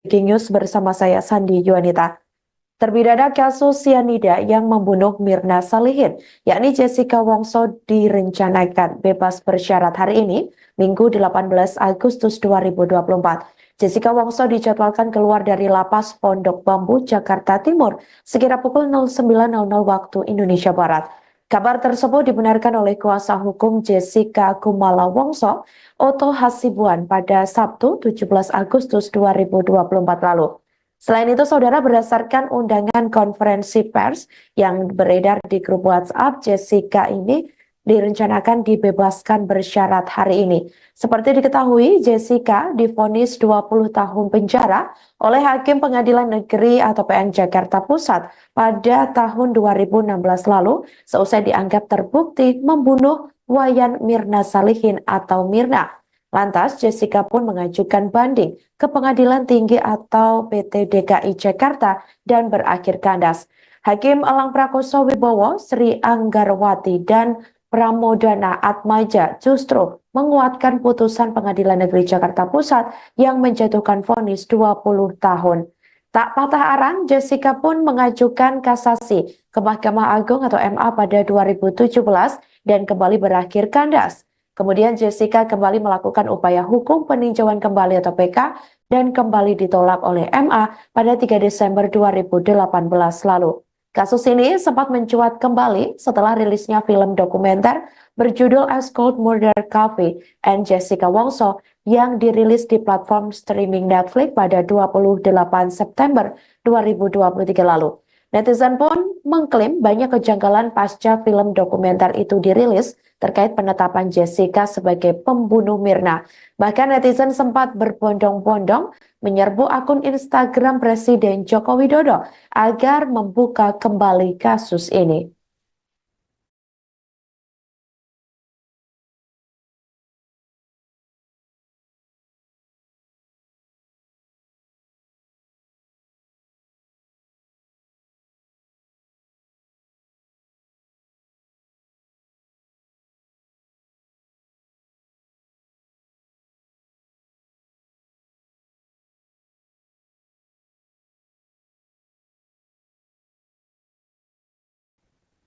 Breaking News bersama saya Sandi Yuanita. Terpidana kasus sianida yang membunuh Mirna Salihin, yakni Jessica Wongso direncanakan bebas bersyarat hari ini, Minggu 18 Agustus 2024. Jessica Wongso dijadwalkan keluar dari lapas Pondok Bambu, Jakarta Timur, sekira pukul 09.00 waktu Indonesia Barat. Kabar tersebut dibenarkan oleh kuasa hukum Jessica Kumala Wongso, Oto Hasibuan, pada Sabtu 17 Agustus 2024 lalu. Selain itu, saudara, berdasarkan undangan konferensi pers yang beredar di grup WhatsApp, Jessica ini direncanakan dibebaskan bersyarat hari ini. Seperti diketahui, Jessica divonis 20 tahun penjara oleh Hakim Pengadilan Negeri atau PN Jakarta Pusat pada tahun 2016 lalu, seusai dianggap terbukti membunuh Wayan Mirna Salihin atau Mirna. Lantas, Jessica pun mengajukan banding ke Pengadilan Tinggi atau PT DKI Jakarta dan berakhir kandas. Hakim Elang Prakoso Wibowo, Sri Anggarwati, dan Pramodana Atmaja justru menguatkan putusan Pengadilan Negeri Jakarta Pusat yang menjatuhkan vonis 20 tahun. Tak patah arang, Jessica pun mengajukan kasasi ke Mahkamah Agung atau MA pada 2017 dan kembali berakhir kandas. Kemudian Jessica kembali melakukan upaya hukum peninjauan kembali atau PK dan kembali ditolak oleh MA pada 3 Desember 2018 lalu. Kasus ini sempat mencuat kembali setelah rilisnya film dokumenter berjudul As Cold Murder Coffee and Jessica Wongso yang dirilis di platform streaming Netflix pada 28 September 2023 lalu. Netizen pun mengklaim banyak kejanggalan pasca film dokumenter itu dirilis terkait penetapan Jessica sebagai pembunuh Mirna. Bahkan netizen sempat berbondong-bondong menyerbu akun Instagram Presiden Joko Widodo agar membuka kembali kasus ini.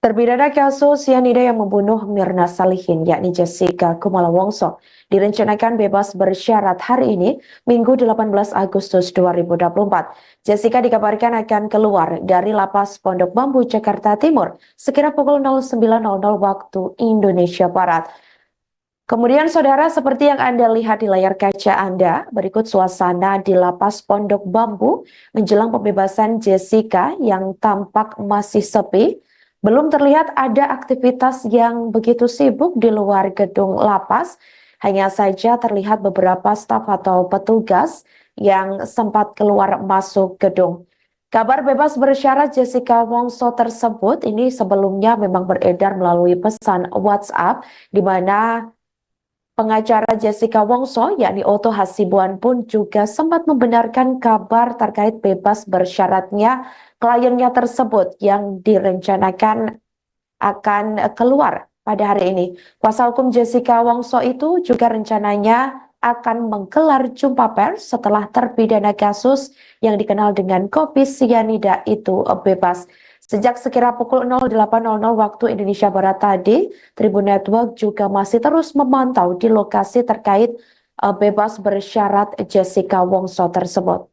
Terpidana kasus sianida yang membunuh Mirna Salihin, yakni Jessica Kumala Wongso, direncanakan bebas bersyarat hari ini, Minggu 18 Agustus 2024. Jessica dikabarkan akan keluar dari lapas Pondok Bambu, Jakarta Timur, sekira pukul 09.00 waktu Indonesia Barat. Kemudian saudara, seperti yang Anda lihat di layar kaca Anda, berikut suasana di lapas Pondok Bambu menjelang pembebasan Jessica yang tampak masih sepi. Belum terlihat ada aktivitas yang begitu sibuk di luar gedung lapas. Hanya saja terlihat beberapa staf atau petugas yang sempat keluar masuk gedung. Kabar bebas bersyarat Jessica Wongso tersebut ini sebelumnya memang beredar melalui pesan WhatsApp, di mana pengacara Jessica Wongso, yakni Oto Hasibuan, pun juga sempat membenarkan kabar terkait bebas bersyaratnya kliennya tersebut yang direncanakan akan keluar pada hari ini. Kuasa hukum Jessica Wongso itu juga rencananya akan menggelar jumpa pers setelah terpidana kasus yang dikenal dengan kopi sianida itu bebas. Sejak sekira pukul 08.00 waktu Indonesia Barat tadi, Tribun Network juga masih terus memantau di lokasi terkait bebas bersyarat Jessica Wongso tersebut.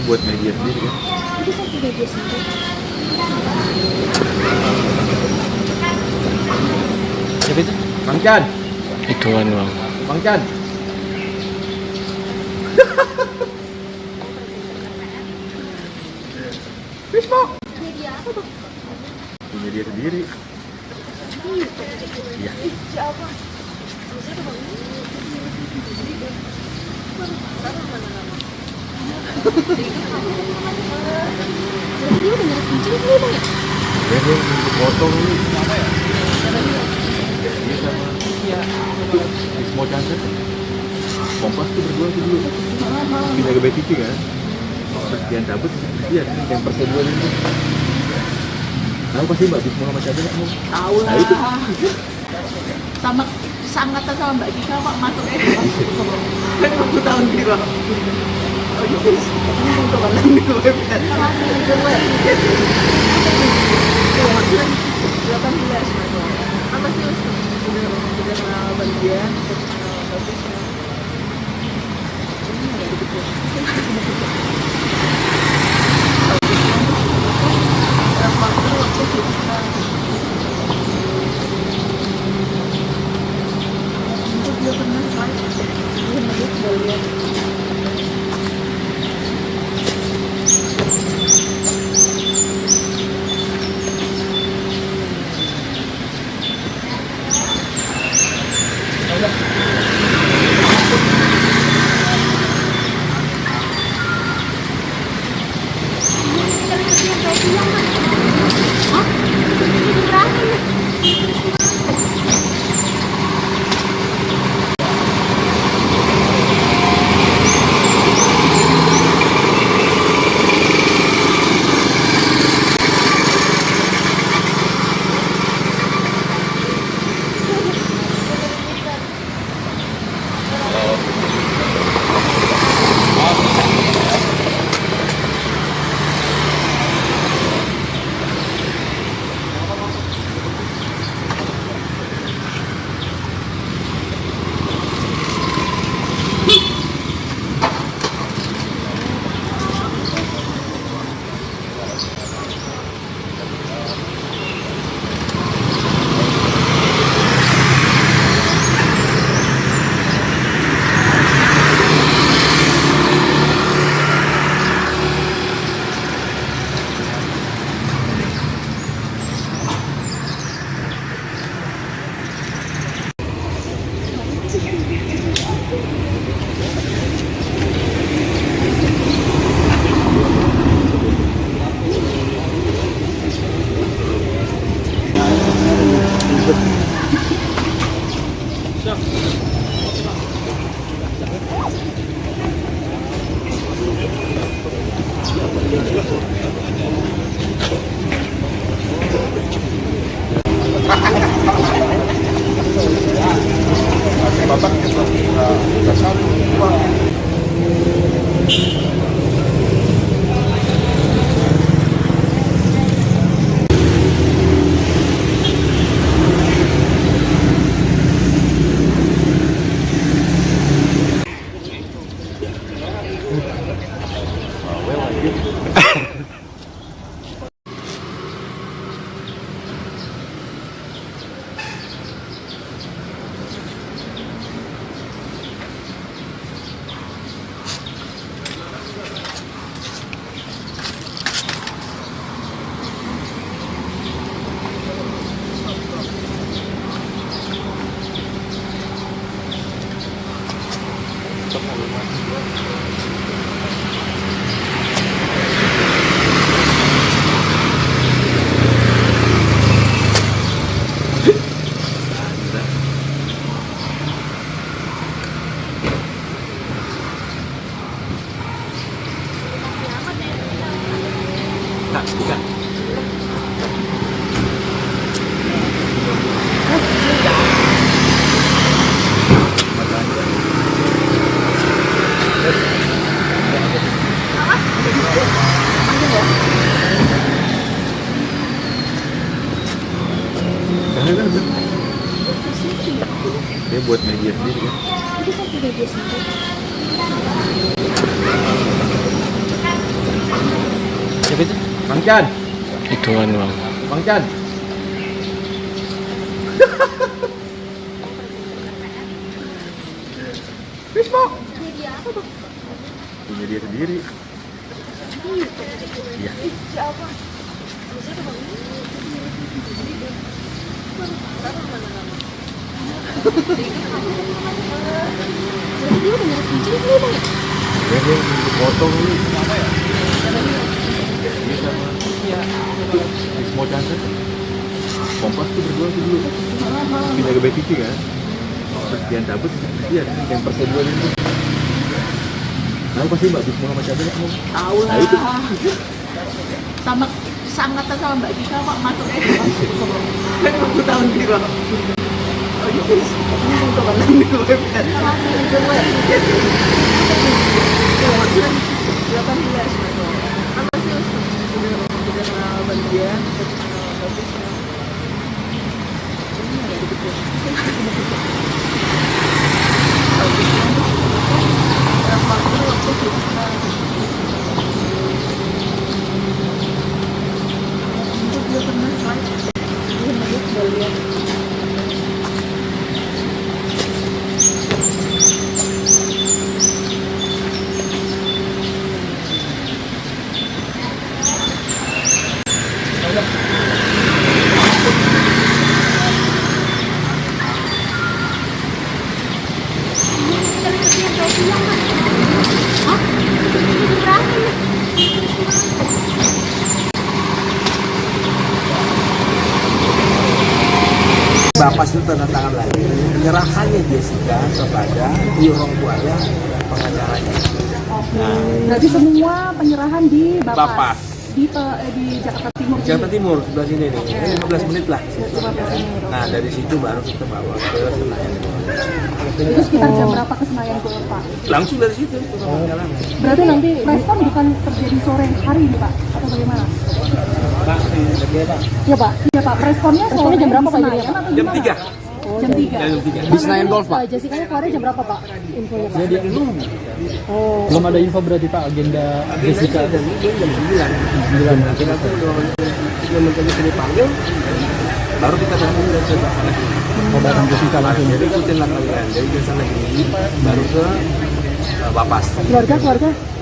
Dia buat media sendiri kan? Itu kan media sendiri. Siapa itu? Bang Chan! Ituan bang. Bang Chan! Facebook! Media apa bang? Media sendiri. Iya. Siapa? Dia udah ngerti kucing belum bang ya? Dia potong ini apa ya? Dia sama Ismo Chandra. Kompas tuh berdua tuh dulu. Pindah ke BTV kan? Terus Dian cabut, iya yang persen dua ini. Tahu pasti Mbak Bismo sama Chandra kamu? Tahu lah. Nah itu. Sama sangkatan sama Mbak Dika Pak masuknya. Kan 20 tahun di bawah. Oh iya, ini untuk kapan di web kan? Masih di web. 18 apa sih udah kenal bagian, udah kenal bagusnya. Ini ada gitu. Berapa waktu kita dia pernah live dia sudah lihat Dia buat media sendiri kan? Itu kan media sendiri. Siapa itu? Bang Chan, Ituan bang. Bang Chan. Bismo. Media apa bang? Punya dia sendiri. Iya. Berarti dia udah merek kucing ini bang ya? Dia potong ini apa ya? Dia sama Bismo Chandra. Kompas tuh berdua tuh dulu. Pindah ke BTV kan. Terus dia cabut, iya yang persen dua itu. Tahu pasti Mbak Bismo sama Chandra kamu? Tahu lah. Nah itu. Sama seangkatan sama Mbak Dika kok masuknya. Kan 20 tahun biro. Oh iya, ini untuk mana nih webnya? Masih itu web. 18. Apa sih udah kenal bagian, udah kenal bagusnya. Ini ada di Bapas itu tanda tangan lagi penyerahannya Jessica kepada orang tuanya dan pengacaranya. Berarti semua penyerahan di Bapas. di Jakarta Timur. Jakarta Timur sebelah sini nih, ini 15 menit lah. Nah dari situ baru kita bawa ke Senayan. Itu sekitar jam berapa ke Senayan tuh Pak? Langsung dari situ turun jalan. Berarti nanti respon bukan terjadi sore hari ini Pak atau bagaimana? Iya Pak, iya Pak. Responnya jam berapa Pak? Jam 3. Jam 3. Jam 3. Di Senayan Golf Pak. Jessica keluarnya jam berapa Pak? Infonya Pak. Jadi nunggu. Oh. Belum ada info berarti Pak agenda Jessica. Dan itu jam 9. Nah, kita tuh yang mencari dipanggil, baru kita datang dari sebelah sana. Mau datang Jessica langsung. Jadi ikutin lah kalian. Dari desa lagi baru ke Bapas. Keluarga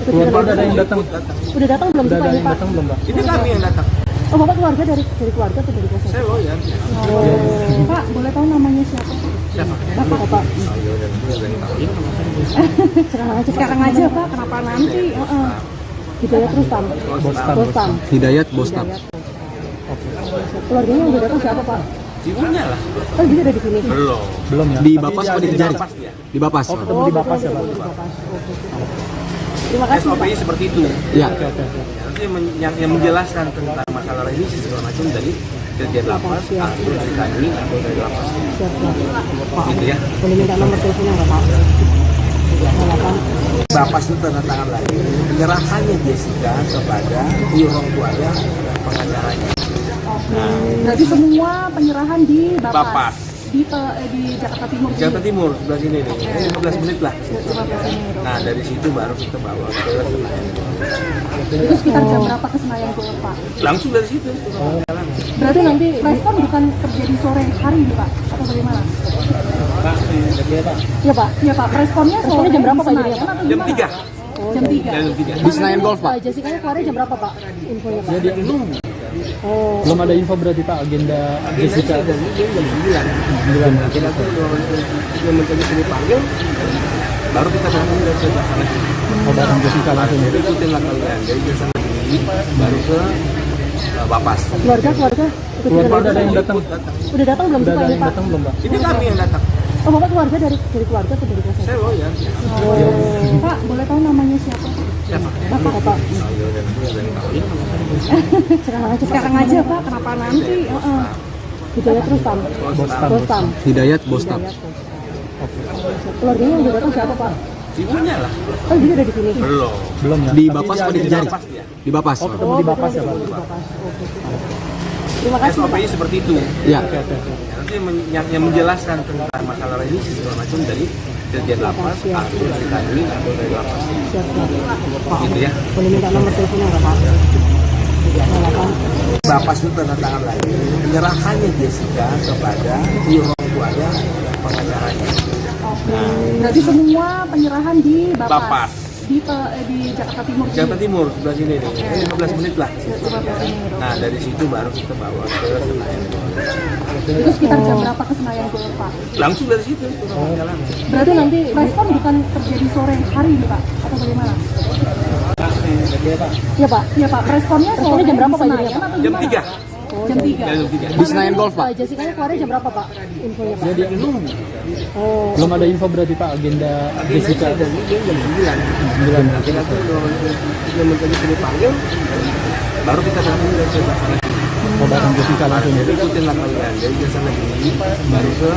Keluarga ada yang datang. udah datang belum Udah sih Pak ada ini yang Pak? datang belum Pak? Ini kami yang datang. Oh Bapak keluarga dari keluarga atau dari kuasa? Saya loyal. Oh. Pak, boleh tahu namanya siapa? Siapa? Bapak. Ayo dan yang tahu. Sekarang aja Pak, kenapa nanti? Hidayat Rustam. Bostam. Hidayat Bostam. Keluarganya udah datang siapa Pak? Ibunya lah. Oh dia ada di sini. Belum. Belum ya. Di Bapas apa di Kejari? Di Bapas. Oh ketemu di Bapas ya Pak. Terima kasih Pak. SOP-nya seperti itu. Iya. Oke. Nanti yang menjelaskan tentang masalah remisi segala macam dari Dirjen Lapas, atau dari kami, atau dari Lapas. Gitu ya. Boleh minta nomor teleponnya nggak Pak? Bapas itu tanda tangan lagi penyerahannya Jessica kepada orang tuanya dan pengacaranya. Berarti semua penyerahan di Bapas. di Jakarta Timur. Jakarta Timur sebelah sini nih, ini 15 menit lah. Nah dari situ baru kita bawa ke Senayan. Itu sekitar jam berapa ke Senayan tuh Pak? Langsung dari situ turun jalan. Berarti nanti respon bukan terjadi sore hari ini Pak atau bagaimana? Iya Pak, iya Pak. Responnya jam berapa Pak? Jam 3. Jam 3. Jam 3. Di Senayan Golf Pak. Jessica keluarnya jam berapa Pak? Infonya Pak. Jadi Nunggu. Oh. belum ada info berarti Pak agenda Jessica. Dan itu jam 9. Nah, kita tuh yang mencari dipanggil, baru kita datang dari sebelah sana. Mau datang Jessica langsung. Jadi ikutin lah kalian. Dari desa lagi baru ke Bapas. Keluarga Keluarga ada yang datang. udah datang belum Udah sih ada Pak ini yang Pak? datang belum Pak? Ini kami yang datang. Oh Bapak keluarga dari keluarga atau dari kuasa? Saya loyal. Oh. Pak, boleh tahu namanya siapa? Siapa? Bapak. Ayo dan yang tahu. Sekarang aja Pak, kenapa nanti? Hidayat Rustam. Bostam. Hidayat Bostam. Keluarganya udah datang siapa Pak? Ibunya lah. Oh dia ada di sini. Belum. Belum ya. Di Bapas apa di Kejari? Di Bapas. Oh ketemu di Bapas ya Pak. Terima kasih Pak. SOP-nya seperti itu. Iya. Oke. Nanti yang menjelaskan tentang masalah remisi segala macam dari Dirjen Lapas, atau dari kami, atau dari Lapas. Gitu ya. Boleh minta nomor teleponnya nggak Pak? Bapak itu tanda tangan lagi penyerahannya Jessica kepada orang tuanya dan pengacaranya. Berarti semua penyerahan di Bapak di Jakarta Timur. Jakarta Timur sebelah sini nih, 15 menit lah. Nah dari situ baru kita bawa ke Senayan. Itu sekitar jam berapa ke Senayan Golf, Pak? Langsung dari situ jalan. Berarti nanti respon bukan terjadi sore hari ini, Pak, atau bagaimana? Iya Pak. Iya Pak. Responnya jam berapa Pak? Jam 3. Jam 3. Di Senayan Golf Pak. Jessica keluarnya jam berapa Pak? Infonya Pak. Jadi belum ada info berarti Pak agenda Jessica dan jam 9. Kita tuh dia menjadi dipanggil, baru kita datang ke Jakarta. bareng Jessica langsung. Jadi ikutin lah kalian. Jadi biasa lagi baru ke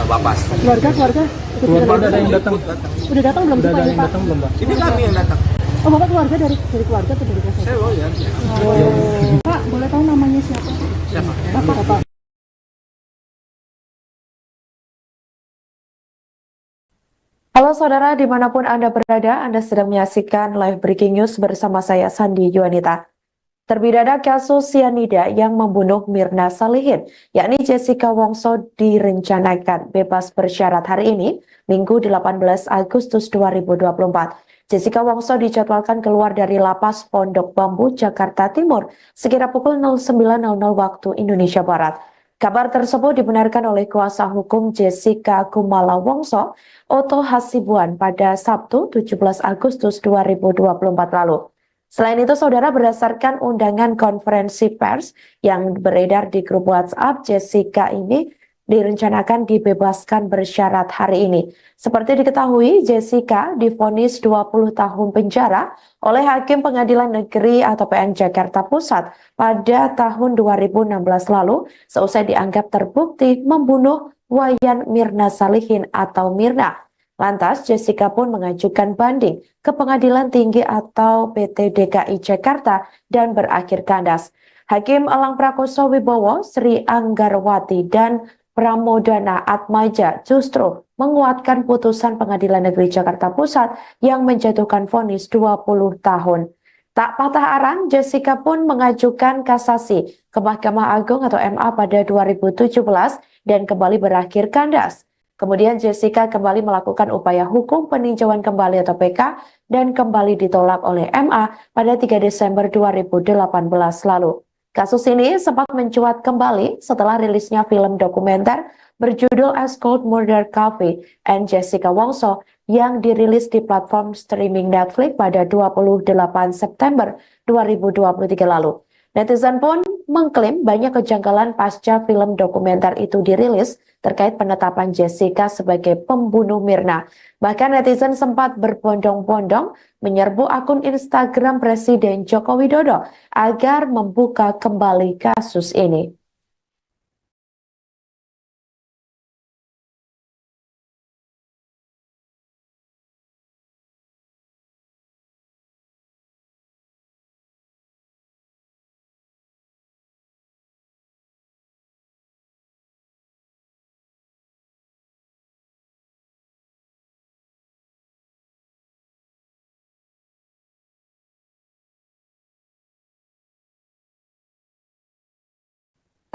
Bapas. Keluarga Keluarga ada yang datang. udah datang belum Udah sih ada Pak? yang datang belum Pak? Ini kami yang datang. Oh Bapak keluarga dari keluarga atau dari kuasa? Saya lawyer. Pak boleh tahu namanya siapa? Siapa? Bapak. Halo saudara, dimanapun Anda berada, Anda sedang menyaksikan live breaking news bersama saya Sandi Yuanita. Terpidana kasus sianida yang membunuh Mirna Salihin, yakni Jessica Wongso direncanakan bebas bersyarat hari ini, Minggu 18 Agustus 2024. Jessica Wongso dijadwalkan keluar dari lapas Pondok Bambu, Jakarta Timur, sekira pukul 09.00 waktu Indonesia Barat. Kabar tersebut dibenarkan oleh kuasa hukum Jessica Kumala Wongso, Oto Hasibuan, pada Sabtu 17 Agustus 2024 lalu. Selain itu, saudara, berdasarkan undangan konferensi pers yang beredar di grup WhatsApp, Jessica ini direncanakan dibebaskan bersyarat hari ini. Seperti diketahui, Jessica divonis 20 tahun penjara oleh Hakim Pengadilan Negeri atau PN Jakarta Pusat pada tahun 2016 lalu, seusai dianggap terbukti membunuh Wayan Mirna Salihin atau Mirna. Lantas, Jessica pun mengajukan banding ke Pengadilan Tinggi atau PT DKI Jakarta dan berakhir kandas. Hakim Elang Prakoso Wibowo, Sri Anggarwati, dan Pramodana Atmaja justru menguatkan putusan Pengadilan Negeri Jakarta Pusat yang menjatuhkan vonis 20 tahun. Tak patah arang, Jessica pun mengajukan kasasi ke Mahkamah Agung atau MA pada 2017 dan kembali berakhir kandas. Kemudian Jessica kembali melakukan upaya hukum peninjauan kembali atau PK dan kembali ditolak oleh MA pada 3 Desember 2018 lalu. Kasus ini sempat mencuat kembali setelah rilisnya film dokumenter berjudul As Cold Murder Coffee and Jessica Wongso yang dirilis di platform streaming Netflix pada 28 September 2023 lalu. Netizen pun mengklaim banyak kejanggalan pasca film dokumenter itu dirilis terkait penetapan Jessica sebagai pembunuh Mirna. Bahkan netizen sempat berbondong-bondong menyerbu akun Instagram Presiden Joko Widodo agar membuka kembali kasus ini.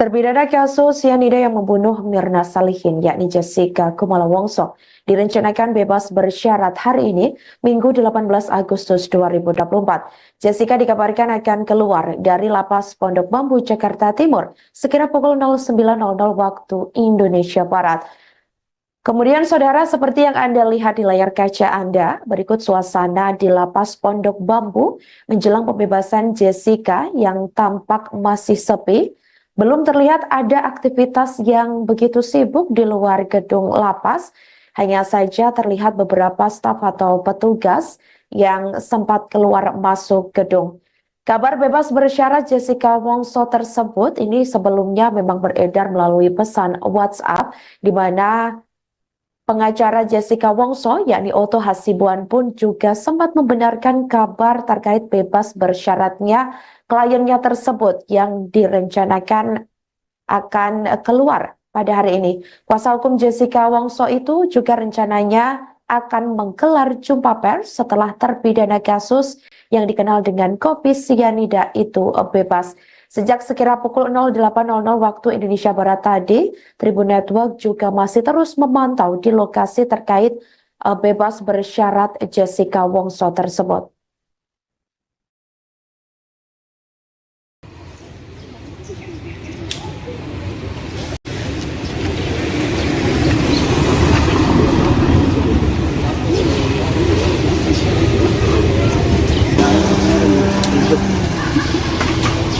Terpidana kasus sianida yang membunuh Mirna Salihin, yakni Jessica Kumala Wongso, direncanakan bebas bersyarat hari ini, Minggu 18 Agustus 2024. Jessica dikabarkan akan keluar dari lapas Pondok Bambu, Jakarta Timur, sekira pukul 09.00 waktu Indonesia Barat. Kemudian saudara, seperti yang Anda lihat di layar kaca Anda, berikut suasana di lapas Pondok Bambu menjelang pembebasan Jessica yang tampak masih sepi. Belum terlihat ada aktivitas yang begitu sibuk di luar gedung lapas, hanya saja terlihat beberapa staf atau petugas yang sempat keluar masuk gedung. Kabar bebas bersyarat Jessica Wongso tersebut ini sebelumnya memang beredar melalui pesan WhatsApp, di mana pengacara Jessica Wongso, yakni Oto Hasibuan, pun juga sempat membenarkan kabar terkait bebas bersyaratnya kliennya tersebut yang direncanakan akan keluar pada hari ini. Kuasa hukum Jessica Wongso itu juga rencananya akan menggelar jumpa pers setelah terpidana kasus yang dikenal dengan kopi sianida itu bebas. Sejak sekira pukul 08.00 waktu Indonesia Barat tadi, Tribun Network juga masih terus memantau di lokasi terkait bebas bersyarat Jessica Wongso tersebut.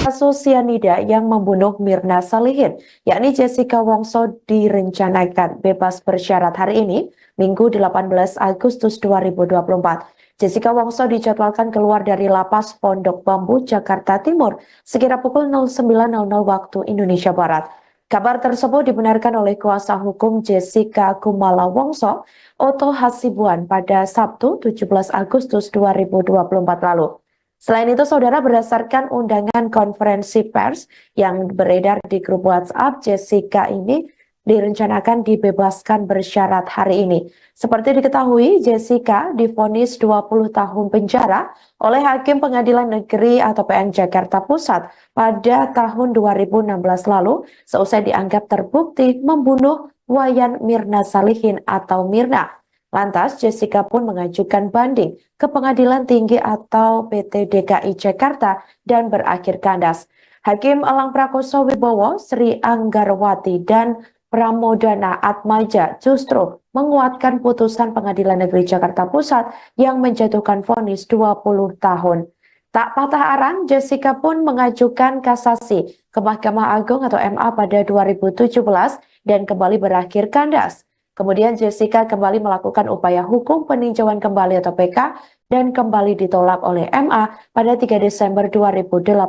Kasus sianida yang membunuh Mirna Salihin, yakni Jessica Wongso, direncanakan bebas bersyarat hari ini, Minggu 18 Agustus 2024. Jessica Wongso dijadwalkan keluar dari lapas Pondok Bambu, Jakarta Timur, sekira pukul 09.00 waktu Indonesia Barat. Kabar tersebut dibenarkan oleh kuasa hukum Jessica Kumala Wongso, Oto Hasibuan, pada Sabtu 17 Agustus 2024 lalu. Selain itu, saudara, berdasarkan undangan konferensi pers yang beredar di grup WhatsApp, Jessica ini direncanakan dibebaskan bersyarat hari ini. Seperti diketahui, Jessica divonis 20 tahun penjara oleh Hakim Pengadilan Negeri atau PN Jakarta Pusat pada tahun 2016 lalu, seusai dianggap terbukti membunuh Wayan Mirna Salihin atau Mirna. Lantas, Jessica pun mengajukan banding ke Pengadilan Tinggi atau PT DKI Jakarta dan berakhir kandas. Hakim Elang Prakoso Wibowo, Sri Anggarwati, dan Pramodana Atmaja justru menguatkan putusan Pengadilan Negeri Jakarta Pusat yang menjatuhkan vonis 20 tahun. Tak patah arang, Jessica pun mengajukan kasasi ke Mahkamah Agung atau MA pada 2017 dan kembali berakhir kandas. Kemudian Jessica kembali melakukan upaya hukum peninjauan kembali atau PK dan kembali ditolak oleh MA pada 3 Desember 2018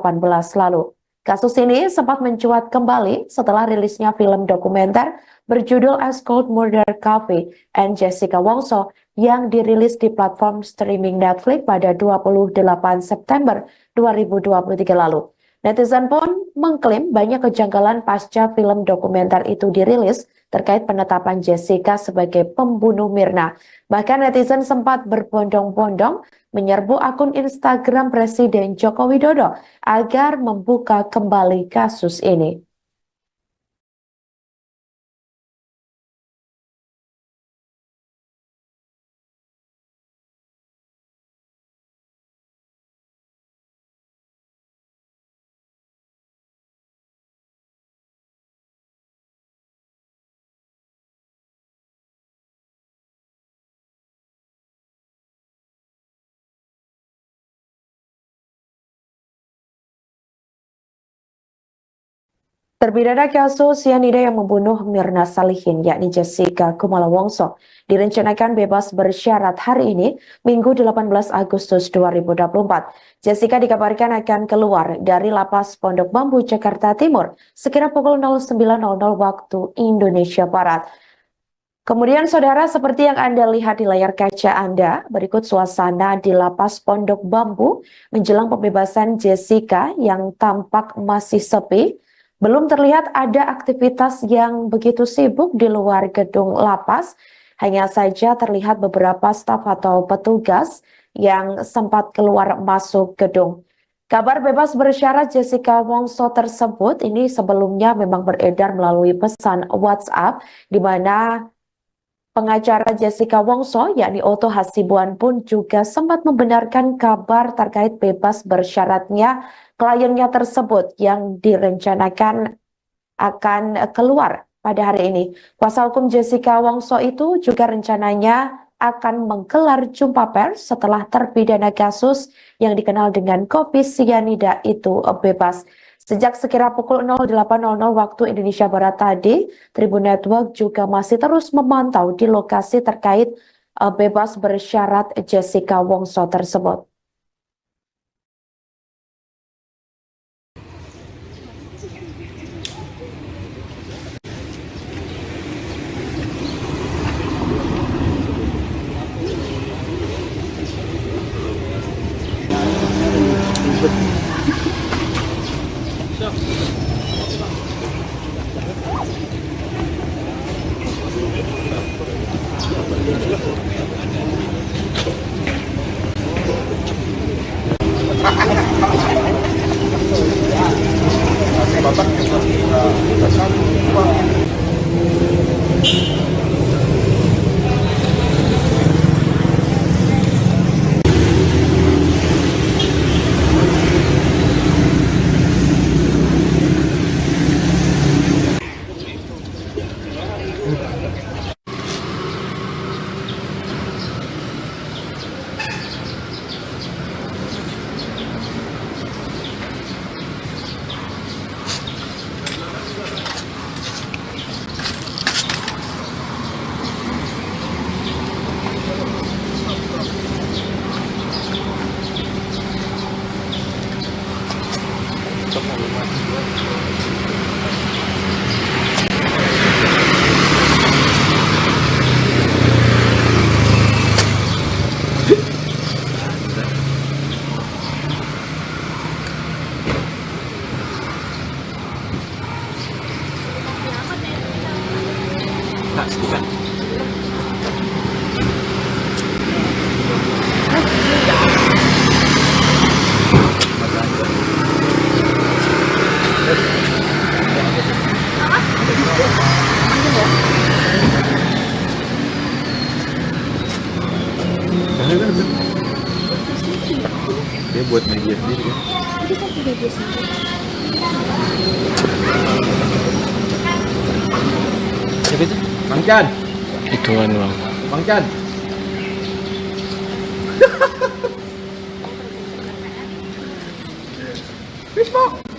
lalu. Kasus ini sempat mencuat kembali setelah rilisnya film dokumenter berjudul As Cold Murder Coffee and Jessica Wongso yang dirilis di platform streaming Netflix pada 28 September 2023 lalu. Netizen pun mengklaim banyak kejanggalan pasca film dokumenter itu dirilis terkait penetapan Jessica sebagai pembunuh Mirna. Bahkan netizen sempat berbondong-bondong menyerbu akun Instagram Presiden Joko Widodo agar membuka kembali kasus ini. Terpidana kasus sianida yang membunuh Mirna Salihin, yakni Jessica Kumala Wongso, direncanakan bebas bersyarat hari ini, Minggu 18 Agustus 2024. Jessica dikabarkan akan keluar dari lapas Pondok Bambu, Jakarta Timur, sekira pukul 09.00 waktu Indonesia Barat. Kemudian saudara, seperti yang Anda lihat di layar kaca Anda, berikut suasana di lapas Pondok Bambu menjelang pembebasan Jessica yang tampak masih sepi. Belum terlihat ada aktivitas yang begitu sibuk di luar gedung lapas. Hanya saja terlihat beberapa staf atau petugas yang sempat keluar masuk gedung. Kabar bebas bersyarat Jessica Wongso tersebut ini sebelumnya memang beredar melalui pesan WhatsApp, di mana pengacara Jessica Wongso, yakni Oto Hasibuan, pun juga sempat membenarkan kabar terkait bebas bersyaratnya kliennya tersebut yang direncanakan akan keluar pada hari ini. Kuasa hukum Jessica Wongso itu juga rencananya akan menggelar jumpa pers setelah terpidana kasus yang dikenal dengan kopi sianida itu bebas. Sejak sekira pukul 08.00 waktu Indonesia Barat tadi, Tribun Network juga masih terus memantau di lokasi terkait bebas bersyarat Jessica Wongso tersebut. Tak, bukan. Karena kan dia buat media sendiri kan. Itu kan udah biasa. Siapa itu? Bang Chan, Ituan bang. Bang Chan.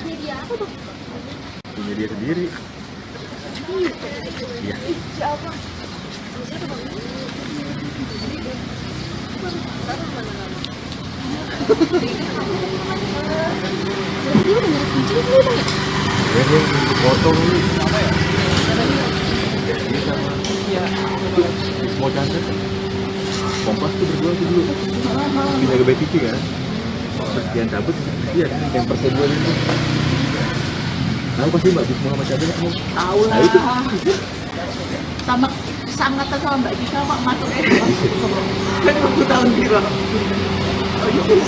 Media apa tuh? Punya dia sendiri. Iya. Berarti dia udah merek kucing belum bang ya? Dia potong ini apa ya? Dia sama Ismo Chandra. Kompas tuh berdua tuh dulu. Pindah ke BTV kan. Terus Dian cabut, iya yang persen dua itu. Tahu pasti Mbak Bismo sama Chandra kamu? Tahu lah. Nah itu. Sama seangkatan sama Mbak Dika kok masuknya. Kan 20 tahun gitu. Oh iya, ini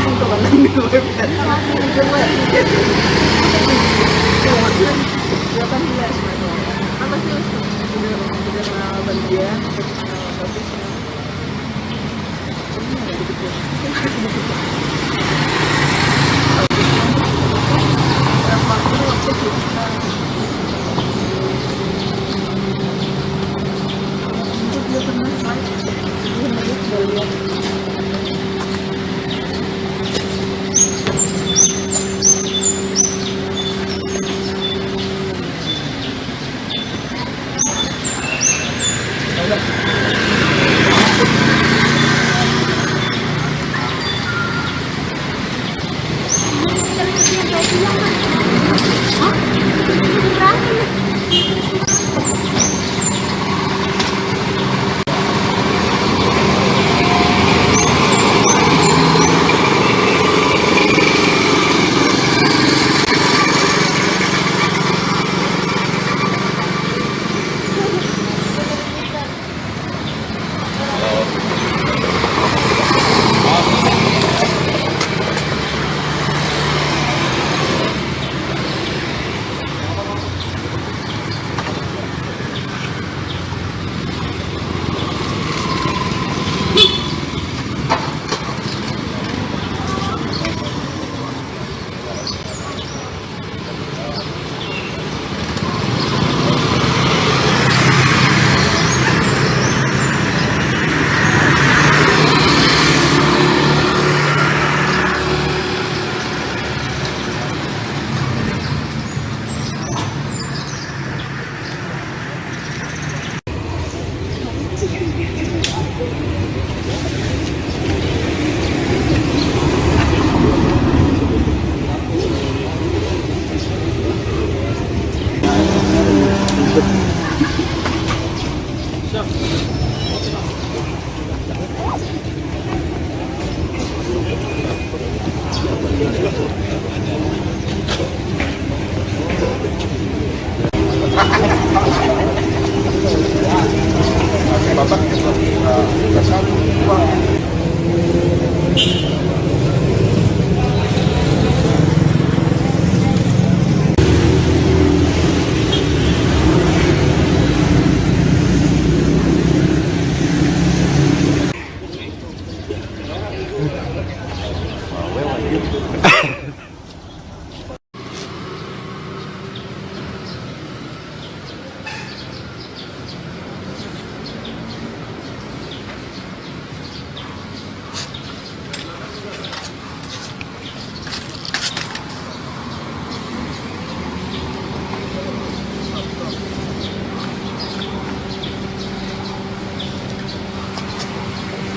untuk mana nih website? Coba. 18 apa sih? Udah kenal bagian, udah kenal topiknya. Berapa waktu waktu kita dia pernah live dia udah lihat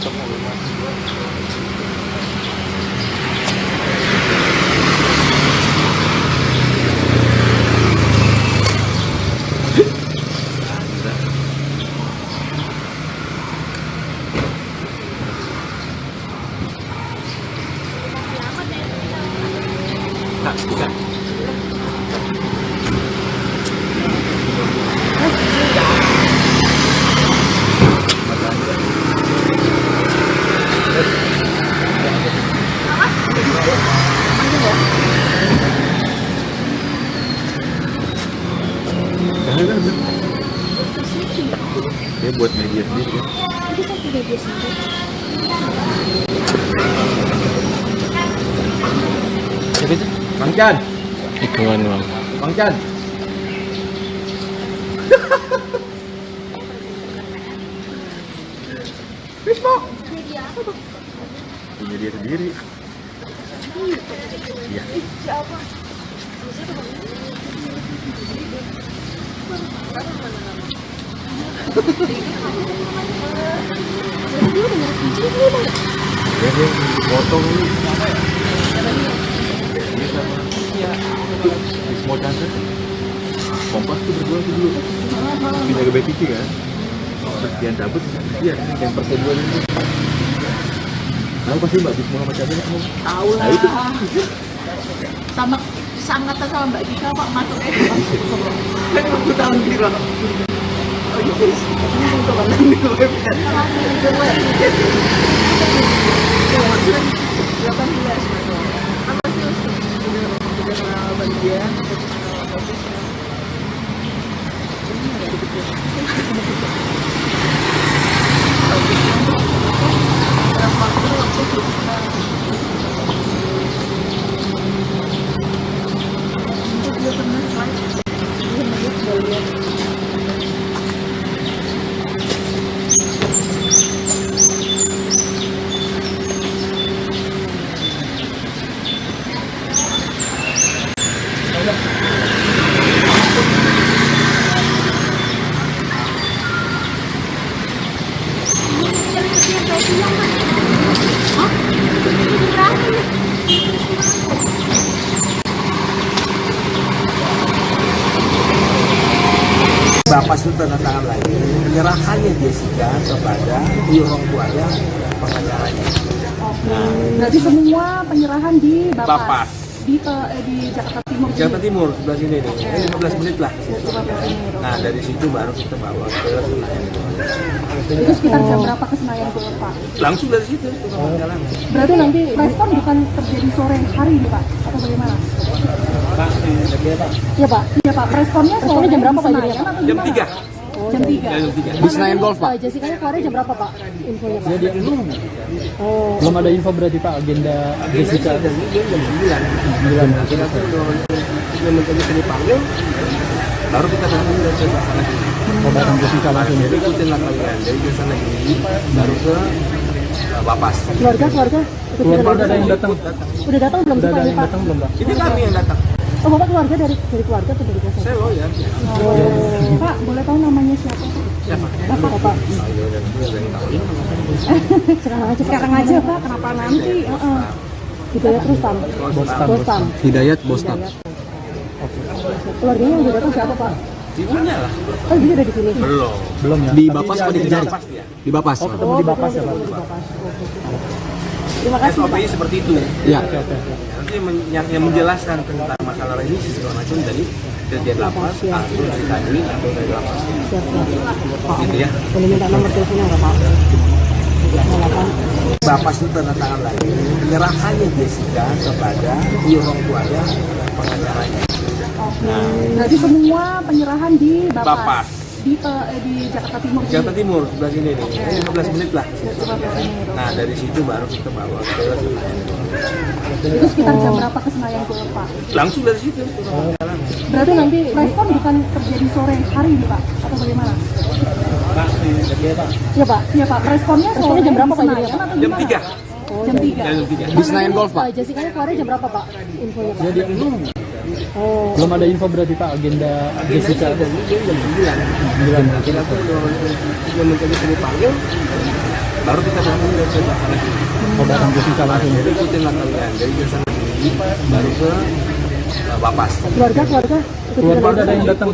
Tak, bukan. Dia buat media sendiri kan? Itu kan udah biasa. Siapa itu? Bang Chan, Ituan bang. Bang Chan. Media apa tuh? Punya dia sendiri. Iya. Berarti dia udah merek biji ini bang. Dia potong ini. Dia sama di Small Chancer. Kompas tuh berdua tuh dulu. Pindah ke BTV kan. Terus dia cabut, iya yang persen dua ini. Tahu pasti Mbak Bisma sama Chancer kamu? Tahu lah. Nah itu. Sama seangkatan sama Mbak Dika kok masuknya. Kan 20 tahun biru. Oh iya, ini untuk mana nih website? Coba. 18. Apa sih? Udah kenal bagian. Bapak itu tanda tangan lagi menyerahkannya Jessica kepada orang tuanya pengacaranya. Berarti semua penyerahan di Bapas. di Jakarta Timur. Jakarta Timur sebelah sini nih, 15 menit lah. Nah dari situ baru kita bawa ke Senayan. Itu sekitar jam berapa ke Senayan tuh Pak? Langsung dari situ tukang jalan. Berarti nanti respon bukan terjadi sore hari nih Pak? Atau bagaimana? Iya Pak, iya Pak. Responnya jam berapa Pak? Jam 3. Jam 3. Jam 3. Di Senayan Golf Pak. Jessica-nya keluarnya jam berapa Pak? Infonya Pak? Dia belum ada info berarti Pak agenda Jessica. Dan dia jam 9. Nah, kita tuh yang mencoba dipanggil, baru kita datang dari sana. Mau datang Jessica langsung. Jadi ikutin lah kalian dari sana ini, baru ke Bapas. Keluarga Keluarga ada yang datang. udah datang belum Udah sih ada Pak? yang datang belum Pak? Ini kami yang datang. Oh Bapak keluarga dari keluarga atau dari biasa? Saya lawyer. Pak, boleh tahu namanya siapa? Siapa? Bapak. Ayo dan dia yang tahu. Sekarang aja Pak, kenapa nanti? Hidayat Rustam. Bostam. Hidayat Bostam. Keluarganya yang udah datang siapa Pak? Ibunya lah. Oh dia udah di sini. Belum. Belum ya. Di Bapas apa di Kejari? Bapas dia. Di Bapas. Oh ketemu di Bapas ya Pak. Terima kasih Pak. SOP-nya seperti itu. Ya. Nanti yang menjelaskan tentang masalah remisi segala macam dari kerja lapas atau dari tadi atau dari lapas. Gitu ya. Boleh minta nomor teleponnya nggak Pak? Bapas itu tanda tangan lagi menyerahkannya Jessica kepada orang tuanya pengacaranya. Berarti semua penyerahan di Bapas. di Jakarta Timur. Jakarta Timur sebelah sini nih, 15 menit lah. Nah dari situ baru kita bawa ke Senayan. Itu sekitar jam berapa ke Senayan tuh Pak? Langsung dari situ tukang jalan. Berarti nanti respon bukan terjadi sore hari nih Pak? Atau bagaimana? Iya Pak, iya Pak. Responnya jam berapa Pak? Jam 3. Jam 3. Jam 3. Di Senayan Golf Pak. Jessica-nya keluarnya jam berapa Pak? Infonya Pak? Dia belum ada info berarti Pak agenda Jessica. Dan dia jam 9. Nah, kita tuh yang mencoba dipanggil, baru kita datang dari Jakarta lagi. Oh, datang Jessica langsung. Jadi ikutin lah kalian dari Jasa Negeri baru ke Bapas. Keluarga Keluarga ada yang datang.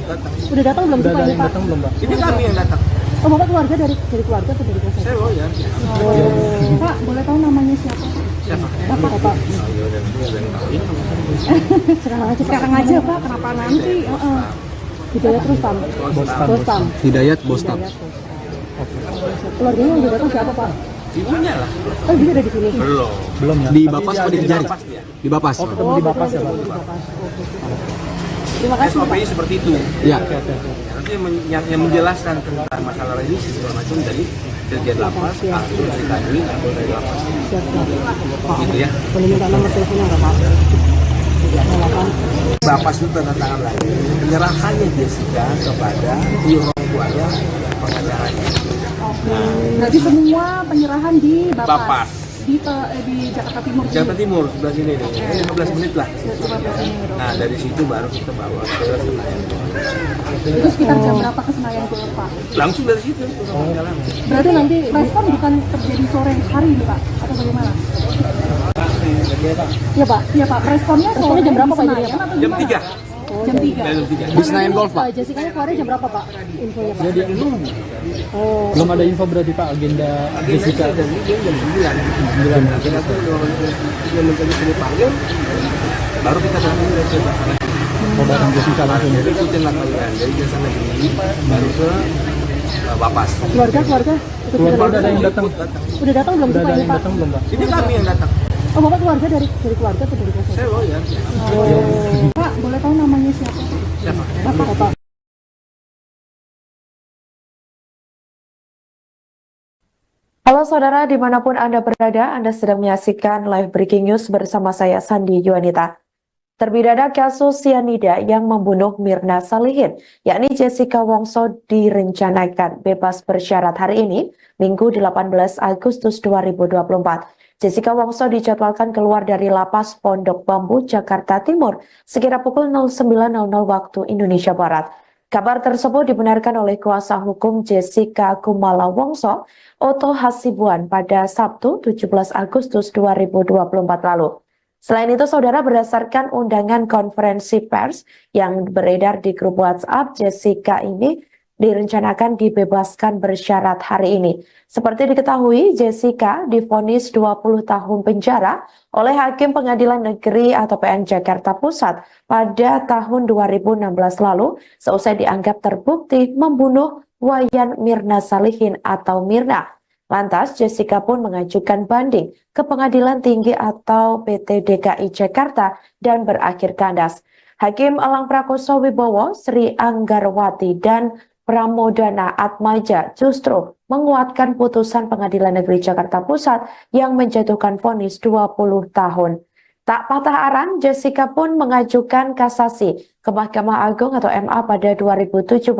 udah datang belum sih Udah Pak ada ini yang Pak? datang belum, Pak? Ini kami yang datang. Oh Bapak keluarga dari keluarga atau dari kuasa? Saya lawyer. Pak boleh tahu namanya siapa? Siapa? Bapak. Oh, iya, udah tahu. Ini Sekarang aja Pak, kenapa nanti? Hidayat Rustam. Bostam. Hidayat Bostam. Keluarganya yang udah datang siapa Pak? ibunya lah. Oh dia ada di sini. Belum. Belum ya? Di Bapas apa di Kejari? Bapas dia. Di Bapas. Oh, ketemu di Bapas ya, Pak? Terima kasih Pak. SOP-nya seperti itu. Ya. Nanti yang menjelaskan tentang masalah revisi segala macam dari Dirjen Lapas atau dari kami atau dari Lapas. Gitu ya. Boleh minta nomor teleponnya nggak Pak? Bapas itu tanda tangan lagi penyerahannya Jessica kepada orang tuanya pengacaranya. Berarti semua penyerahan di Bapas. Di Jakarta Timur. Jakarta Timur sebelah sini nih, 15 menit lah. Nah dari situ baru kita bawa ke Senayan. Itu sekitar jam berapa ke Senayan itu Pak? Langsung dari situ. Jalan. Berarti nanti respon bukan terjadi sore hari ini Pak? Atau bagaimana? Iya Pak. Iya Pak. Responnya jam berapa Pak? Jam 3. Jam 3. Jam 3. Di Senayan Golf, Pak. Jessica-nya keluarnya jam berapa Pak? Infonya Pak. Jadi Oh. belum ada info berarti Pak agenda Jessica. Jam 9. Kita tuh dia minta dipanggil, baru kita datang dari Jakarta. Oh, datang Jessica langsung. Jadi ikutin lah kalian dari Jasa Negeri baru ke Bapas. Keluarga Keluarga ada yang datang. udah datang belum Udah sih ada Pak ini yang Pak? datang belum, Pak? Ini kami yang datang. Oh Bapak keluarga dari keluarga atau dari kuasa? Saya lawyer. Pak boleh tahu namanya siapa? Siapa? Bapak. Halo saudara, dimanapun Anda berada, Anda sedang menyaksikan live breaking news bersama saya Sandi Yuanita. Terpidana kasus sianida yang membunuh Mirna Salihin, yakni Jessica Wongso direncanakan bebas bersyarat hari ini, Minggu 18 Agustus 2024. Jessica Wongso dijadwalkan keluar dari Lapas Pondok Bambu, Jakarta Timur, sekira pukul 09.00 waktu Indonesia Barat. Kabar tersebut dibenarkan oleh kuasa hukum Jessica Kumala Wongso, Oto Hasibuan, pada Sabtu 17 Agustus 2024 lalu. Selain itu, saudara, berdasarkan undangan konferensi pers yang beredar di grup WhatsApp, Jessica ini direncanakan dibebaskan bersyarat hari ini. Seperti diketahui, Jessica divonis 20 tahun penjara oleh Hakim Pengadilan Negeri atau PN Jakarta Pusat pada tahun 2016 lalu, seusai dianggap terbukti membunuh Wayan Mirna Salihin atau Mirna. Lantas, Jessica pun mengajukan banding ke Pengadilan Tinggi atau PT DKI Jakarta dan berakhir kandas. Hakim Elang Prakoso Wibowo, Sri Anggarwati, dan Pramodana Atmaja justru menguatkan putusan Pengadilan Negeri Jakarta Pusat yang menjatuhkan vonis 20 tahun. Tak patah arang, Jessica pun mengajukan kasasi ke Mahkamah Agung atau MA pada 2017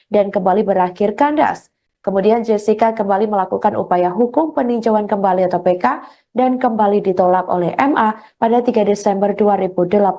dan kembali berakhir kandas. Kemudian Jessica kembali melakukan upaya hukum peninjauan kembali atau PK dan kembali ditolak oleh MA pada 3 Desember 2018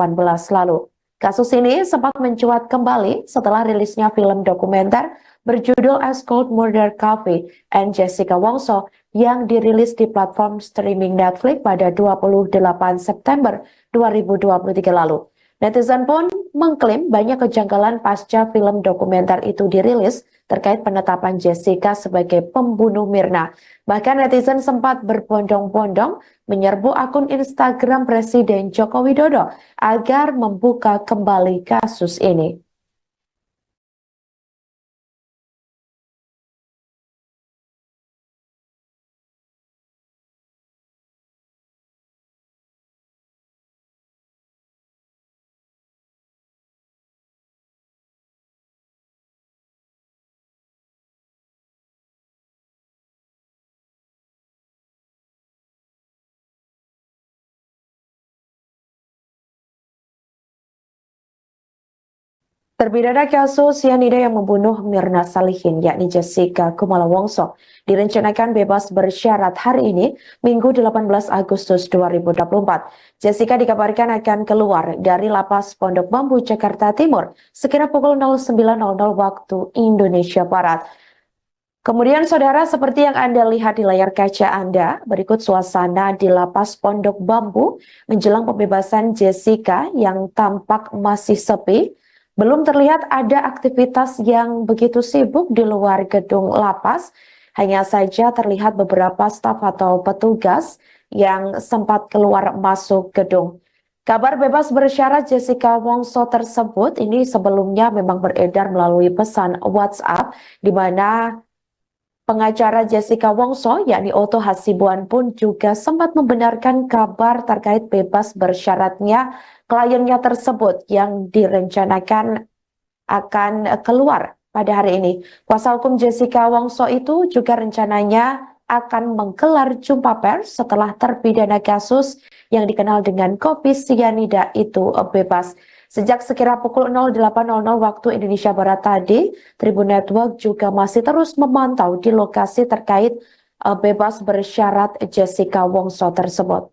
lalu. Kasus ini sempat mencuat kembali setelah rilisnya film dokumenter berjudul As Cold Murder Coffee and Jessica Wongso yang dirilis di platform streaming Netflix pada 28 September 2023 lalu. Netizen pun mengklaim banyak kejanggalan pasca film dokumenter itu dirilis terkait penetapan Jessica sebagai pembunuh Mirna. Bahkan netizen sempat berbondong-bondong menyerbu akun Instagram Presiden Joko Widodo agar membuka kembali kasus ini. Terpidana kasus sianida yang membunuh Mirna Salihin, yakni Jessica Kumala Wongso, direncanakan bebas bersyarat hari ini, Minggu 18 Agustus 2024. Jessica dikabarkan akan keluar dari Lapas Pondok Bambu, Jakarta Timur, sekira pukul 09.00 waktu Indonesia Barat. Kemudian saudara, seperti yang Anda lihat di layar kaca Anda, berikut suasana di Lapas Pondok Bambu menjelang pembebasan Jessica yang tampak masih sepi. Belum terlihat ada aktivitas yang begitu sibuk di luar gedung lapas. Hanya saja terlihat beberapa staf atau petugas yang sempat keluar masuk gedung. Kabar bebas bersyarat Jessica Wongso tersebut ini sebelumnya memang beredar melalui pesan WhatsApp, di mana pengacara Jessica Wongso, yakni Oto Hasibuan pun juga sempat membenarkan kabar terkait bebas bersyaratnya kliennya tersebut yang direncanakan akan keluar pada hari ini. Kuasa hukum Jessica Wongso itu juga rencananya akan menggelar jumpa pers setelah terpidana kasus yang dikenal dengan kopi sianida itu bebas. Sejak sekira pukul 08.00 waktu Indonesia Barat tadi, Tribun Network juga masih terus memantau di lokasi terkait bebas bersyarat Jessica Wongso tersebut.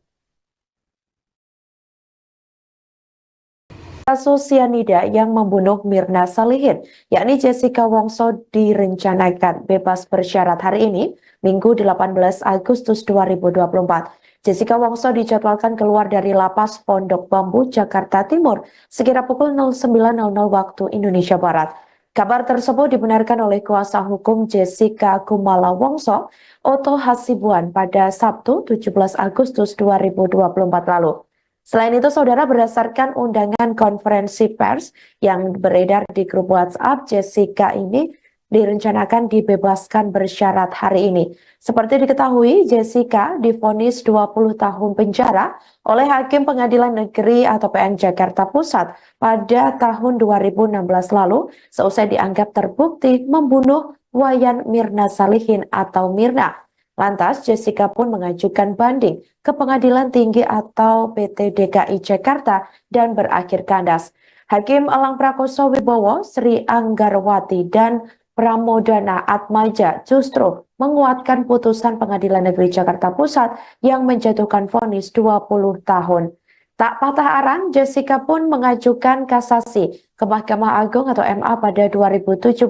Kasus sianida yang membunuh Mirna Salihin, yakni Jessica Wongso, direncanakan bebas bersyarat hari ini, Minggu 18 Agustus 2024. Jessica Wongso dijadwalkan keluar dari Lapas Pondok Bambu, Jakarta Timur, sekira pukul 09.00 waktu Indonesia Barat. Kabar tersebut dibenarkan oleh kuasa hukum Jessica Kumala Wongso, Oto Hasibuan, pada Sabtu 17 Agustus 2024 lalu. Selain itu, saudara, berdasarkan undangan konferensi pers yang beredar di grup WhatsApp, Jessica ini direncanakan dibebaskan bersyarat hari ini. Seperti diketahui, Jessica divonis 20 tahun penjara oleh Hakim Pengadilan Negeri atau PN Jakarta Pusat pada tahun 2016 lalu, seusai dianggap terbukti membunuh Wayan Mirna Salihin atau Mirna. Lantas, Jessica pun mengajukan banding ke Pengadilan Tinggi atau PT DKI Jakarta dan berakhir kandas. Hakim Elang Prakoso Wibowo, Sri Anggarwati, dan Pramodana Atmaja justru menguatkan putusan Pengadilan Negeri Jakarta Pusat yang menjatuhkan vonis 20 tahun. Tak patah arang, Jessica pun mengajukan kasasi ke Mahkamah Agung atau MA pada 2017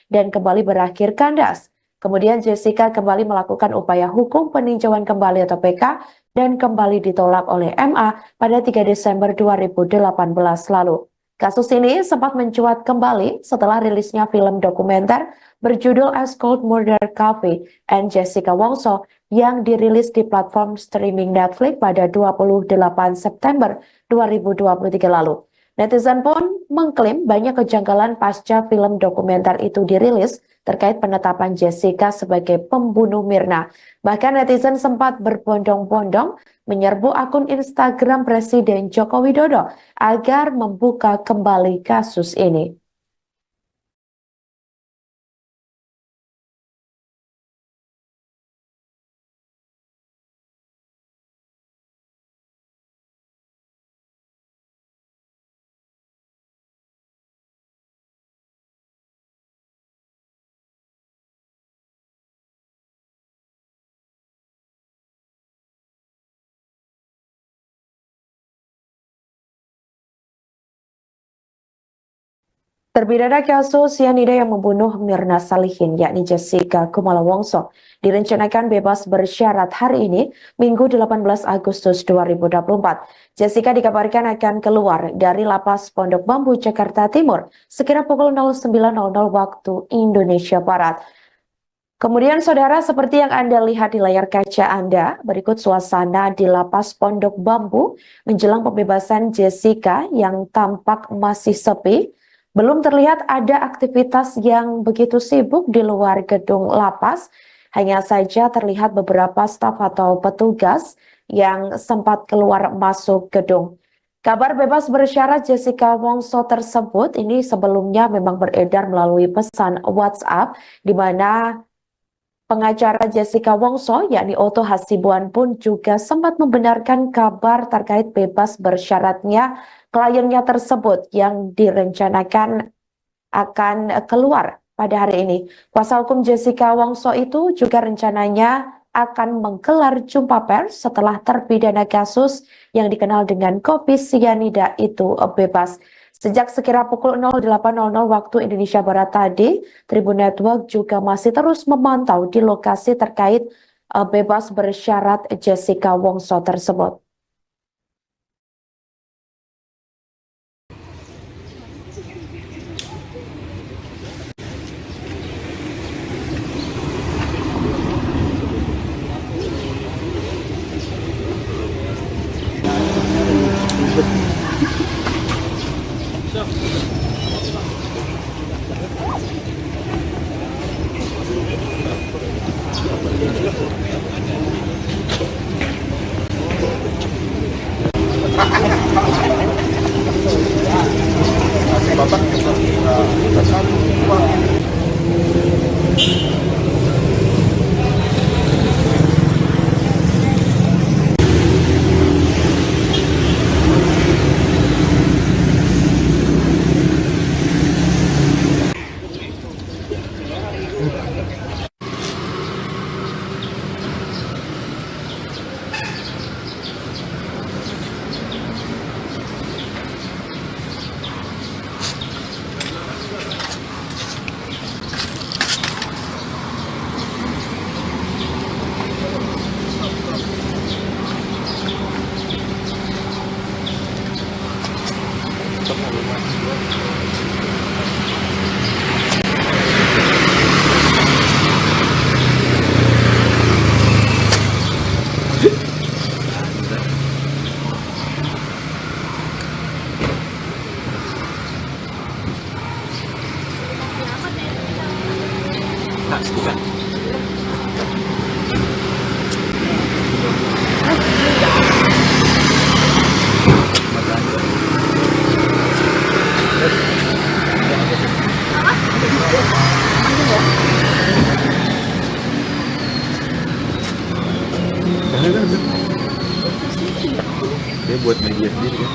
dan kembali berakhir kandas. Kemudian Jessica kembali melakukan upaya hukum peninjauan kembali atau PK dan kembali ditolak oleh MA pada 3 Desember 2018 lalu. Kasus ini sempat mencuat kembali setelah rilisnya film dokumenter berjudul As Cold Murder Coffee and Jessica Wongso yang dirilis di platform streaming Netflix pada 28 September 2023 lalu. Netizen pun mengklaim banyak kejanggalan pasca film dokumenter itu dirilis terkait penetapan Jessica sebagai pembunuh Mirna. Bahkan netizen sempat berbondong-bondong menyerbu akun Instagram Presiden Joko Widodo agar membuka kembali kasus ini. Terpidana kasus sianida yang membunuh Mirna Salihin, yakni Jessica Kumala Wongso, direncanakan bebas bersyarat hari ini, Minggu 18 Agustus 2024. Jessica dikabarkan akan keluar dari Lapas Pondok Bambu, Jakarta Timur, sekira pukul 09.00 waktu Indonesia Barat. Kemudian saudara, seperti yang Anda lihat di layar kaca Anda, berikut suasana di Lapas Pondok Bambu menjelang pembebasan Jessica yang tampak masih sepi. Belum terlihat ada aktivitas yang begitu sibuk di luar gedung lapas. Hanya saja terlihat beberapa staf atau petugas yang sempat keluar masuk gedung. Kabar bebas bersyarat Jessica Wongso tersebut ini sebelumnya memang beredar melalui pesan WhatsApp, di mana pengacara Jessica Wongso, yakni Oto Hasibuan pun juga sempat membenarkan kabar terkait bebas bersyaratnya kliennya tersebut yang direncanakan akan keluar pada hari ini. Kuasa hukum Jessica Wongso itu juga rencananya akan menggelar jumpa pers setelah terpidana kasus yang dikenal dengan kopi sianida itu bebas. Sejak sekira pukul 08.00 waktu Indonesia Barat tadi, Tribun Network juga masih terus memantau di lokasi terkait bebas bersyarat Jessica Wongso tersebut. Dia buat media sendiri kan?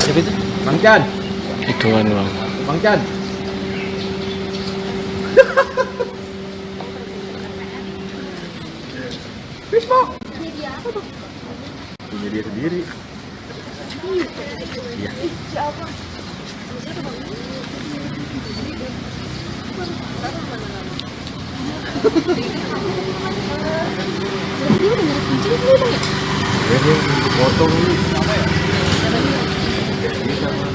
Siapa itu? Bang Chan! Hitungan bang. Bang Chan! Punya dia sendiri. Iya. Dia udah nggak kucing belum ya? Dia potong ini. Ini sama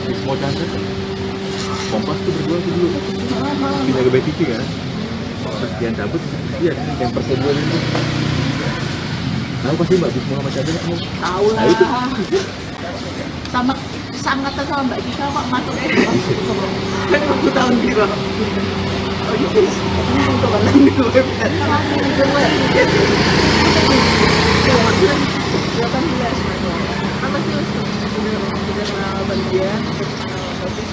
di semua cancer. Kompas tuh berdua tuh dulu. Pindah ke BTV kan. Terus dia cabut, iya kan yang persen dua ini. Tahu pasti Mbak Bisma sama Chandra kamu? Tahu lah. Nah itu. Sama seangkatan sama Mbak Gika kok masuknya. Kan aku tahun biru. Oh iya, ini untuk malam di website. Masih di semua. 18. Apa sih udah kenal bagian, udah kenal bagus.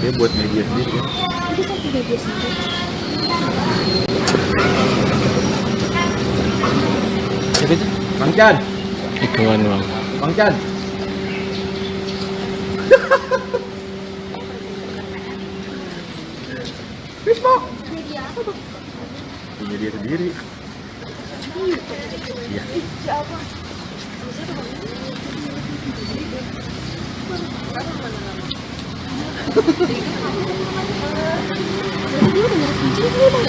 Dia buat media sendiri kan. Itu kan tidak biasa. Siapa itu? Bang Chan, Hitungan bang. Bang Chan. Punya dia sendiri. Iya. Dia udah ngerti kucing ini bang.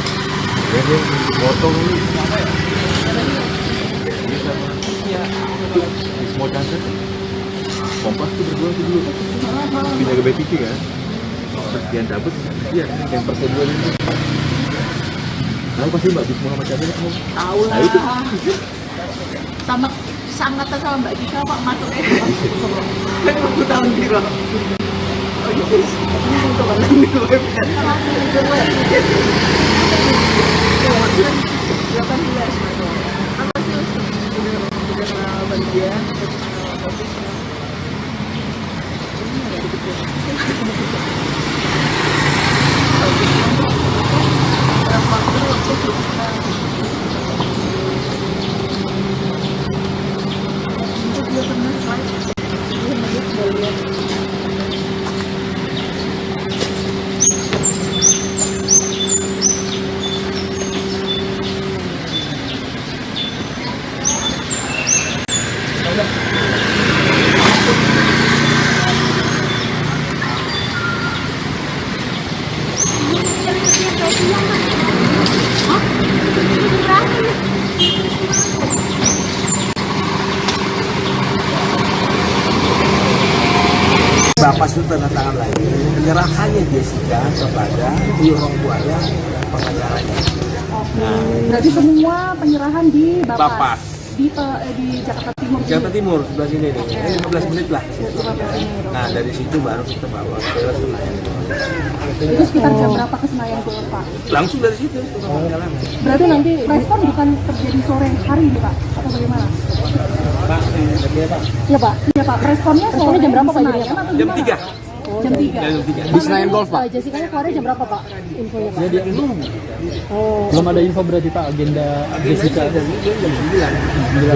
Dia potong ini. Dia sama di Small Johnson. Kompas tuh berdua tuh dulu. Pindah ke BTV kan. Terus dia cabut, iya kan yang persen dua ini. Tahu pasti Mbak Bisma sama Chandra kamu? Tahu lah. Nah itu. Sama seangkatan sama Mbak Dika Pak masuknya. Kan 20 tahun biro. Oh iya, ini untuk orang di web. Langsung itu web. 18 apa sih? Udah kenal bagian, udah kenal posisinya. Bapak itu tanda tangan lagi penyerahannya Jessica kepada orang tuanya pengacaranya. Berarti semua penyerahan di Bapak di Jakarta Timur. Jakarta Timur sebelah sini nih, 15 menit lah. Nah dari situ baru kita bawa ke Senayan. Itu sekitar jam berapa ke Senayan tuh Pak? Langsung dari situ tukang jalan. Berarti nanti respon bukan terjadi sore hari nih Pak atau bagaimana? Iya Pak, iya Pak. Responnya jam berapa Pak? Jam 3. Jam 3. Jam 3. Di Senayan Golf, Pak. Jessica-nya keluarnya jam berapa Pak? Infonya Pak. Jadi Oh, belum ada info berarti Pak agenda Jessica. Jam 9.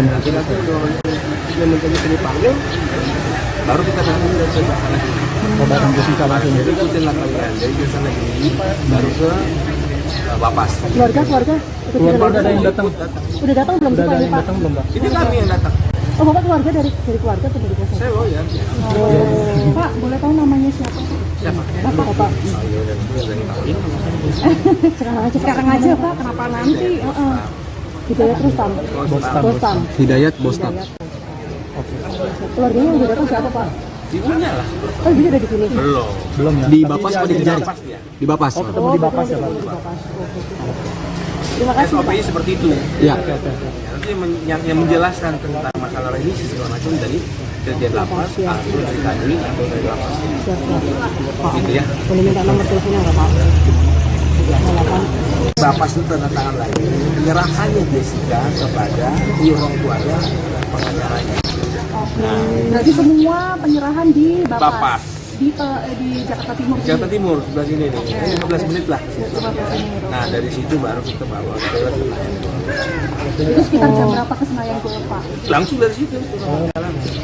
Nanti yang mencari dipanggil baru kita datang dari sana. Bareng Jessica langsung. Jadi ikutin lah kalian. Jadi ke sana gini baru ke Bapas. keluarga Keluarga ada yang datang. udah datang belum Udah sih ada Pak? yang datang belum Pak? Ini kami yang datang. Oh Bapak keluarga dari keluarga atau dari kuasa? Saya lawyer. Oh, Pak boleh tahu namanya siapa? Siapa? Bapak. Ayo dan Sekarang aja Pak, kenapa nanti? Hidayat Rustam. Bostam. Hidayat Bostam. Keluarganya udah datang siapa Pak? ibunya lah. Oh dia ada di sini. Belum ya. Di Bapas apa di Kejari? Bapas dia. Di Bapas. Oh, ketemu di Bapas ya Pak. Terima kasih Pak. SOP-nya seperti itu. Ya. Nanti yang menjelaskan tentang masalah remisi segala macam dari Dirjen Lapas atau dari kami atau dari Lapas. Gitu ya. Boleh minta nomor teleponnya nggak Pak? Bapak itu tanda tangan lagi penyerahannya Jessica kepada orang tuanya dan pengacaranya. Berarti semua penyerahan di Bapak di Jakarta Timur. Jakarta Timur sebelah sini nih, 15 menit lah. Nah dari situ baru kita bawa ke Senayan. Itu sekitar jam berapa ke Senayan tuh Pak? Langsung dari situ.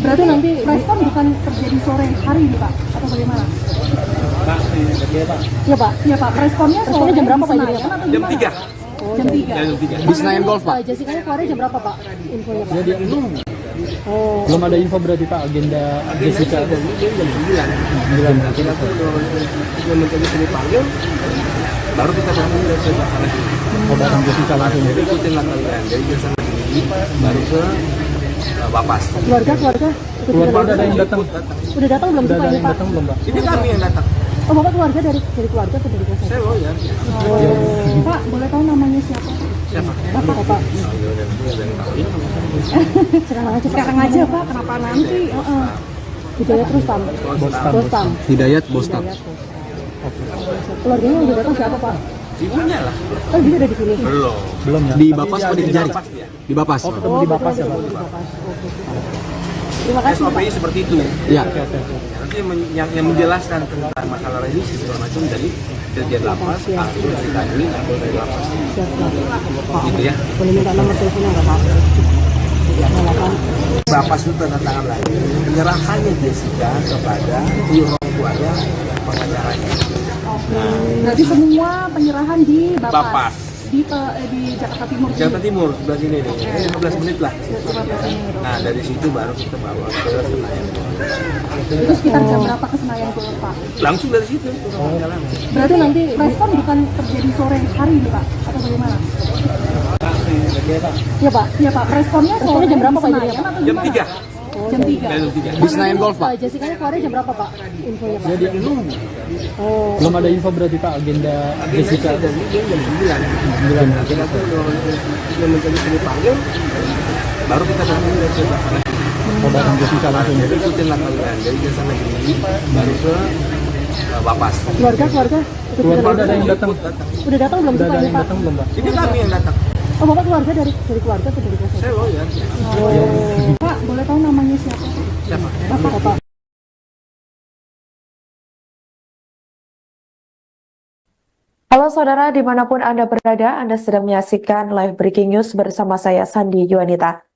Berarti nanti respon bukan terjadi sore hari nih Pak? Atau bagaimana? Iya Pak. Iya Pak. Responnya jam berapa Pak? Jam 3. Jam 3. Jam 3. Di Senayan Golf, Pak? Jessica keluarnya jam berapa Pak? Infonya Pak? Dia nunggu. Belum ada info berarti Pak agenda Jessica. Jam 9. Nanti kita yang mencari sini panggil, baru kita bangun dari sana. Oh, datang Jessica langsung. Jadi ikutin lah kalian. Dari sana ini baru ke Bapas. Keluarga Keluarga ada yang datang. udah datang belum Udah sih Pak ada ini yang Pak? datang belum Pak? Ini kami yang datang. Oh Bapak keluarga dari keluarga atau dari kuasa? Saya lawyer. Pak boleh tahu namanya siapa? Siapa? Bapak. Sekarang aja Pak. Kenapa nanti? Hidayat Rustam. Bostam. Hidayat Bostam. Keluarganya udah datang siapa Pak? Ibunya lah. Oh dia ada di sini. Belum ya. Di Bapas apa di Kejari? Bapas dia. Di Bapas. Oh, ketemu di Bapas ya Pak. Terima kasih Pak. SOP-nya seperti itu. Iya. Nanti yang menjelaskan tentang masalah revisi segala macam dari Dirjen Lapas atau dari kami atau dari Lapas. Gitu ya. Boleh minta nomor teleponnya nggak Pak? Bapak itu tanda tangan lagi penyerahannya Jessica kepada orang tuanya dan pengacaranya. Berarti semua penyerahan di Bapas di Jakarta Timur. Jakarta Timur sebelah sini nih, 15 menit lah. Nah dari situ baru kita bawa ke Senayan. Itu sekitar jam berapa ke Senayan tuh Pak? Langsung dari situ. Berarti nanti respon bukan terjadi sore hari nih Pak? Atau bagaimana? Iya Pak. Iya Pak. Responnya jam berapa Pak? Jam 3. Jam 3. Jam 3. Di Senayan Golf, Pak? Jessica keluarnya jam berapa Pak? Infonya Pak? Dia nunggu. Belum ada info berarti Pak agenda Jessica. Jam 9. Nanti kita yang mencari sini panggil, baru kita bangun dari sana. Oh, datang Jessica langsung. Jadi ikutin lah kalian. Dari sana ini baru ke Bapas. Keluarga Keluarga ada yang datang. udah datang belum sih Udah Pak ada ini yang Pak? datang belum Pak? Ini kami yang datang. Oh Bapak keluarga dari keluarga atau dari kuasa? Saya lawyer. Pak boleh tahu namanya siapa? Siapa? Bapak. Halo saudara, dimanapun Anda berada, Anda sedang menyaksikan live breaking news bersama saya Sandi Yuanita.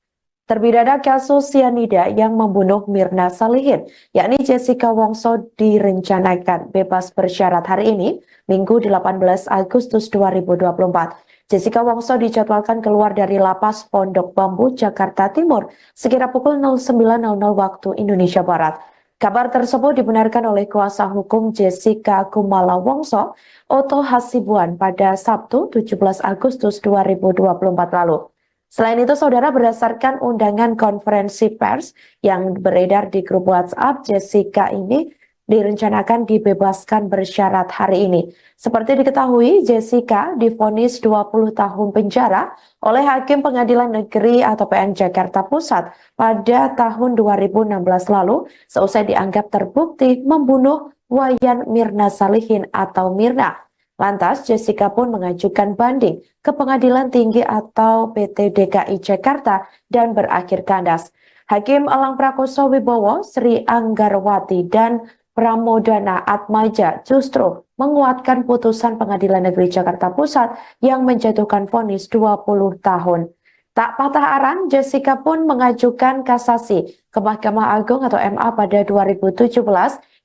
Terbidana kasus sianida yang membunuh Mirna Salihin, yakni Jessica Wongso direncanakan bebas bersyarat hari ini, Minggu 18 Agustus 2024. Jessica Wongso dijadwalkan keluar dari lapas Pondok Bambu, Jakarta Timur, sekira pukul 09.00 waktu Indonesia Barat. Kabar tersebut dibenarkan oleh kuasa hukum Jessica Kumala Wongso, Oto Hasibuan, pada Sabtu 17 Agustus 2024 lalu. Selain itu, saudara, berdasarkan undangan konferensi pers yang beredar di grup WhatsApp, Jessica ini direncanakan dibebaskan bersyarat hari ini. Seperti diketahui, Jessica divonis 20 tahun penjara oleh Hakim Pengadilan Negeri atau PN Jakarta Pusat pada tahun 2016 lalu, seusai dianggap terbukti membunuh Wayan Mirna Salihin atau Mirna. Lantas, Jessica pun mengajukan banding ke Pengadilan Tinggi atau PT DKI Jakarta dan berakhir kandas. Hakim Elang Prakoso Wibowo, Sri Anggarwati, dan Pramodana Atmaja justru menguatkan putusan Pengadilan Negeri Jakarta Pusat yang menjatuhkan vonis 20 tahun. Tak patah arang, Jessica pun mengajukan kasasi ke Mahkamah Agung atau MA pada 2017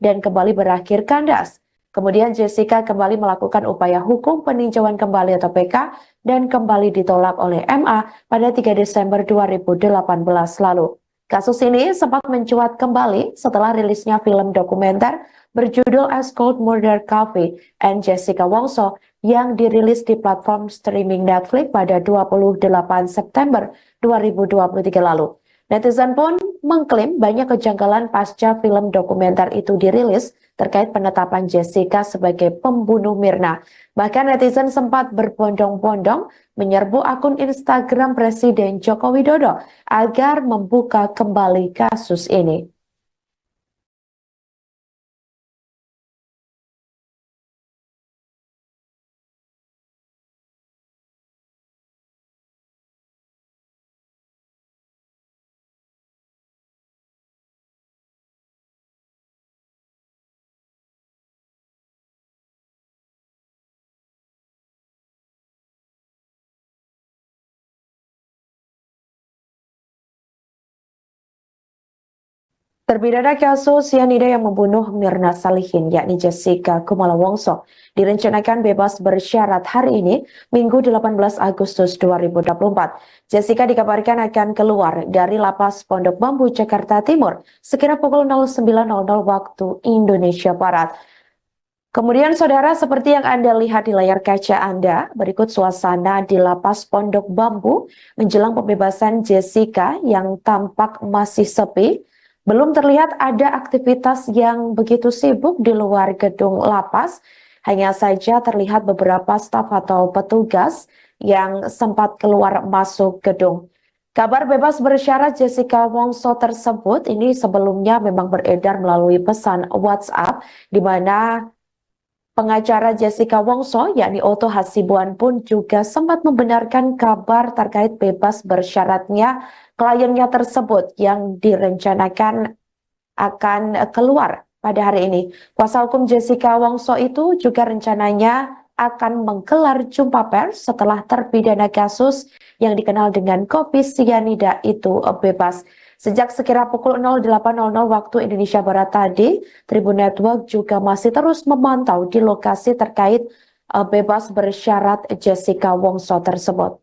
dan kembali berakhir kandas. Kemudian Jessica kembali melakukan upaya hukum peninjauan kembali atau PK dan kembali ditolak oleh MA pada 3 Desember 2018 lalu. Kasus ini sempat mencuat kembali setelah rilisnya film dokumenter berjudul As Cold Murder Coffee and Jessica Wongso yang dirilis di platform streaming Netflix pada 28 September 2023 lalu. Netizen pun mengklaim banyak kejanggalan pasca film dokumenter itu dirilis terkait penetapan Jessica sebagai pembunuh Mirna. Bahkan netizen sempat berbondong-bondong menyerbu akun Instagram Presiden Joko Widodo agar membuka kembali kasus ini. Terpidana kasus cyanida yang membunuh Mirna Salihin, yakni Jessica Kumala Wongso, direncanakan bebas bersyarat hari ini, Minggu 18 Agustus 2024. Jessica dikabarkan akan keluar dari Lapas Pondok Bambu, Jakarta Timur, sekira pukul 09.00 waktu Indonesia Barat. Kemudian saudara, seperti yang Anda lihat di layar kaca Anda, berikut suasana di Lapas Pondok Bambu menjelang pembebasan Jessica yang tampak masih sepi. Belum terlihat ada aktivitas yang begitu sibuk di luar gedung lapas, hanya saja terlihat beberapa staf atau petugas yang sempat keluar masuk gedung. Kabar bebas bersyarat Jessica Wongso tersebut ini sebelumnya memang beredar melalui pesan WhatsApp, di mana pengacara Jessica Wongso, yakni Otto Hasibuan pun juga sempat membenarkan kabar terkait bebas bersyaratnya kliennya tersebut yang direncanakan akan keluar pada hari ini. Kuasa hukum Jessica Wongso itu juga rencananya akan menggelar jumpa pers setelah terpidana kasus yang dikenal dengan kopi sianida itu bebas. Sejak sekira pukul 08.00 waktu Indonesia Barat tadi, Tribun Network juga masih terus memantau di lokasi terkait bebas bersyarat Jessica Wongso tersebut.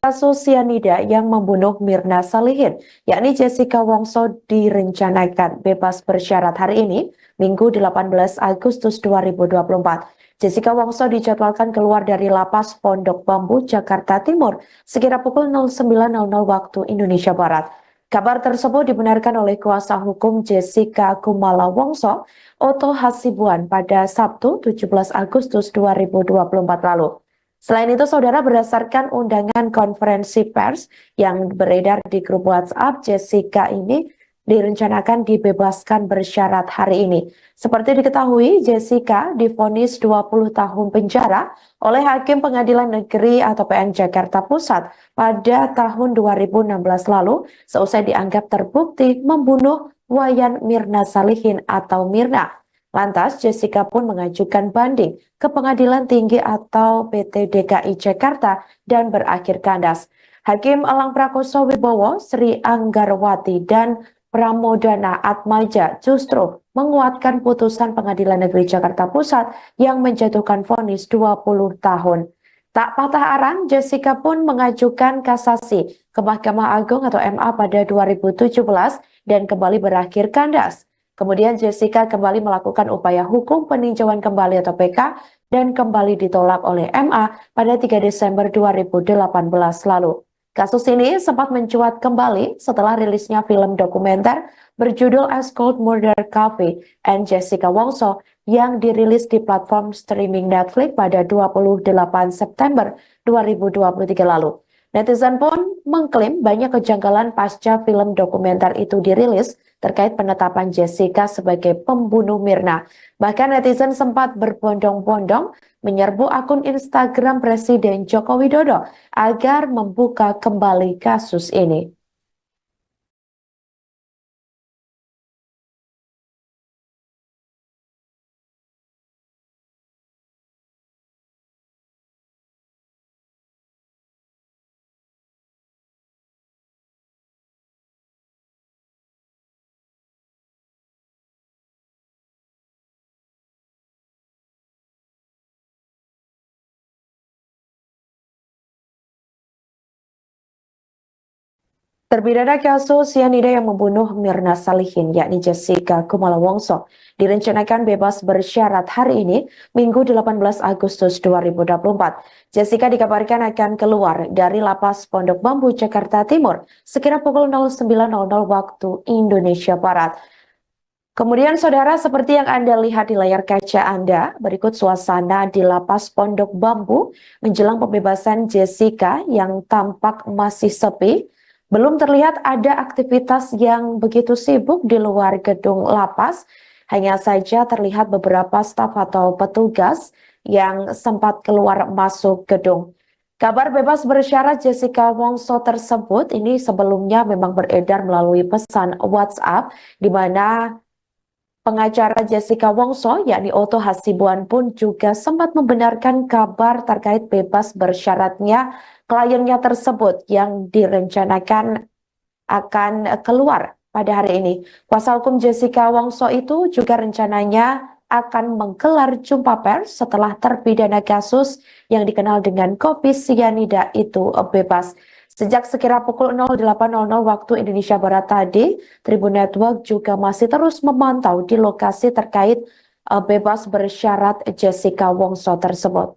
Kasus cyanida yang membunuh Mirna Salihin, yakni Jessica Wongso, direncanakan bebas bersyarat hari ini, Minggu 18 Agustus 2024. Jessica Wongso dijadwalkan keluar dari Lapas Pondok Bambu, Jakarta Timur, sekira pukul 09.00 waktu Indonesia Barat. Kabar tersebut dibenarkan oleh kuasa hukum Jessica Kumala Wongso, Otto Hasibuan, pada Sabtu 17 Agustus 2024 lalu. Selain itu, saudara, berdasarkan undangan konferensi pers yang beredar di grup WhatsApp, Jessica ini direncanakan dibebaskan bersyarat hari ini. Seperti diketahui, Jessica divonis 20 tahun penjara oleh Hakim Pengadilan Negeri atau PN Jakarta Pusat pada tahun 2016 lalu, seusai dianggap terbukti membunuh Wayan Mirna Salihin atau Mirna. Lantas, Jessica pun mengajukan banding ke Pengadilan Tinggi atau PT DKI Jakarta dan berakhir kandas. Hakim Elang Prakoso Wibowo, Sri Anggarwati, dan Pramodana Atmaja justru menguatkan putusan Pengadilan Negeri Jakarta Pusat yang menjatuhkan vonis 20 tahun. Tak patah arang, Jessica pun mengajukan kasasi ke Mahkamah Agung atau MA pada 2017 dan kembali berakhir kandas. Kemudian Jessica kembali melakukan upaya hukum peninjauan kembali atau PK dan kembali ditolak oleh MA pada 3 Desember 2018 lalu. Kasus ini sempat mencuat kembali setelah rilisnya film dokumenter berjudul As Cold Murder Coffee and Jessica Wongso yang dirilis di platform streaming Netflix pada 28 September 2023 lalu. Netizen pun mengklaim banyak kejanggalan pasca film dokumenter itu dirilis terkait penetapan Jessica sebagai pembunuh Mirna. Bahkan netizen sempat berbondong-bondong menyerbu akun Instagram Presiden Joko Widodo agar membuka kembali kasus ini. Terpidana kasus cyanida yang membunuh Mirna Salihin, yakni Jessica Kumala Wongso, direncanakan bebas bersyarat hari ini, Minggu 18 Agustus 2024. Jessica dikabarkan akan keluar dari Lapas Pondok Bambu, Jakarta Timur, sekira pukul 09.00 waktu Indonesia Barat. Kemudian saudara, seperti yang Anda lihat di layar kaca Anda, berikut suasana di Lapas Pondok Bambu menjelang pembebasan Jessica yang tampak masih sepi. Belum terlihat ada aktivitas yang begitu sibuk di luar gedung lapas, hanya saja terlihat beberapa staf atau petugas yang sempat keluar masuk gedung. Kabar bebas bersyarat Jessica Wongso tersebut ini sebelumnya memang beredar melalui pesan WhatsApp, di mana Pengacara Jessica Wongso, yakni Oto Hasibuan pun juga sempat membenarkan kabar terkait bebas bersyaratnya kliennya tersebut yang direncanakan akan keluar pada hari ini. Kuasa hukum Jessica Wongso itu juga rencananya akan menggelar jumpa pers setelah terpidana kasus yang dikenal dengan kopi sianida itu bebas. Sejak sekira pukul 08.00 waktu Indonesia Barat tadi, Tribun Network juga masih terus memantau di lokasi terkait bebas bersyarat Jessica Wongso tersebut.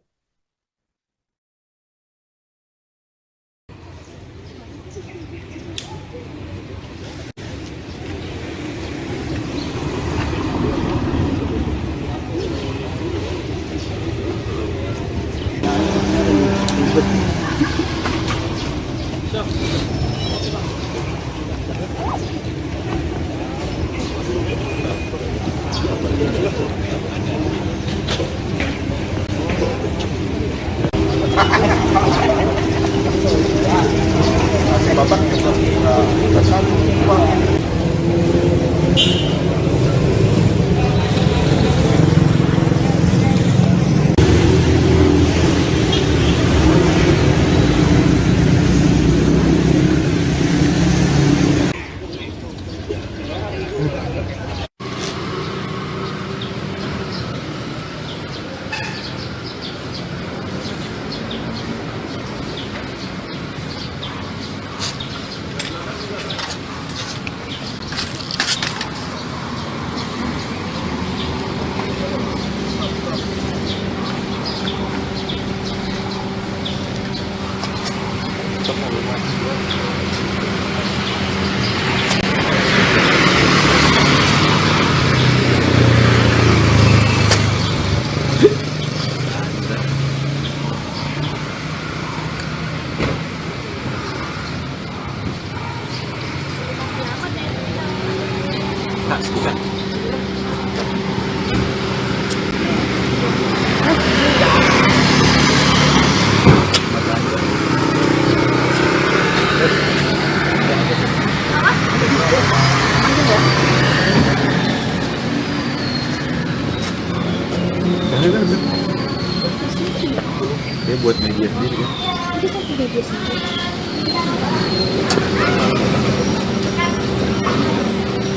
Dia buat media sendiri kan? Itu kan media sendiri.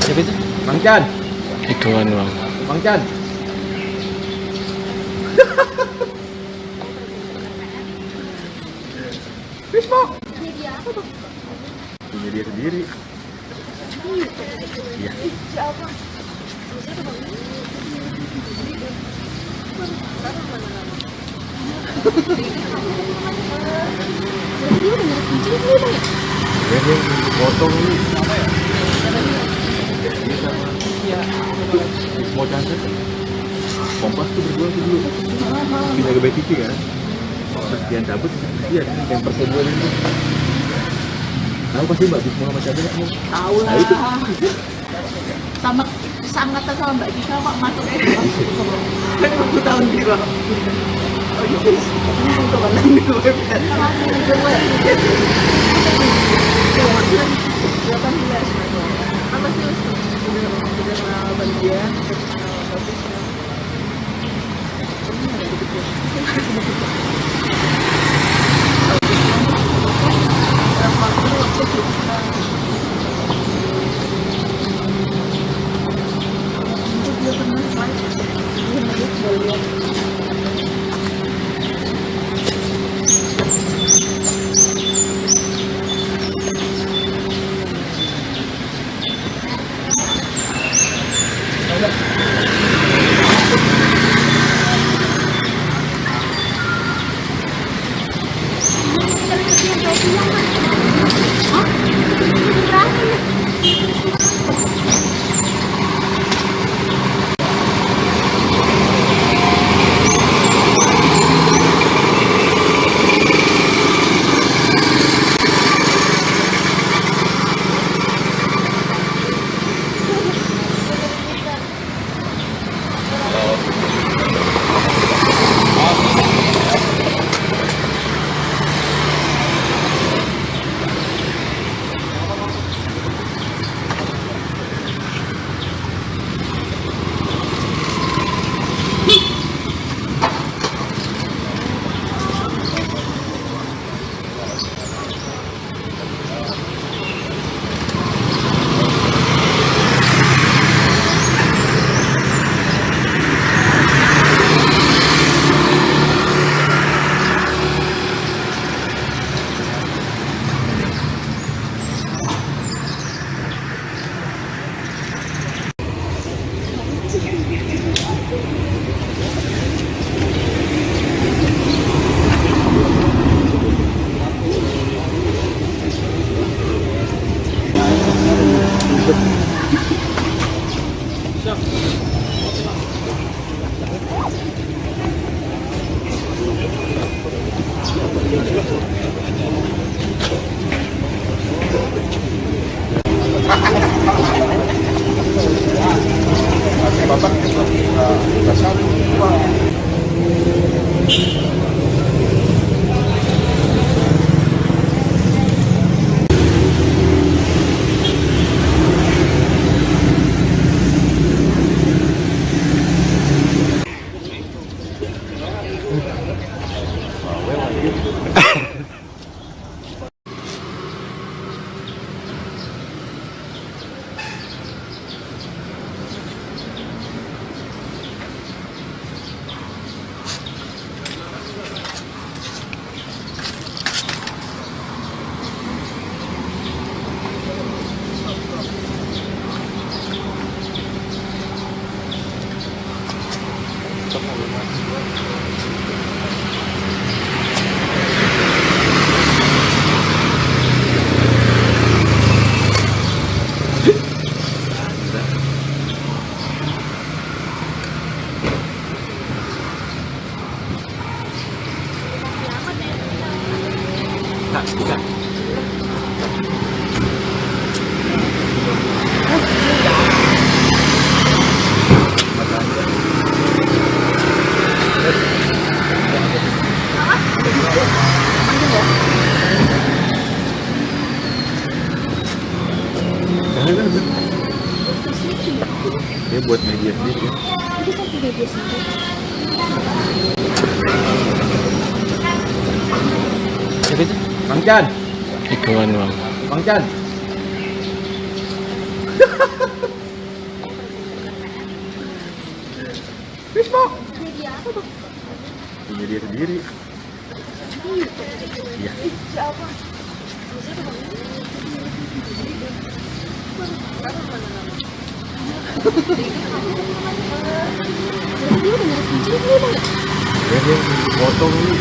Siapa itu? Bang Chan! Ikuan bang. Bang Chan! Media apa tuh? Punya dia sendiri. Iya. Siapa? Berarti dia udah ngerti kucing dulu bang ya? Dia potong ini. Dia sama Ismo Chandra. Kompas tuh berdua tuh dulu. Pindah ke BTV kan? Terus dia cabut, iya kan? Yang persebulan itu. Tahu pasti Mbak Bismo sama Chandra kamu? Tahu lah. Nah itu. Sama seangkatan sama Mbak Dika kok masuknya. Kan 20 tahun di bawah. Oh iya, ini untuk mana nih website? Masih di semua. 18 apa sih udah kenal bagian kenal bagus Bawel lagi. Dia buat media sendiri ya. Itu kan media sendiri. Siapa itu? Bang Chan, Ituan bang. Bang Chan. Media apa tuh? Punya dia sendiri. Iya. Berarti dia udah ngerti kucing ini bang. Dia potong ini.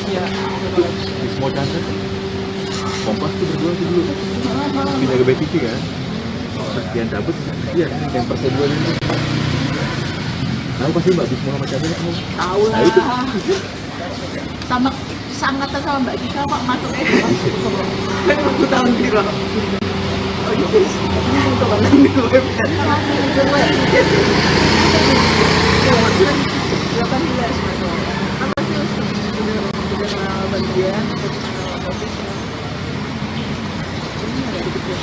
Dia sama di Small Chancer. Kompas tuh berdua tuh dulu. Pindah ke BTV kan. Terus Dian cabut, iya kan yang persen dua ini. Tahu pasti Mbak Bisma sama Chandra kamu? Tahu Nah itu. lah. Sama seangkatan sama Mbak Dika kok masuknya. Kan aku tahun biru. Oh iya, ini untuk orang di web. Masih di web. 18 masuk. Apa sih udah kenal bagian, udah kenal topik. Ini ada di kecil.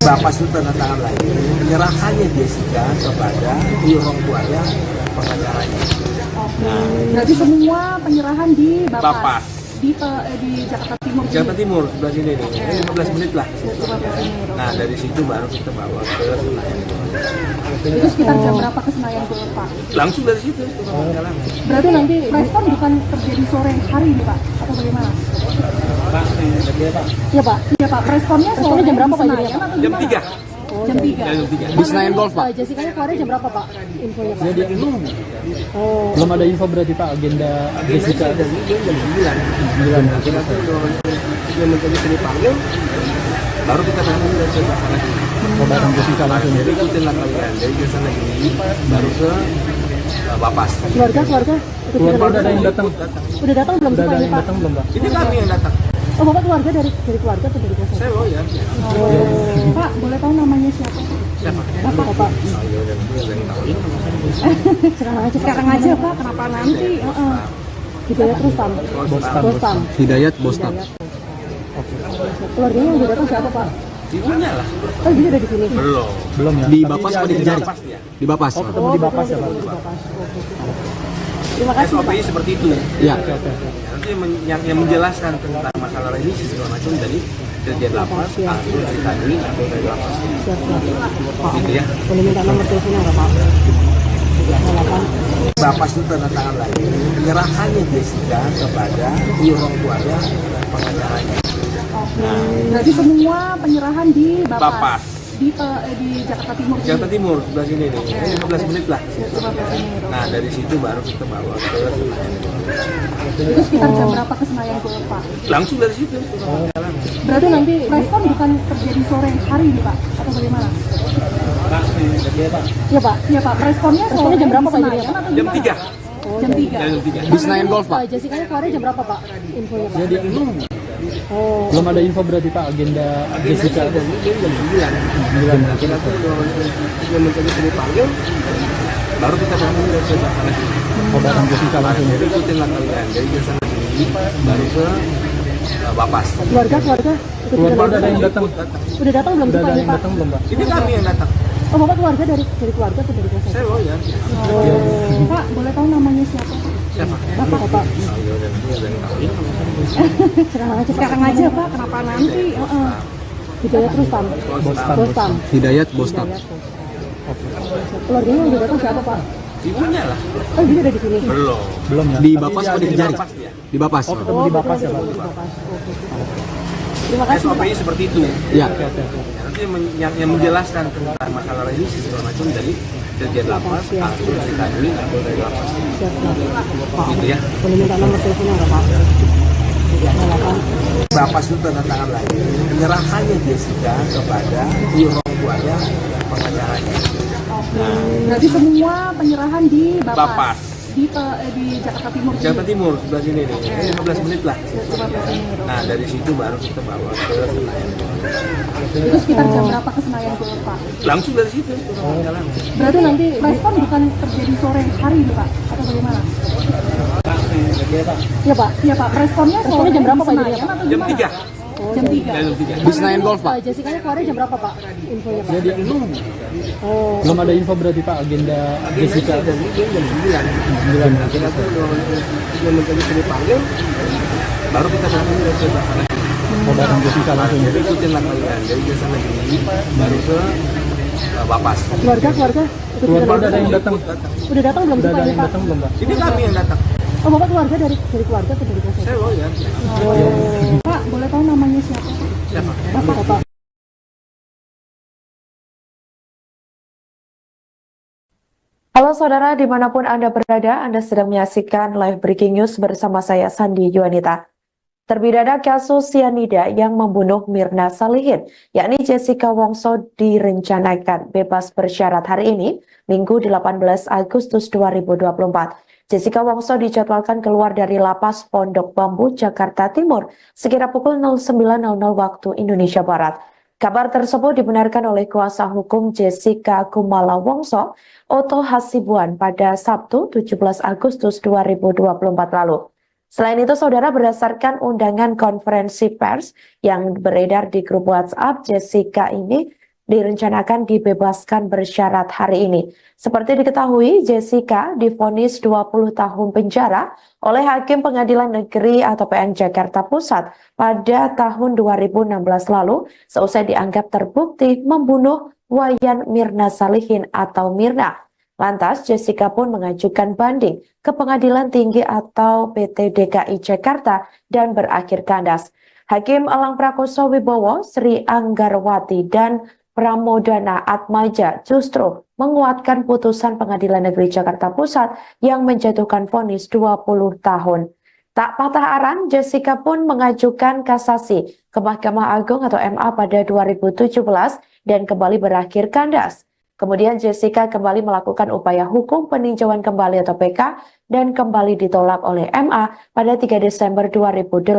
Bapak itu tanda tangan lagi penyerahannya Jessica kepada orang tuanya pengacaranya. Berarti semua penyerahan di Bapas. di Jakarta Timur. Di Jakarta Timur sebelah sini nih, ini 15 menit lah. Nah dari situ baru kita bawa ke Senayan. Itu sekitar jam berapa ke Senayan tuh Pak? Langsung dari situ. Berarti nanti respon bukan terjadi sore hari ini Pak? Atau bagaimana? Iya Pak, iya Pak. Responnya sore jam berapa Pak? Jam 3. Jam 3. Jam 3. Di Senayan Golf, Pak. Jessica-nya keluarnya jam berapa Pak? Infonya Pak? Jadi Oh, belum ada info berarti Pak agenda Jessica. Jam 9. Kita tuh yang menjadi sini panggil, baru kita berangkat dari sana. Mau bareng Jessica langsung. Jadi ikutin lah kalian. Dari ke sana gini, baru ke Bapas. keluarga itu Keluarga udah ada yang datang. Udah datang belum Udah sih Pak ada ini yang Pak? datang belum Pak? Ini kami yang datang. Oh Bapak keluarga dari keluarga atau dari kuasa? Saya ya. Oh, Pak boleh tahu namanya siapa? Siapa? Bapak Pak. Ayo dan dia yang tahu ini. Sekarang aja Pak, kenapa nanti? Hidayat Rustam. Bostam. Hidayat Bostam. Keluarganya yang udah datang siapa Pak? Ibunya lah. Oh dia ada di sini. Belum. Belum ya? Di Bapas apa di Kejari? Bapas dia. Di Bapas. Oh, ketemu di Bapas ya Pak? Terima kasih Pak. SOP seperti itu. Iya. Nanti yang menjelaskan tentang masalah remisi segala macam dari Dirjen Lapas atau dari kami atau dari Lapas. Gitu ya. Boleh minta nomor teleponnya nggak Pak? Bapas itu tanda tangan lagi penyerahannya Jessica kepada orang tuanya pengacaranya. Berarti semua penyerahan di Bapas. di Jakarta Timur. Jakarta Timur sebelah sini nih. Ini 15 menit lah. 15 menit. Nah dari situ baru kita bawa ke Senayan. Itu sekitar jam berapa ke Senayan tuh, Pak? Langsung dari situ. Jalan. Berarti nanti respon bukan terjadi sore hari ini, Pak? Atau bagaimana? Iya, Pak. Iya, Pak. Responnya jam berapa, Pak? Jam 3. Jam 3. Jam 3. Di Senayan Golf, Pak. Jessica-nya keluarnya jam berapa, Pak? Infonya, Pak? Jadi belum ada info berarti Pak agenda Jessica. Jam 9. Kita tuh yang mencari dipanggil, baru kita bangun dari sana. Oh, datang Jessica langsung. Jadi ikutin lah kalian. Jadi ke sana dulu, baru ke Bapas. Keluarga Keluarga ada yang datang. udah datang belum Udah sih, ada Pak? yang datang belum, Pak? Ini kami yang datang. Oh, Bapak keluarga dari keluarga atau dari kuasa? Saya lawyer. Pak, boleh tahu namanya siapa? Siapa? Bapak. Sekarang aja, Pak. Kenapa nanti? Hidayat Rustam. Bostam. Hidayat Bostam. Keluarganya udah datang siapa, Pak? Ibunya lah. Oh, dia ada di sini. Belum ya. Di Bapas apa di Kejari? Bapas dia. Di Bapas. Oh, ketemu di Bapas ya, Pak. Terima kasih, Pak. SOP-nya seperti itu. Iya. Nanti yang menjelaskan tentang masalah revisi segala macam dari Dirjen Lapas atau dari kami atau dari Lapas. Gitu ya. Boleh minta nomor teleponnya nggak, Pak? Lapas itu tanda tangan lagi penyerahannya Jessica kepada orang tuanya dan pengacaranya. Berarti semua penyerahan di Bapas. Di Jakarta Timur. Jakarta Timur sebelah sini nih. Ini 15 menit lah. Nah dari situ baru kita bawa ke Senayan. Itu sekitar jam berapa ke Senayan tuh, Pak? Langsung dari situ. Jalan. Berarti nanti respon bukan terjadi sore hari ini, Pak? Atau bagaimana? Iya, Pak. Iya, Pak. Responnya jam berapa, Pak? Jam 3. Jam 3. Jam 3. Di Senayan Golf, Pak. Jessica-nya keluarnya jam berapa, Pak? Infonya, Pak. Jadi belum ada info berarti Pak agenda Jessica. Jam 9. Kita tuh yang mencari dipanggil, baru kita bangun dari sana. Oh, datang Jessica langsung. Jadi ikutin lah kalian. Jadi ke sana dulu, baru ke Bapas. Keluarga Keluarga ada yang datang. udah datang belum sih, Udah Pak? ada Ini, yang Pak? datang belum, Pak? Ini kami yang datang. Oh, Bapak keluarga dari keluarga atau dari kuasa? Saya lawyer. Pak, boleh tahu namanya siapa? Siapa? Bapak. Halo saudara, dimanapun Anda berada, Anda sedang menyaksikan live breaking news bersama saya Sandi Yuanita. Terpidana kasus sianida yang membunuh Mirna Salihin, yakni Jessica Wongso direncanakan bebas bersyarat hari ini, Minggu 18 Agustus 2024. Jessica Wongso dijadwalkan keluar dari lapas Pondok Bambu, Jakarta Timur, sekira pukul 09.00 waktu Indonesia Barat. Kabar tersebut dibenarkan oleh kuasa hukum Jessica Kumala Wongso, Oto Hasibuan, pada Sabtu 17 Agustus 2024 lalu. Selain itu, saudara, berdasarkan undangan konferensi pers yang beredar di grup WhatsApp, Jessica ini direncanakan dibebaskan bersyarat hari ini. Seperti diketahui, Jessica divonis 20 tahun penjara oleh Hakim Pengadilan Negeri atau PN Jakarta Pusat pada tahun 2016 lalu, seusai dianggap terbukti membunuh Wayan Mirna Salihin atau Mirna. Lantas, Jessica pun mengajukan banding ke Pengadilan Tinggi atau PT DKI Jakarta dan berakhir kandas. Hakim Elang Prakoso Wibowo, Sri Anggarwati, dan Pramodana Atmaja justru menguatkan putusan Pengadilan Negeri Jakarta Pusat yang menjatuhkan vonis 20 tahun. Tak patah arang, Jessica pun mengajukan kasasi ke Mahkamah Agung atau MA pada 2017 dan kembali berakhir kandas. Kemudian Jessica kembali melakukan upaya hukum peninjauan kembali atau PK dan kembali ditolak oleh MA pada 3 Desember 2018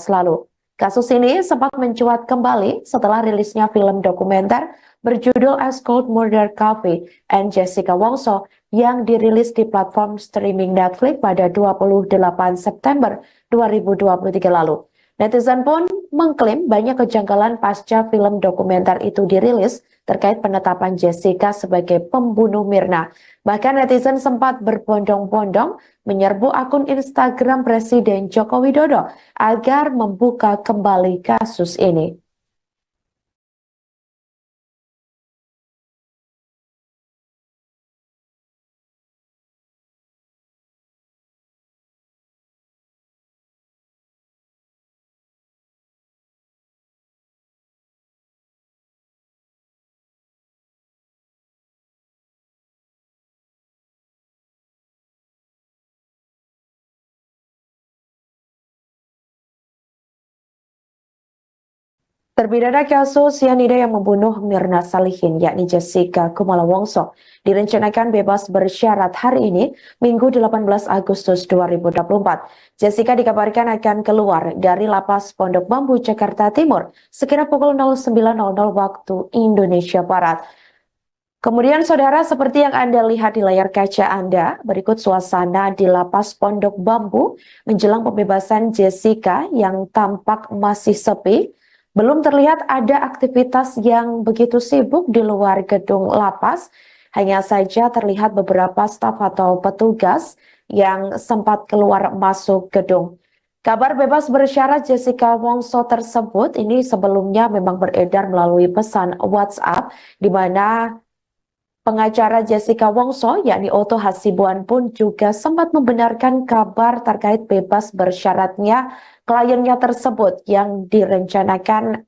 lalu. Kasus ini sempat mencuat kembali setelah rilisnya film dokumenter berjudul As Cold Murder Coffee and Jessica Wongso yang dirilis di platform streaming Netflix pada 28 September 2023 lalu. Netizen pun mengklaim banyak kejanggalan pasca film dokumenter itu dirilis terkait penetapan Jessica sebagai pembunuh Mirna. Bahkan netizen sempat berbondong-bondong menyerbu akun Instagram Presiden Joko Widodo agar membuka kembali kasus ini. Terpidana kasus cyanida yang membunuh Mirna Salihin, yakni Jessica Kumala Wongso, direncanakan bebas bersyarat hari ini, Minggu 18 Agustus 2024. Jessica dikabarkan akan keluar dari Lapas Pondok Bambu, Jakarta Timur, sekira pukul 09.00 waktu Indonesia Barat. Kemudian saudara, seperti yang Anda lihat di layar kaca Anda, berikut suasana di Lapas Pondok Bambu menjelang pembebasan Jessica yang tampak masih sepi. Belum terlihat ada aktivitas yang begitu sibuk di luar gedung lapas, hanya saja terlihat beberapa staf atau petugas yang sempat keluar masuk gedung. Kabar bebas bersyarat Jessica Wongso tersebut ini sebelumnya memang beredar melalui pesan WhatsApp, di mana pengacara Jessica Wongso, yakni Otto Hasibuan pun juga sempat membenarkan kabar terkait bebas bersyaratnya kliennya tersebut yang direncanakan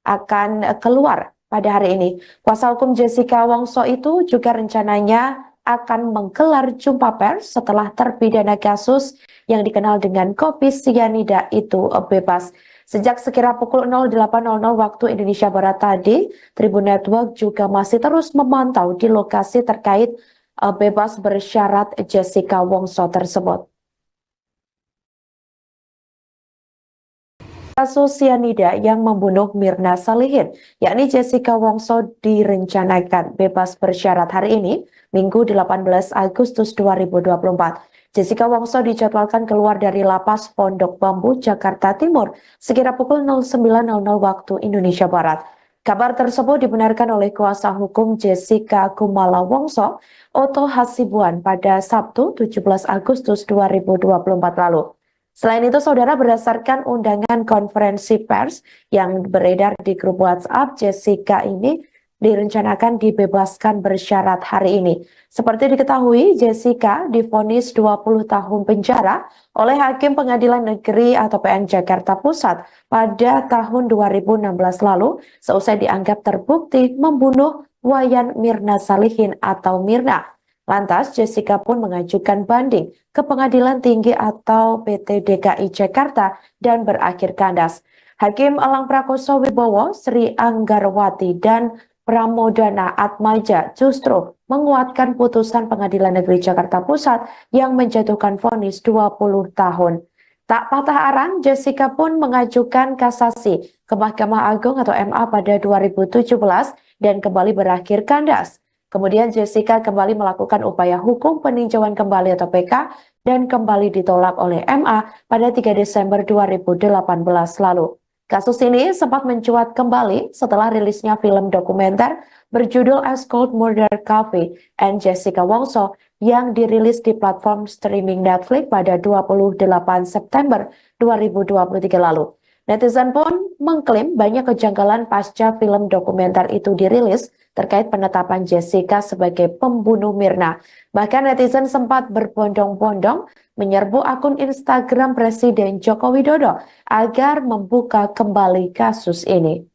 akan keluar pada hari ini. Kuasa hukum Jessica Wongso itu juga rencananya akan menggelar jumpa pers setelah terpidana kasus yang dikenal dengan kopi sianida itu bebas. Sejak sekira pukul 08.00 waktu Indonesia Barat tadi, Tribun Network juga masih terus memantau di lokasi terkait bebas bersyarat Jessica Wongso tersebut. Kasus cyanida yang membunuh Mirna Salihin, yakni Jessica Wongso, direncanakan bebas bersyarat hari ini, Minggu 18 Agustus 2024. Jessica Wongso dijadwalkan keluar dari Lapas Pondok Bambu, Jakarta Timur, sekira pukul 09.00 waktu Indonesia Barat. Kabar tersebut dibenarkan oleh kuasa hukum Jessica Kumala Wongso, Otto Hasibuan, pada Sabtu 17 Agustus 2024 lalu. Selain itu, saudara, berdasarkan undangan konferensi pers yang beredar di grup WhatsApp, Jessica ini direncanakan dibebaskan bersyarat hari ini. Seperti diketahui, Jessica divonis 20 tahun penjara oleh Hakim Pengadilan Negeri atau PN Jakarta Pusat pada tahun 2016 lalu, seusai dianggap terbukti membunuh Wayan Mirna Salihin atau Mirna. Lantas, Jessica pun mengajukan banding ke Pengadilan Tinggi atau PT DKI Jakarta dan berakhir kandas. Hakim Elang Prakoso Wibowo, Sri Anggarwati, dan Pramodana Atmaja justru menguatkan putusan Pengadilan Negeri Jakarta Pusat yang menjatuhkan vonis 20 tahun. Tak patah arang, Jessica pun mengajukan kasasi ke Mahkamah Agung atau MA pada 2017 dan kembali berakhir kandas. Kemudian Jessica kembali melakukan upaya hukum peninjauan kembali atau PK dan kembali ditolak oleh MA pada 3 Desember 2018 lalu. Kasus ini sempat mencuat kembali setelah rilisnya film dokumenter berjudul Ice Cold Murder Coffee and Jessica Wongso yang dirilis di platform streaming Netflix pada 28 September 2023 lalu. Netizen pun mengklaim banyak kejanggalan pasca film dokumenter itu dirilis terkait penetapan Jessica sebagai pembunuh Mirna. Bahkan netizen sempat berbondong-bondong menyerbu akun Instagram Presiden Joko Widodo agar membuka kembali kasus ini.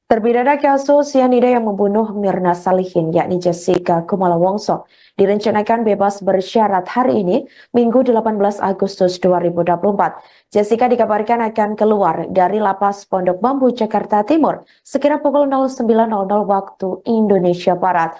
Terpidana kasus cyanida yang membunuh Mirna Salihin, yakni Jessica Kumala Wongso, direncanakan bebas bersyarat hari ini, Minggu 18 Agustus 2024. Jessica dikabarkan akan keluar dari Lapas Pondok Bambu, Jakarta Timur, sekira pukul 09.00 waktu Indonesia Barat.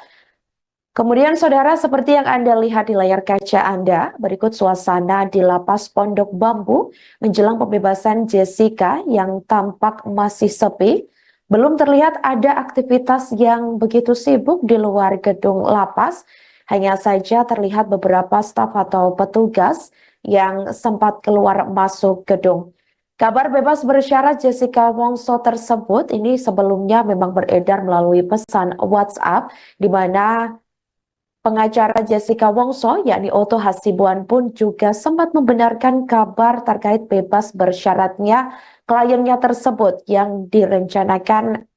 Kemudian saudara, seperti yang Anda lihat di layar kaca Anda, berikut suasana di Lapas Pondok Bambu menjelang pembebasan Jessica yang tampak masih sepi. Belum terlihat ada aktivitas yang begitu sibuk di luar gedung lapas, hanya saja terlihat beberapa staf atau petugas yang sempat keluar masuk gedung. Kabar bebas bersyarat Jessica Wongso tersebut ini sebelumnya memang beredar melalui pesan WhatsApp, di mana Pengacara Jessica Wongso, yakni Oto Hasibuan pun juga sempat membenarkan kabar terkait bebas bersyaratnya kliennya tersebut yang direncanakan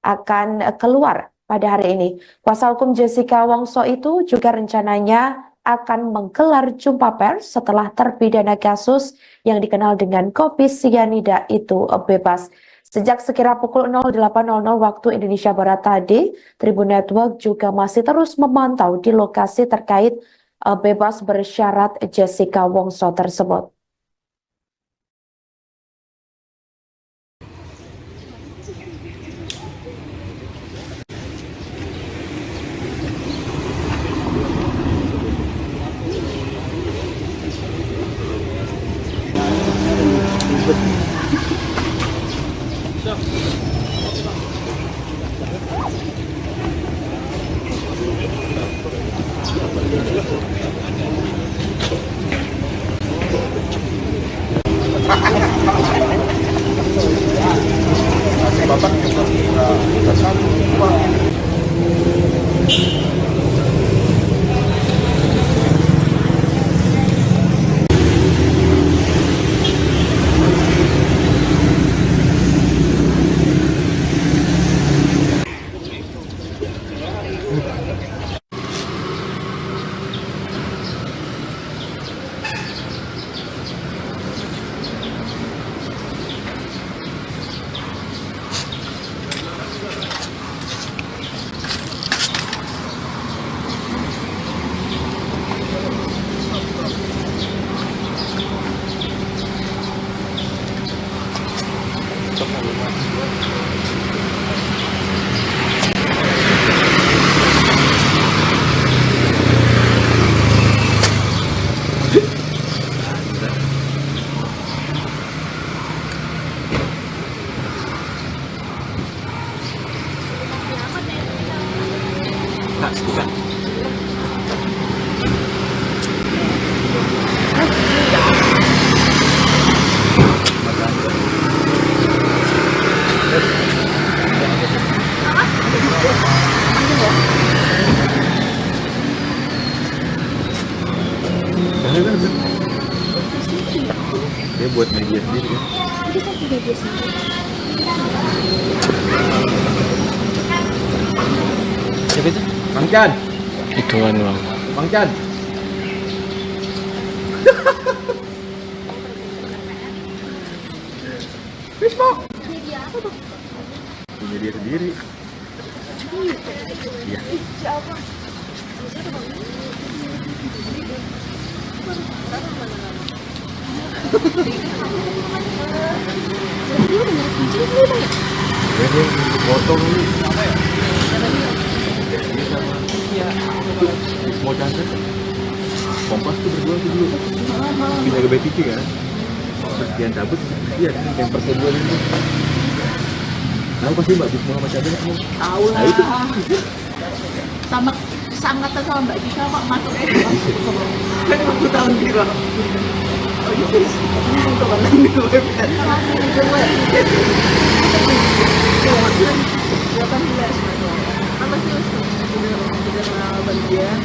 akan keluar pada hari ini. Kuasa hukum Jessica Wongso itu juga rencananya akan menggelar jumpa pers setelah terpidana kasus yang dikenal dengan kopi sianida itu bebas. Sejak sekira pukul 08.00 waktu Indonesia Barat tadi, Tribun Network juga masih terus memantau di lokasi terkait bebas bersyarat Jessica Wongso tersebut. Dia buat media sendiri kan? Itu kan media sendiri. Siapa itu? Bang Chan! Ituan bang. Bang Chan! Facebook! Media apa tuh? Punya dia sendiri. Iya. Siapa? Dia udah ngerti kucing dulu Bang ya? Dia potong ini. Dia semua cancer. Kompas tuh berdua tuh dulu. Pindah ke BTV kan? Terus sekian cabut, iya yang persebulan itu. Tahu pasti Mbak Bis Muhammad Chandra kamu? Tahu lah. Nah itu. Sama seangkatan sama Mbak Dika kok masuk kan 20 tahun gitu. Oh iya, ini kawan di web kan. Masih di web. 18 apa sih sudah kenal bagian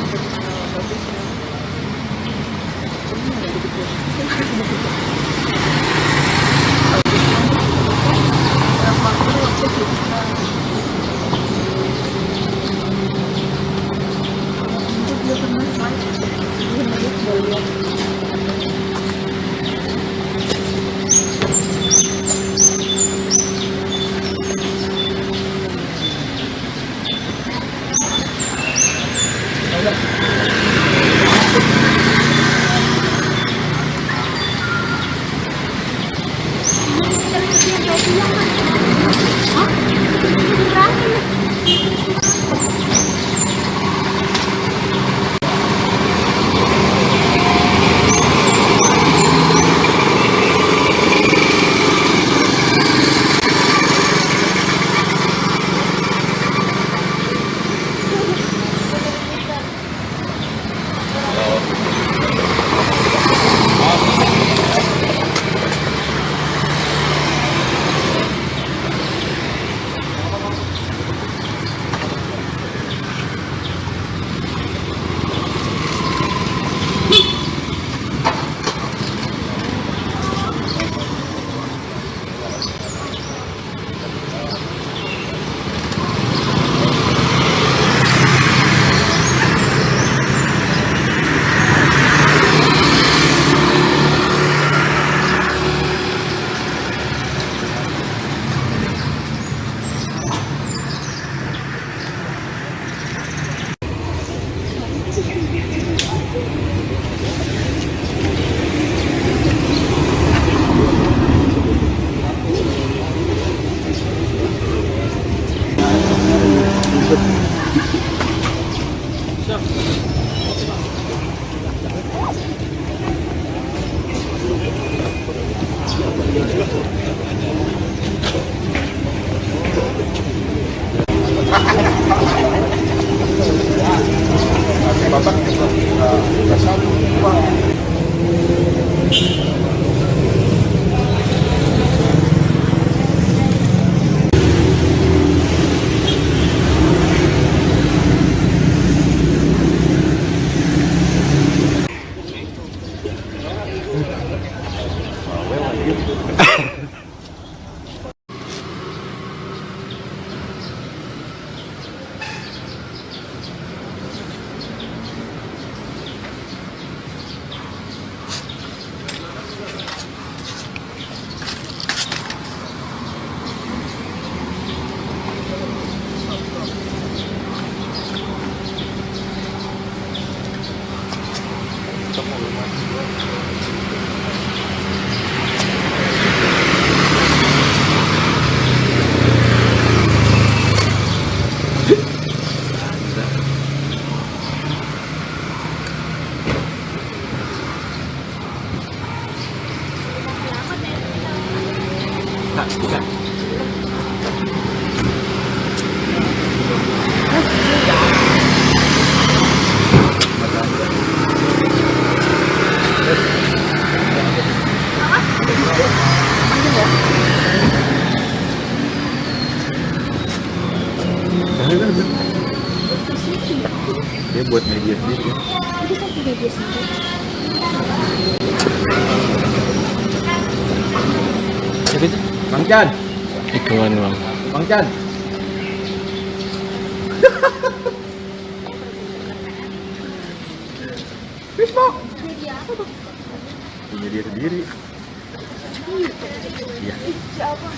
dikit. Nah, bukan. Dia buat media sendiri. Itu sampai media sendiri. Siapa itu? Bang Chan, Ituan bang. Bang Chan. Media apa tuh? Punya dia sendiri. Iya. Siapa?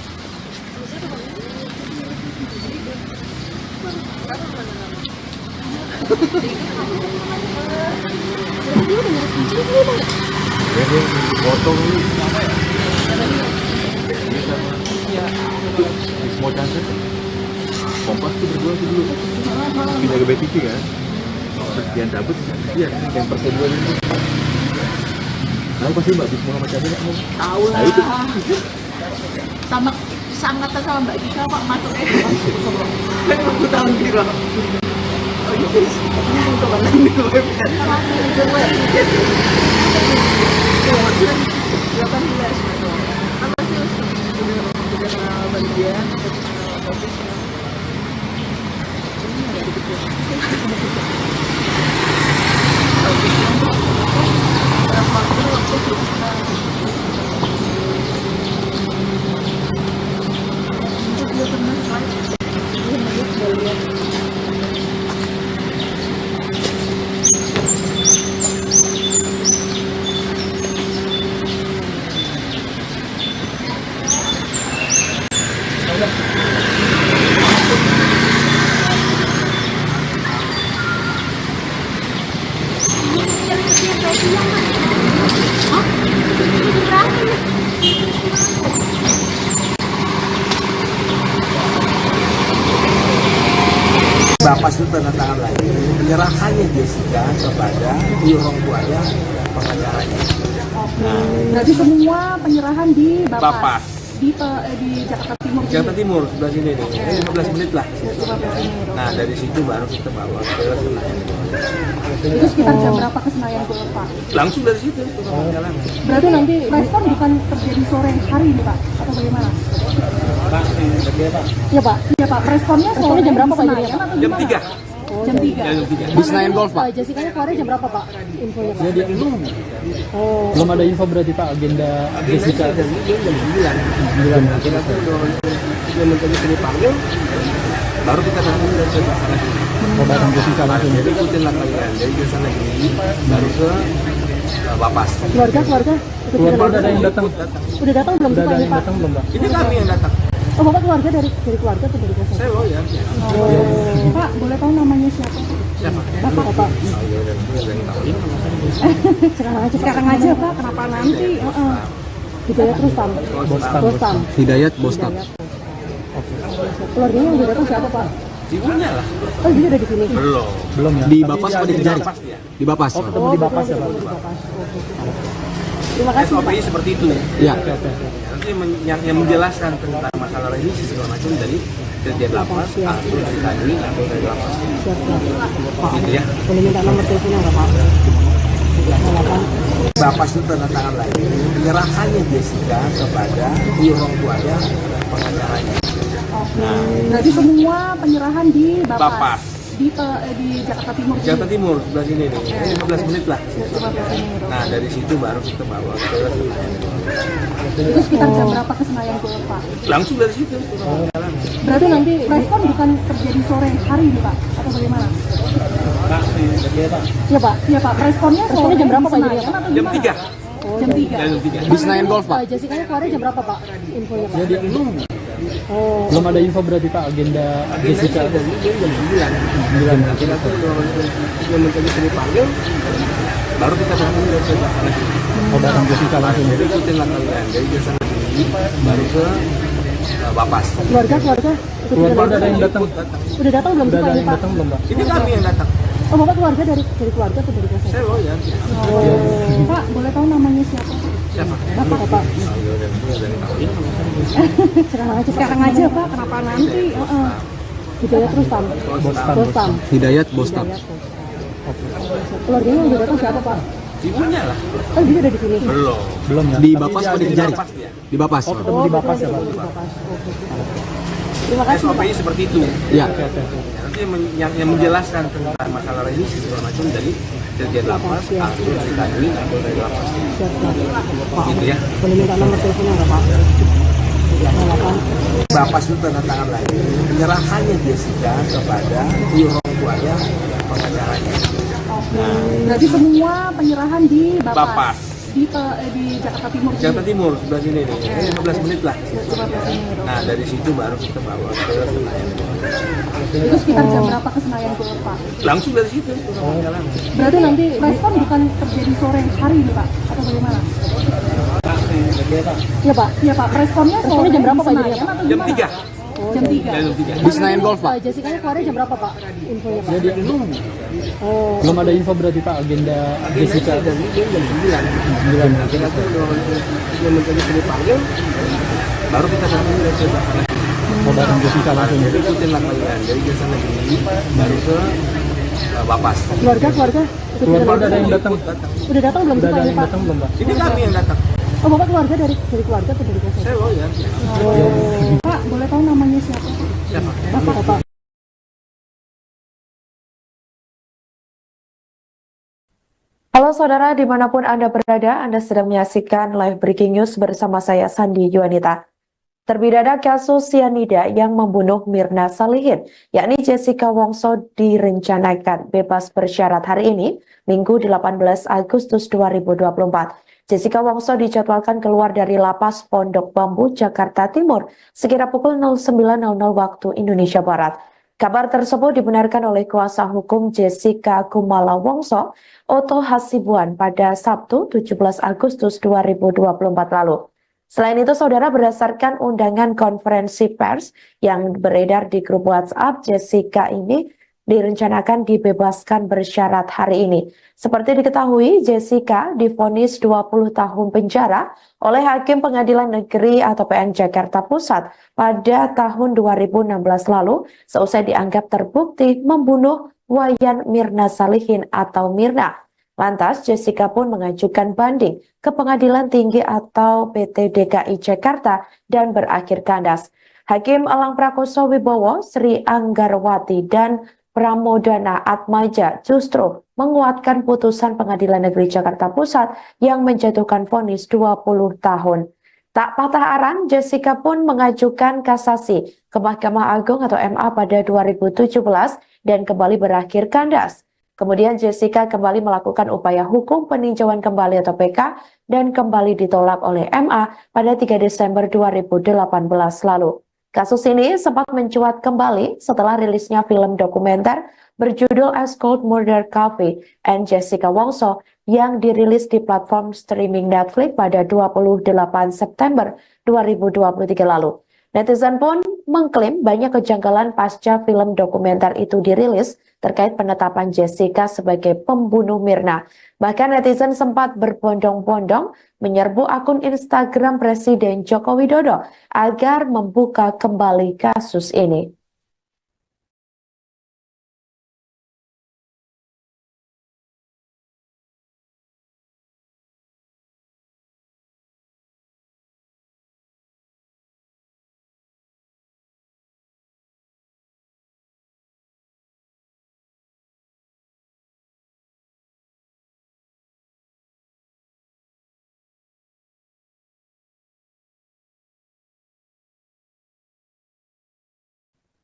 Dia udah ngerekam jadi belum ya? Dia potong ini. Dia sama Wismo Chandra. Kompas tuh berdua tuh dulu. Pindah ke BTV kan. Terus dia cabut. Iya, yang persen dua ini. Tahu pasti Mbak Wismo sama Chandra nggak mau? Tahu Nah itu. lah. Sama seangkatan sama Mbak Dika kok masuknya. Kan aku tahun biru. Oh iya, ini untuk mana nih website? Masih jelek. 18. Apa sih? Udah kenal bagian, udah kenal topik. Ini ada di kecil. Berapa dulu waktu kita dia pernah live, dia melihat bagian. Bapak itu tanda tangan lagi penyerahannya Jessica kepada orang tuanya dan pengacaranya. Berarti semua penyerahan di Bapak di Jakarta Timur. Jakarta Timur sebelah sini nih, ini 15 menit lah. Nah dari situ baru kita bawa ke Senayan. Itu sekitar jam berapa ke Senayan tuh Pak? Langsung dari situ kita jalan. Berarti nanti respon bukan terjadi sore hari ini Pak atau bagaimana? Iya Pak, iya Pak. Responnya sore jam berapa Pak? Jam 3. Jam 3. Jam 3. Di Senayan Golf, Pak. Jessica-nya keluarnya jam berapa Pak? Infonya Pak. Jadi Oh. belum ada info berarti Pak agenda Jessica. Jam 9. Kita tuh udah mencoba dipanggil, baru kita datang dari sebelah sana. Bareng Jessica langsung. Jadi ikutin lah kalian dari desa negeri baru ke Bapas. Keluarga Keluarga udah ada yang datang. Udah datang belum Udah sih Pak ada ini yang Pak? datang belum Pak? Ini kami yang datang. Oh Bapak keluarga dari keluarga atau dari kuasa? Saya lawyer. Oh. Pak, boleh tahu namanya siapa? Siapa? Bapak. Oh iya, dan itu yang tahu ini nama saya. Sekarang aja Pak, kenapa nanti? Hidayat Rustam. Bostam. Hidayat Bostam. Keluarganya yang udah datang siapa Pak? Ibunya lah. Oh dia udah di sini. Belum ya. Di Bapas apa di Kejari? Bapas dia. Di Bapas. Oh, ketemu di Bapas ya Pak. Terima kasih Pak. SOP-nya seperti itu. Iya. Nanti yang menjelaskan tentang masalah revisi segala macam dari Dirjen Lapas atau dari tadi atau dari Lapas. Gitu ya. Boleh minta nomor teleponnya nggak Pak? Bapas itu tanda tangan lagi penyerahannya Jessica kepada orang tuanya dan pengacaranya. Berarti semua penyerahan di Bapas di Jakarta Timur. Jakarta Timur sebelah sini nih, 15 menit lah. 15 menit. Nah dari situ baru kita bawa ke Senayan. Itu sekitar jam berapa ke Senayan tuh Pak? Langsung dari situ. Jalan. Berarti nanti respon bukan terjadi sore hari nih Pak? Atau bagaimana? Iya Pak. Iya Pak. Responnya jam berapa Pak? Jam 3. Jam 3. Jam 3. Di Senayan Golf Pak? Jessica keluarnya jam berapa Pak? Infonya Pak? Jadi Nunggu. belum ada info berarti Pak agenda Jessica. Dari jam 9. Nanti yang mencari sini panggil, baru kita berangkat dari sana. Oh, datang Jessica langsung. Jadi ikutin lah kalian dari jasa negeri baru ke Bapas. Keluarga Keluarga ada yang datang. udah datang belum sih Udah Pak ada ini yang Pak? datang belum Pak? Ini kami yang datang. Oh Bapak keluarga dari keluarga atau dari jasa? Saya lawyer. Pak boleh tahu namanya siapa? Siapa? Bapak. Sekarang aja Pak, kenapa nanti? Hidayat Rustam. Bostam. Hidayat Bostam. Keluarganya udah datang siapa Pak? Ibunya lah. Oh dia udah di sini. Belum ya. Di Tapi Bapas dia apa di ada- Kejari? Bapas dia. Di Bapas. Oh, ketemu di Bapas ya Pak. Terima kasih Pak. SOP-nya seperti itu. Ya. Nanti yang menjelaskan tentang masalah remisi segala macam dari Dirjen Lapas, atau dari kami, atau dari Lapas. Gitu ya. Boleh minta nomor teleponnya nggak Pak? Bapas itu tanda tangan lagi penyerahannya Jessica kepada orang tuanya pengacaranya. Berarti semua penyerahan di Bapas. di Jakarta Timur. Jakarta Timur sebelah sini nih, 15 menit lah. 15 menit. Nah dari situ baru kita bawa ke Senayan. Itu sekitar jam berapa ke Senayan tuh Pak? Langsung dari situ jalan. Berarti nanti respon bukan terjadi sore hari nih Pak? Atau bagaimana? Iya Pak. Iya Pak. Responnya jam berapa Pak? Jam 3. Jam 3. Jam 3. Di Senayan Golf Pak. Jessica keluarnya jam berapa Pak? Infonya Pak. Jadi Nunggu. belum ada info berarti Pak agenda Jessica. Dari jam 9. Nanti yang mencari sini panggil, baru kita berangkat dari sana. Oh, datang Jessica langsung. Jadi ikutin lah kalian dari jasa negeri baru ke Bapas. Keluarga Keluarga ada yang datang. udah datang belum sih Udah Pak ada ini yang Pak? datang belum Pak? Ini kami yang datang. Oh Bapak keluarga dari keluarga atau dari jasa? Saya lawyer. Pak boleh tahu namanya siapa? Siapa? Bapak. Halo saudara, dimanapun Anda berada, Anda sedang menyaksikan live breaking news bersama saya Sandi Yuanita. Terpidana kasus sianida yang membunuh Mirna Salihin, yakni Jessica Wongso direncanakan bebas bersyarat hari ini, Minggu 18 Agustus 2024. Jessica Wongso dijadwalkan keluar dari Lapas Pondok Bambu, Jakarta Timur, sekira pukul 09.00 waktu Indonesia Barat. Kabar tersebut dibenarkan oleh kuasa hukum Jessica Kumala Wongso, Oto Hasibuan, pada Sabtu 17 Agustus 2024 lalu. Selain itu, saudara, berdasarkan undangan konferensi pers yang beredar di grup WhatsApp, Jessica ini direncanakan dibebaskan bersyarat hari ini. Seperti diketahui, Jessica divonis 20 tahun penjara oleh Hakim Pengadilan Negeri atau PN Jakarta Pusat pada tahun 2016 lalu, seusai dianggap terbukti membunuh Wayan Mirna Salihin atau Mirna. Lantas, Jessica pun mengajukan banding ke Pengadilan Tinggi atau PT DKI Jakarta dan berakhir kandas. Hakim Elang Prakoso Wibowo, Sri Anggarwati, dan Pramodana Atmaja justru menguatkan putusan Pengadilan Negeri Jakarta Pusat yang menjatuhkan vonis 20 tahun. Tak patah arang, Jessica pun mengajukan kasasi ke Mahkamah Agung atau MA pada 2017 dan kembali berakhir kandas. Kemudian Jessica kembali melakukan upaya hukum peninjauan kembali atau PK dan kembali ditolak oleh MA pada 3 Desember 2018 lalu. Kasus ini sempat mencuat kembali setelah rilisnya film dokumenter berjudul As Cold Murder Coffee and Jessica Wongso yang dirilis di platform streaming Netflix pada 28 September 2023 lalu. Netizen pun mengklaim banyak kejanggalan pasca film dokumenter itu dirilis terkait penetapan Jessica sebagai pembunuh Mirna. Bahkan netizen sempat berbondong-bondong menyerbu akun Instagram Presiden Joko Widodo agar membuka kembali kasus ini.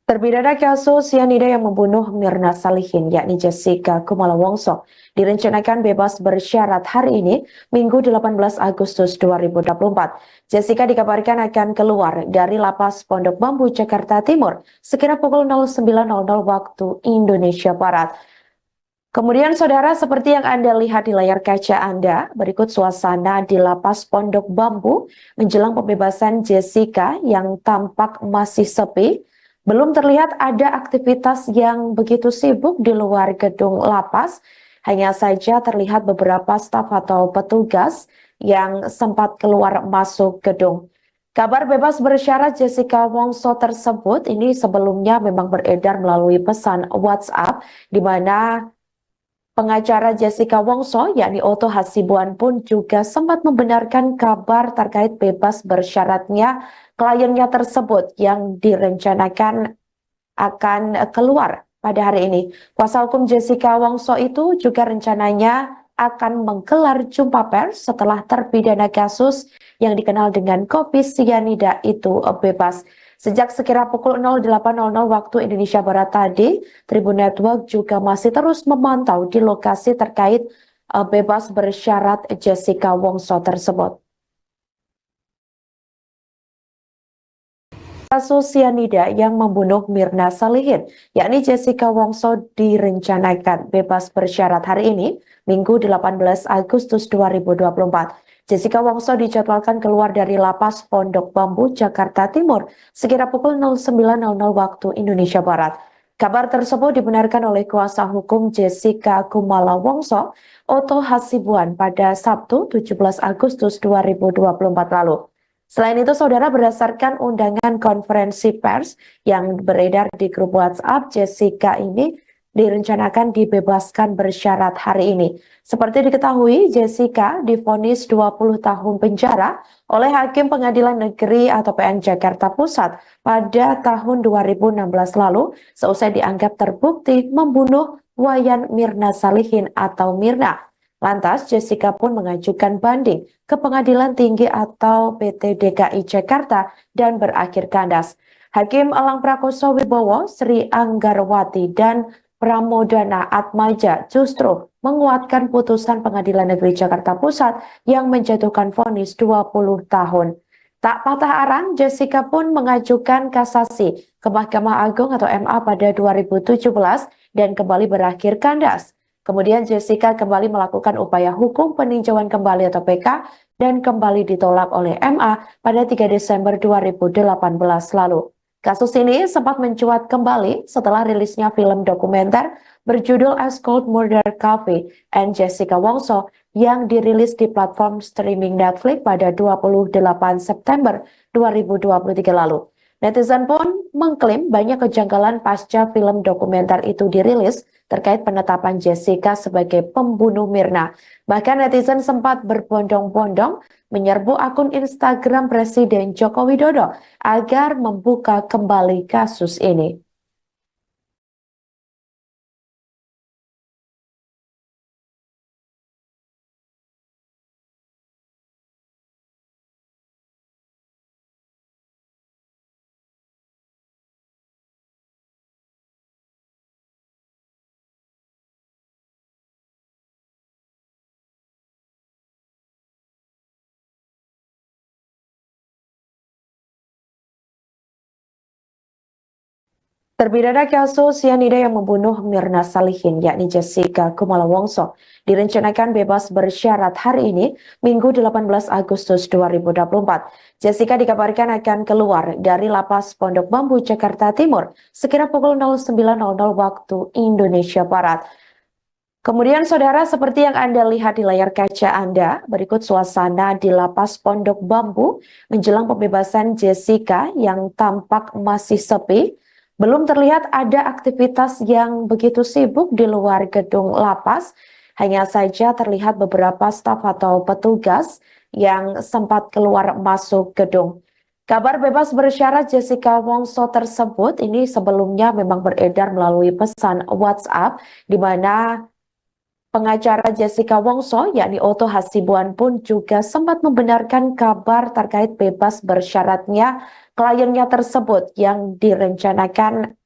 Terpidana kasus cyanida yang membunuh Mirna Salihin, yakni Jessica Kumala Wongso, direncanakan bebas bersyarat hari ini, Minggu 18 Agustus 2024. Jessica dikabarkan akan keluar dari Lapas Pondok Bambu, Jakarta Timur, sekira pukul 09.00 waktu Indonesia Barat. Kemudian saudara, seperti yang Anda lihat di layar kaca Anda, berikut suasana di Lapas Pondok Bambu menjelang pembebasan Jessica yang tampak masih sepi. Belum terlihat ada aktivitas yang begitu sibuk di luar gedung lapas. Hanya saja terlihat beberapa staf atau petugas yang sempat keluar masuk gedung. Kabar bebas bersyarat Jessica Wongso tersebut ini sebelumnya memang beredar melalui pesan WhatsApp, di mana pengacara Jessica Wongso, yakni Otto Hasibuan pun juga sempat membenarkan kabar terkait bebas bersyaratnya kliennya tersebut yang direncanakan akan keluar pada hari ini. Kuasa hukum Jessica Wongso itu juga rencananya akan menggelar jumpa pers setelah terpidana kasus yang dikenal dengan kopi sianida itu bebas. Sejak sekira pukul 08.00 waktu Indonesia Barat tadi, Tribun Network juga masih terus memantau di lokasi terkait bebas bersyarat Jessica Wongso tersebut. Kasus cyanida yang membunuh Mirna Salihin, yakni Jessica Wongso, direncanakan bebas bersyarat hari ini, Minggu 18 Agustus 2024. Jessica Wongso dijadwalkan keluar dari Lapas Pondok Bambu, Jakarta Timur, sekira pukul 09.00 waktu Indonesia Barat. Kabar tersebut dibenarkan oleh kuasa hukum Jessica Kumala Wongso, Otto Hasibuan, pada Sabtu 17 Agustus 2024 lalu. Selain itu, saudara, berdasarkan undangan konferensi pers yang beredar di grup WhatsApp, Jessica ini direncanakan dibebaskan bersyarat hari ini. Seperti diketahui, Jessica divonis 20 tahun penjara oleh Hakim Pengadilan Negeri atau PN Jakarta Pusat pada tahun 2016 lalu, seusai dianggap terbukti membunuh Wayan Mirna Salihin atau Mirna. Lantas, Jessica pun mengajukan banding ke Pengadilan Tinggi atau PT DKI Jakarta dan berakhir kandas. Hakim Elang Prakoso Wibowo, Sri Anggarwati, dan Pramodana Atmaja justru menguatkan putusan Pengadilan Negeri Jakarta Pusat yang menjatuhkan vonis 20 tahun. Tak patah arang, Jessica pun mengajukan kasasi ke Mahkamah Agung atau MA pada 2017 dan kembali berakhir kandas. Kemudian Jessica kembali melakukan upaya hukum peninjauan kembali atau PK dan kembali ditolak oleh MA pada 3 Desember 2018 lalu. Kasus ini sempat mencuat kembali setelah rilisnya film dokumenter berjudul As Cold Murder Coffee and Jessica Wongso yang dirilis di platform streaming Netflix pada 28 September 2023 lalu. Netizen pun mengklaim banyak kejanggalan pasca film dokumenter itu dirilis terkait penetapan Jessica sebagai pembunuh Mirna. Bahkan netizen sempat berbondong-bondong menyerbu akun Instagram Presiden Joko Widodo agar membuka kembali kasus ini. Terpidana kasus cyanida yang membunuh Mirna Salihin, yakni Jessica Kumala Wongso, direncanakan bebas bersyarat hari ini, Minggu 18 Agustus 2024. Jessica dikabarkan akan keluar dari Lapas Pondok Bambu, Jakarta Timur, sekira pukul 09.00 waktu Indonesia Barat. Kemudian saudara, seperti yang Anda lihat di layar kaca Anda, berikut suasana di Lapas Pondok Bambu menjelang pembebasan Jessica yang tampak masih sepi. Belum terlihat ada aktivitas yang begitu sibuk di luar gedung lapas. Hanya saja terlihat beberapa staf atau petugas yang sempat keluar masuk gedung. Kabar bebas bersyarat Jessica Wongso tersebut ini sebelumnya memang beredar melalui pesan WhatsApp, di mana Pengacara Jessica Wongso, yakni Oto Hasibuan pun juga sempat membenarkan kabar terkait bebas bersyaratnya kliennya tersebut yang direncanakan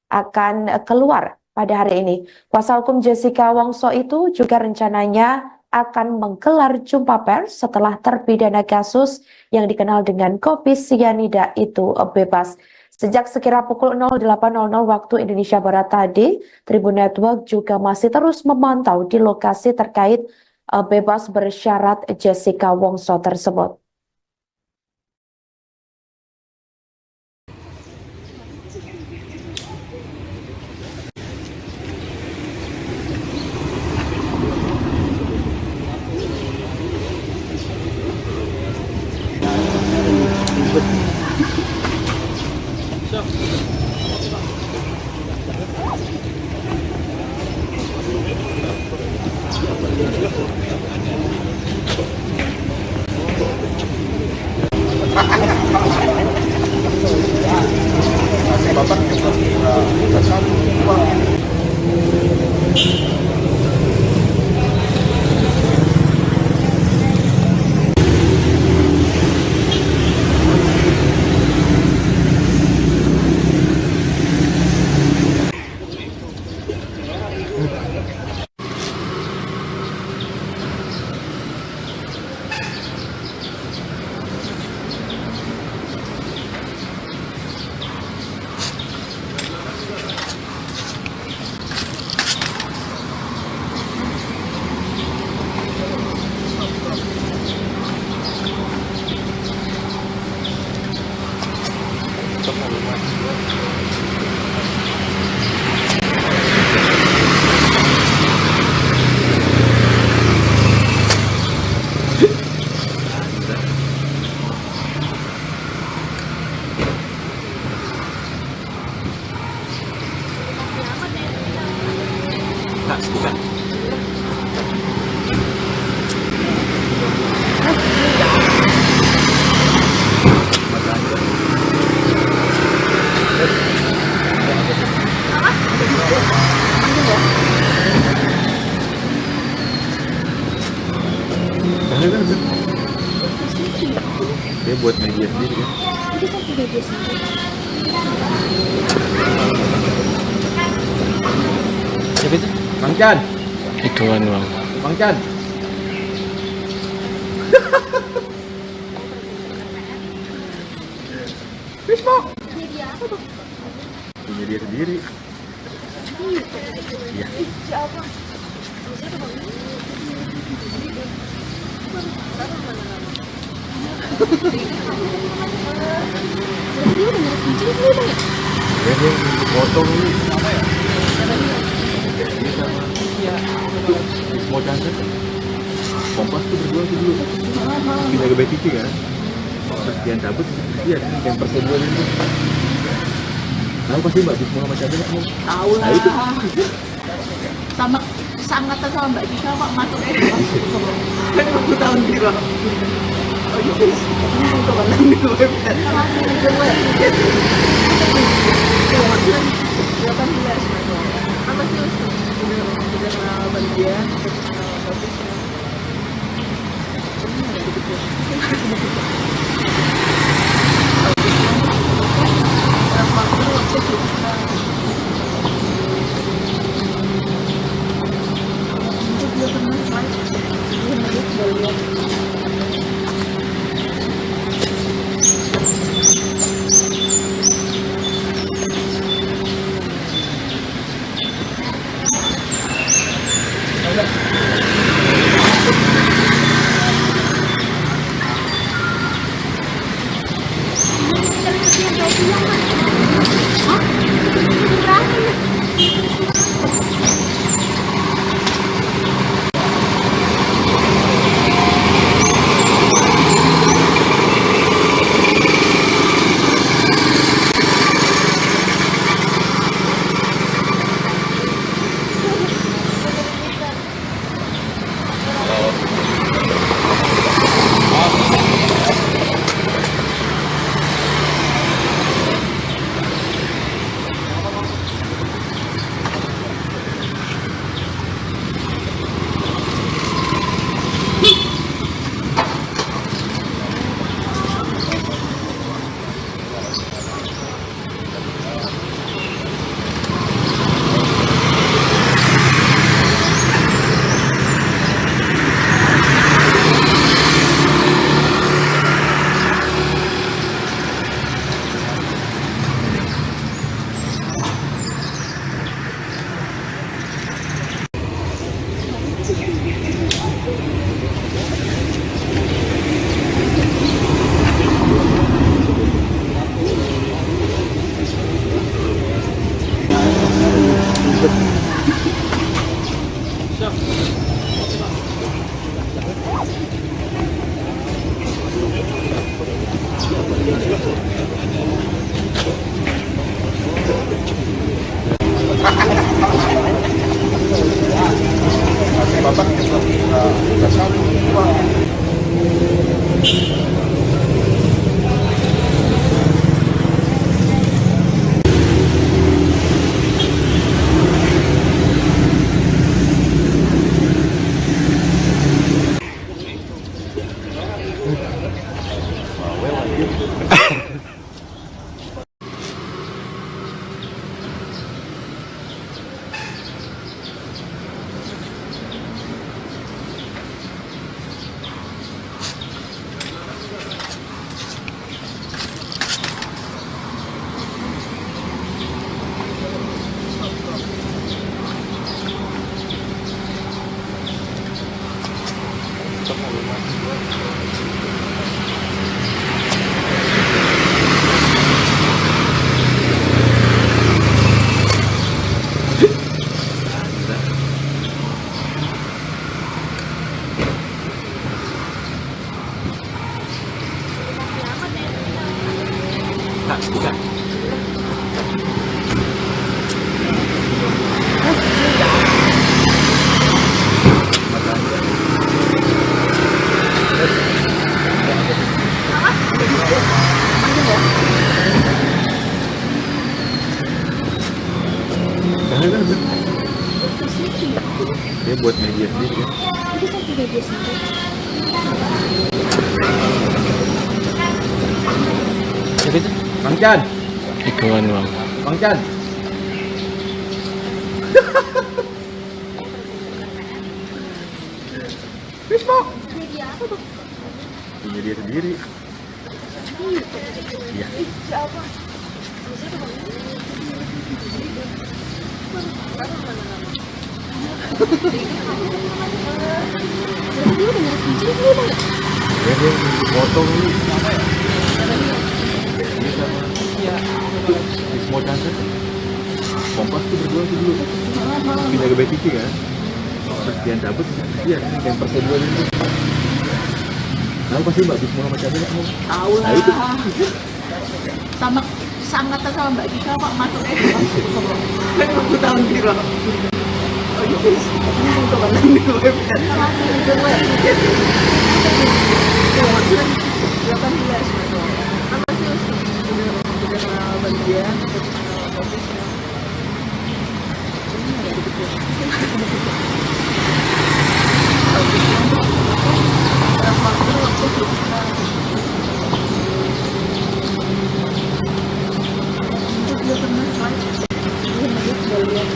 akan keluar pada hari ini. Kuasa hukum Jessica Wongso itu juga rencananya akan menggelar jumpa pers setelah terpidana kasus yang dikenal dengan kopi sianida itu bebas. Sejak sekira pukul 08.00 waktu Indonesia Barat tadi, Tribun Network juga masih terus memantau di lokasi terkait bebas bersyarat Jessica Wongso tersebut. Dia buat media sendiri kan? Itu kan media sendiri. Siapa itu? Bang Chan! Ituan bang. Bang Chan! Facebook! Media apa tuh? Punya dia sendiri. Iya. Siapa? Dia udah ngerti kucing dulu bang ya? Dia potong ini. Dia sama Small Chances. Kompas tuh berdua tuh dulu. Kita ke BTV kan? Terus dia cabut, dia yang persebulan itu. Tahu pasti Mbak Bisma sama Chandra kamu? Tahu lah. Nah itu. Sama seangkatan sama Mbak Dika kok masuk kan 20 tahun biru. Oh iya, ini untuk orang di web. Masih di web. 18 apa sih udah kenal dia terus kenal Sophie Dia buat media sendiri kan. Itu sampai media sendiri. Siapa itu? Bang Chan, Ituan bang. Bang Chan. Media apa tuh? Punya dia sendiri. Iya. Siapa? Dia udah ngerti kucing belum ya? Dia potong ini. Dia sama di Small Johnson. Kompas tuh berdua tuh dulu. Pindah ke BTV kan. Terus dia cabut, iya yang persen dua itu. Tahu pasti Mbak Bismo sama Cabe nggak mau? Tahu lah. Nah itu. Sama seangkatan sama Mbak Dika kok masuknya. Kan aku tahun biru. Oh iya, ini untuk mana nih web? Masih jelek. 18 betul. Apa sih udah kenal bagian, udah kenal office. Ini ada di kecil. Berapa dulu waktu kita dia pernah live, dia sudah lihat.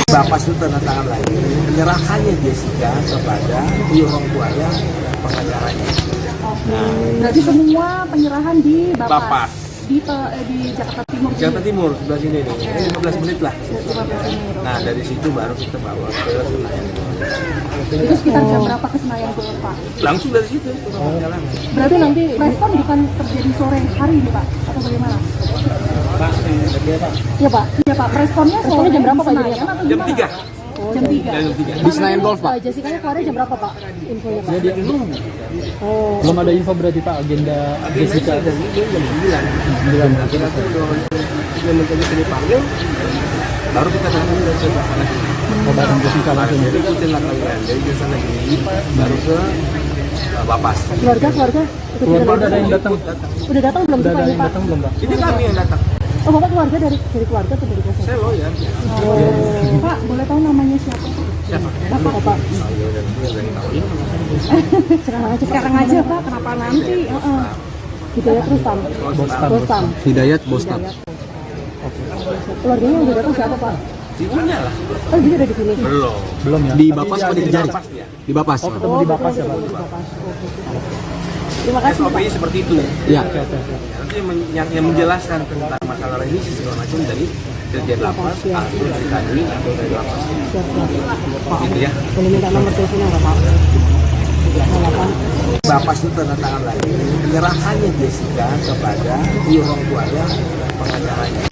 Bapak itu tanda tangan lagi menyerahkannya Jessica kepada orang tuanya dan pengacaranya. Berarti semua penyerahan di Bapak di Jakarta Timur. Jakarta Timur sebelah sini nih, ini 15 menit lah. Nah dari situ baru kita bawa ke Senayan. Itu sekitar jam berapa ke Senayan tuh Pak? Langsung dari situ. Berarti nanti respon bukan terjadi sore hari nih Pak atau bagaimana? Iya Pak, iya Pak. Responnya sore jam berapa Pak? Jam 3. Jam 3. Jam 3. Di Senayan Golf, Pak. Jessica-nya keluarnya jam berapa Pak? Infonya Pak. Jadi Oh. belum ada info berarti Pak agenda Jessica. Jam 9. Nah, kita tuh udah menjadi dipanggil, baru kita datang dari sebelah lagi. Bareng Jessica langsung. Jadi ikutin lah kalian. Dari desa lagi baru ke Bapas. Keluarga itu Keluarga udah ada yang datang. Udah datang belum Udah sih Pak ada ini yang Pak? datang belum Pak? Ini kami yang datang. Oh Bapak keluarga dari keluarga atau dari kuasa? Saya lawyer. Oh. Pak, boleh tahu namanya siapa? Siapa? Bapak. Ayo dan dari tahu ini. Sekarang aja Pak, kenapa nanti? Hidayat Rustam. Rustam. Hidayat Bostan. Keluarganya udah datang siapa Pak? Ibunya lah. Oh dia ada di sini. Belum. Belum ya. Di Bapas apa di Kejari? Bapas dia. Di Bapas. Ketemu di Bapas ya Pak. Di Bapas. Oh, gitu. Terima kasih, SOP-nya seperti itu. Ya. Nanti yang menjelaskan tentang masalah revisi segala macam dari Dirjen Lapas atau dari kami atau dari lapas. Gitu ya. Boleh minta nomor teleponnya nggak Pak? 8. Bapas itu tanda tangan lagi penyerahannya Jessica kepada orang tuanya dan pengacaranya.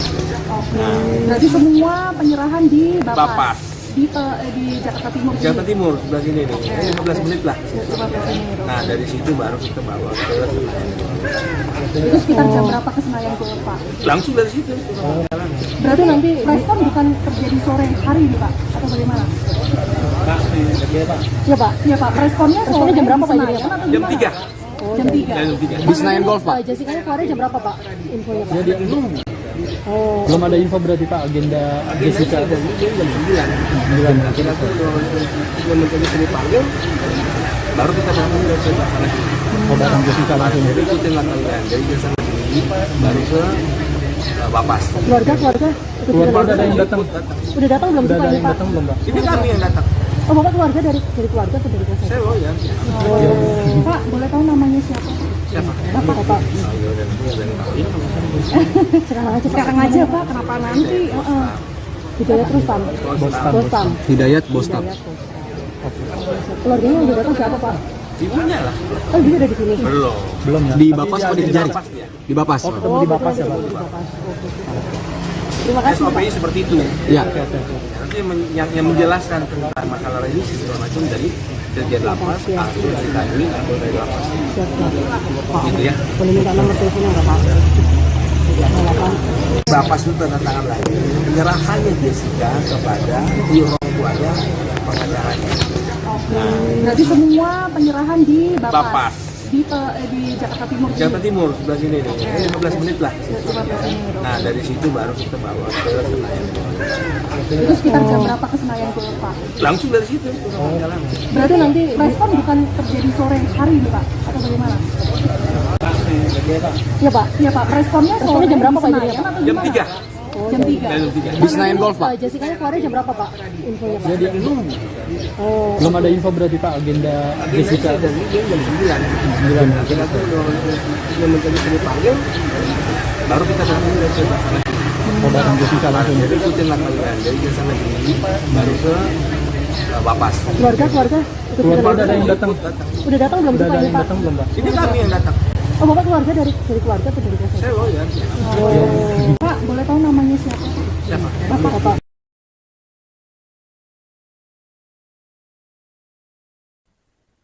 Berarti semua penyerahan di Bapas. di Jakarta Timur. Jakarta Timur sebelah sini nih, 15 menit lah. Nah dari situ baru kita bawa ke Senayan. Itu sekitar jam berapa ke Senayan tuh Pak? Langsung dari situ. Berarti nanti respon bukan terjadi sore hari nih Pak? Atau bagaimana? Iya Pak. Iya Pak. Responnya jam berapa Pak? Jam 3. Jam 3. Jam 3. Di Senayan Golf, Pak. Jessica keluarnya jam berapa Pak? Infonya Pak? Jadi Nunggu. belum ada info berarti Pak agenda Jessica. Jam 9. Kita tuh yang mencari sini panggil, baru kita datang ke sana. Oh, datang Jessica langsung. Jadi ikutin lah kalian. Dari desa sini baru ke Bapas. Keluarga Keluarga ada yang datang. udah datang belum Udah sih ada Pak? yang datang belum Pak? Ini kami yang datang. Oh Bapak keluarga dari keluarga atau dari desa? Saya loh ya. Pak boleh tahu namanya siapa? Siapa? Bapak. Ayo dan Sekarang aja Pak. Kenapa nanti? Hidayat Rustam. Bostam. Hidayat Bostam. Keluarganya udah datang siapa Pak? ibunya lah. Oh dia udah di sini. Belum. Belum ya. Di Bapas apa di Kejari? Bapas dia. Di Bapas. Oh, ketemu di Bapas ya Pak. Terima kasih Pak. SOP-nya seperti itu. Ya. Nanti yang menjelaskan tentang masalah revisi segala macam dari Dirjen Lapas atau dari kami atau dari lapas. Gitu ya. Boleh minta nomor teleponnya nggak Pak? 8. Bapas itu tanda tangan lagi penyerahannya Jessica kepada orang tuanya dan pengacaranya. Berarti semua penyerahan di Bapas. di Jakarta Timur. Jakarta Timur sebelah sini nih, 15 menit lah. Nah dari situ baru kita bawa ke Senayan. Itu sekitar jam berapa ke Senayan tuh Pak? Langsung dari situ. Berarti nanti respon bukan terjadi sore hari nih Pak? Atau bagaimana? Iya Pak. Iya Pak. Responnya jam berapa Pak? Jam 3. Jam 3. Jam 3. Di Senayan Golf, Pak. Jessica keluarnya jam berapa Pak? Infonya Pak. Jadi Nunggu. belum ada info berarti Pak agenda Jessica. Jam 9. Kita tuh yang mencari sini panggil, baru kita datang ke sana. Oh, datang Jessica langsung. Jadi ikutin lah kalian. Dari desa sini baru ke Bapas. Keluarga Keluarga ada yang datang. udah datang belum sih Udah Pak? ada Ini yang Pak? datang belum Pak? Ini kami yang datang. Oh Bapak keluarga dari keluarga atau dari desa? Saya loh ya. Pak boleh tahu namanya siapa? Siapa? Bapak.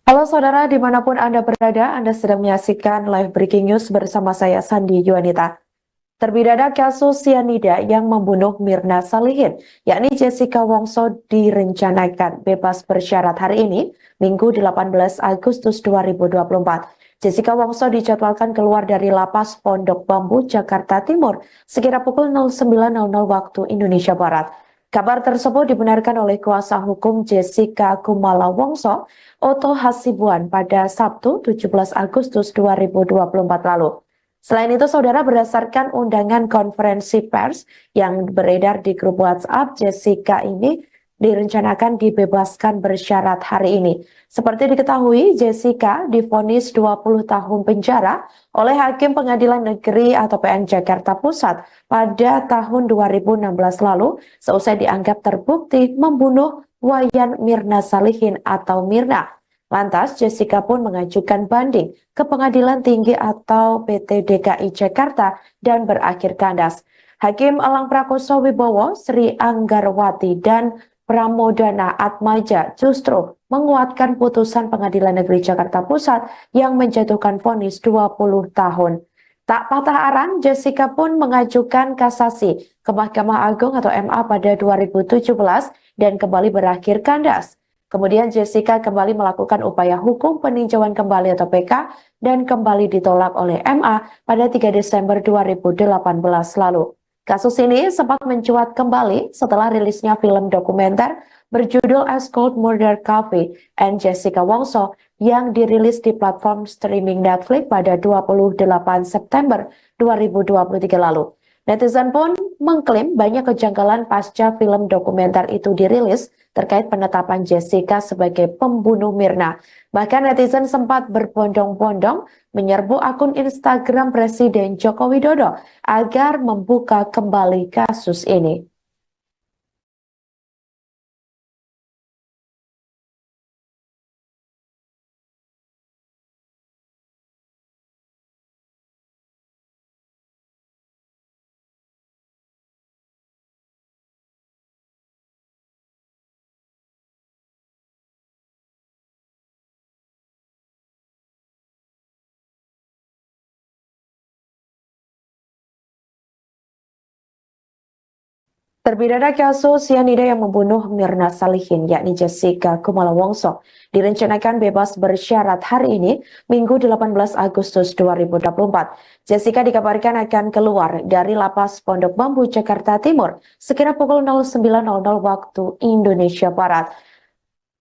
Halo saudara, dimanapun Anda berada, Anda sedang menyaksikan live breaking news bersama saya Sandi Yuanita. Terpidana kasus sianida yang membunuh Mirna Salihin, yakni Jessica Wongso direncanakan bebas bersyarat hari ini, Minggu 18 Agustus 2024. Jessica Wongso dijadwalkan keluar dari Lapas Pondok Bambu, Jakarta Timur, sekira pukul 09.00 waktu Indonesia Barat. Kabar tersebut dibenarkan oleh kuasa hukum Jessica Kumala Wongso, Oto Hasibuan, pada Sabtu 17 Agustus 2024 lalu. Selain itu, saudara, berdasarkan undangan konferensi pers yang beredar di grup WhatsApp, Jessica ini direncanakan dibebaskan bersyarat hari ini. Seperti diketahui, Jessica divonis 20 tahun penjara oleh Hakim Pengadilan Negeri atau PN Jakarta Pusat pada tahun 2016 lalu, seusai dianggap terbukti membunuh Wayan Mirna Salihin atau Mirna. Lantas, Jessica pun mengajukan banding ke Pengadilan Tinggi atau PT DKI Jakarta dan berakhir kandas. Hakim Elang Prakoso Wibowo, Sri Anggarwati, dan Pramodana Atmaja justru menguatkan putusan Pengadilan Negeri Jakarta Pusat yang menjatuhkan vonis 20 tahun. Tak patah arang, Jessica pun mengajukan kasasi ke Mahkamah Agung atau MA pada 2017 dan kembali berakhir kandas. Kemudian Jessica kembali melakukan upaya hukum peninjauan kembali atau PK dan kembali ditolak oleh MA pada 3 Desember 2018 lalu. Kasus ini sempat mencuat kembali setelah rilisnya film dokumenter berjudul As Cold Murder Coffee and Jessica Wongso yang dirilis di platform streaming Netflix pada 28 September 2023 lalu. Netizen pun mengklaim banyak kejanggalan pasca film dokumenter itu dirilis terkait penetapan Jessica sebagai pembunuh Mirna. Bahkan netizen sempat berbondong-bondong menyerbu akun Instagram Presiden Joko Widodo agar membuka kembali kasus ini. Terpidana kasus cyanida yang membunuh Mirna Salihin, yakni Jessica Kumala Wongso, direncanakan bebas bersyarat hari ini, Minggu 18 Agustus 2024. Jessica dikabarkan akan keluar dari Lapas Pondok Bambu, Jakarta Timur, sekira pukul 09.00 waktu Indonesia Barat.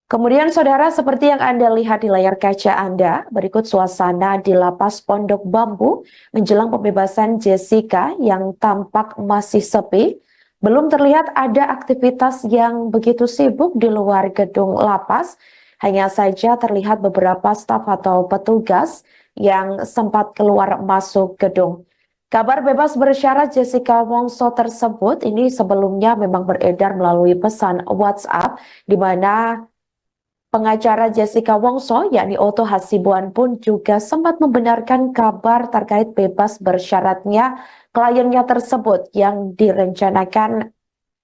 Kemudian saudara, seperti yang Anda lihat di layar kaca Anda, berikut suasana di Lapas Pondok Bambu menjelang pembebasan Jessica yang tampak masih sepi. Belum terlihat ada aktivitas yang begitu sibuk di luar gedung lapas. Hanya saja terlihat beberapa staf atau petugas yang sempat keluar masuk gedung. Kabar bebas bersyarat Jessica Wongso tersebut ini sebelumnya memang beredar melalui pesan WhatsApp, di mana pengacara Jessica Wongso, yakni Otto Hasibuan pun juga sempat membenarkan kabar terkait bebas bersyaratnya kliennya tersebut yang direncanakan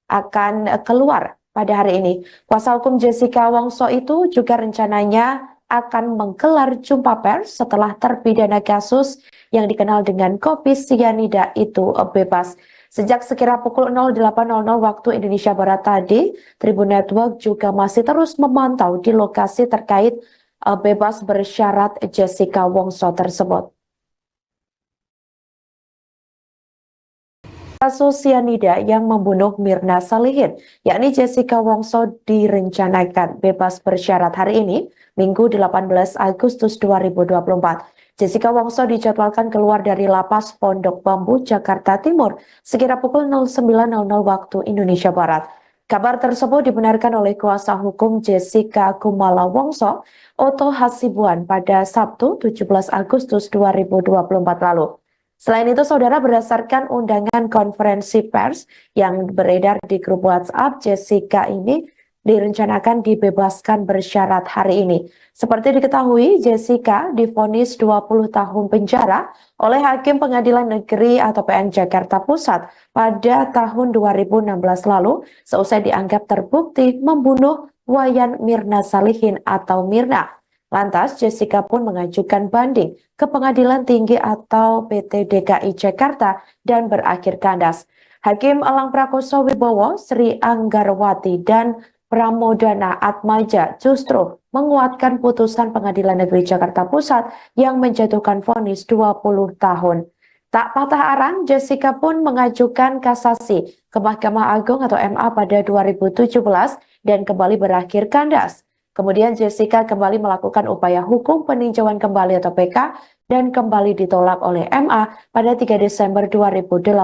akan keluar pada hari ini. Kuasa hukum Jessica Wongso itu juga rencananya akan menggelar jumpa pers setelah terpidana kasus yang dikenal dengan kopi sianida itu bebas. Sejak sekira pukul 08.00 waktu Indonesia Barat tadi, Tribun Network juga masih terus memantau di lokasi terkait bebas bersyarat Jessica Wongso tersebut. Kasus cyanida yang membunuh Mirna Salihin, yakni Jessica Wongso, direncanakan bebas bersyarat hari ini, Minggu 18 Agustus 2024. Jessica Wongso dijadwalkan keluar dari Lapas Pondok Bambu, Jakarta Timur, sekira pukul 09.00 waktu Indonesia Barat. Kabar tersebut dibenarkan oleh kuasa hukum Jessica Kumala Wongso, Otto Hasibuan, pada Sabtu 17 Agustus 2024 lalu. Selain itu, saudara, berdasarkan undangan konferensi pers yang beredar di grup WhatsApp, Jessica ini direncanakan dibebaskan bersyarat hari ini. Seperti diketahui, Jessica divonis 20 tahun penjara oleh Hakim Pengadilan Negeri atau PN Jakarta Pusat pada tahun 2016 lalu, seusai dianggap terbukti membunuh Wayan Mirna Salihin atau Mirna. Lantas, Jessica pun mengajukan banding ke Pengadilan Tinggi atau PT DKI Jakarta dan berakhir kandas. Hakim Elang Prakoso Wibowo, Sri Anggarwati, dan Pramodana Atmaja justru menguatkan putusan Pengadilan Negeri Jakarta Pusat yang menjatuhkan vonis 20 tahun. Tak patah arang, Jessica pun mengajukan kasasi ke Mahkamah Agung atau MA pada 2017 dan kembali berakhir kandas. Kemudian Jessica kembali melakukan upaya hukum peninjauan kembali atau PK dan kembali ditolak oleh MA pada 3 Desember 2018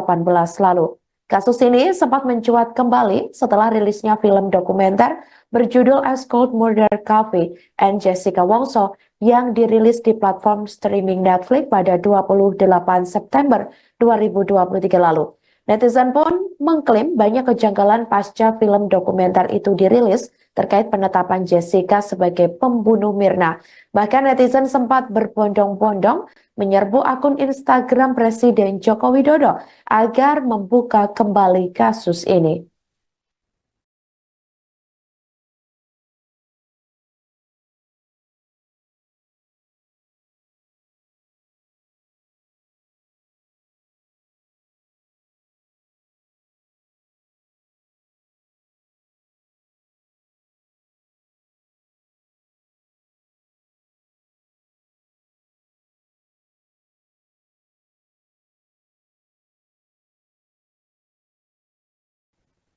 lalu. Kasus ini sempat mencuat kembali setelah rilisnya film dokumenter berjudul As Cold Murder Coffee and Jessica Wongso yang dirilis di platform streaming Netflix pada 28 September 2023 lalu. Netizen pun mengklaim banyak kejanggalan pasca film dokumenter itu dirilis terkait penetapan Jessica sebagai pembunuh Mirna. Bahkan netizen sempat berbondong-bondong menyerbu akun Instagram Presiden Joko Widodo agar membuka kembali kasus ini.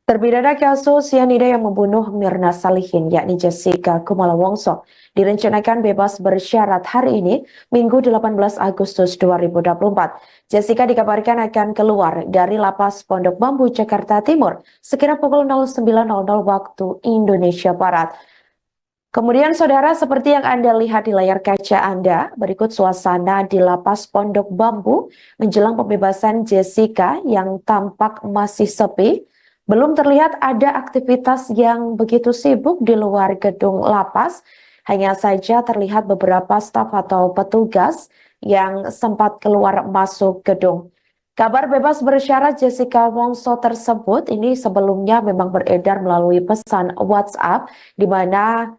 Terpidana kasus cyanida yang membunuh Mirna Salihin, yakni Jessica Kumala Wongso, direncanakan bebas bersyarat hari ini, Minggu 18 Agustus 2024. Jessica dikabarkan akan keluar dari Lapas Pondok Bambu, Jakarta Timur, sekira pukul 09.00 waktu Indonesia Barat. Kemudian saudara, seperti yang Anda lihat di layar kaca Anda, berikut suasana di Lapas Pondok Bambu menjelang pembebasan Jessica yang tampak masih sepi. Belum terlihat ada aktivitas yang begitu sibuk di luar gedung lapas, hanya saja terlihat beberapa staf atau petugas yang sempat keluar masuk gedung. Kabar bebas bersyarat Jessica Wongso tersebut ini sebelumnya memang beredar melalui pesan WhatsApp, di mana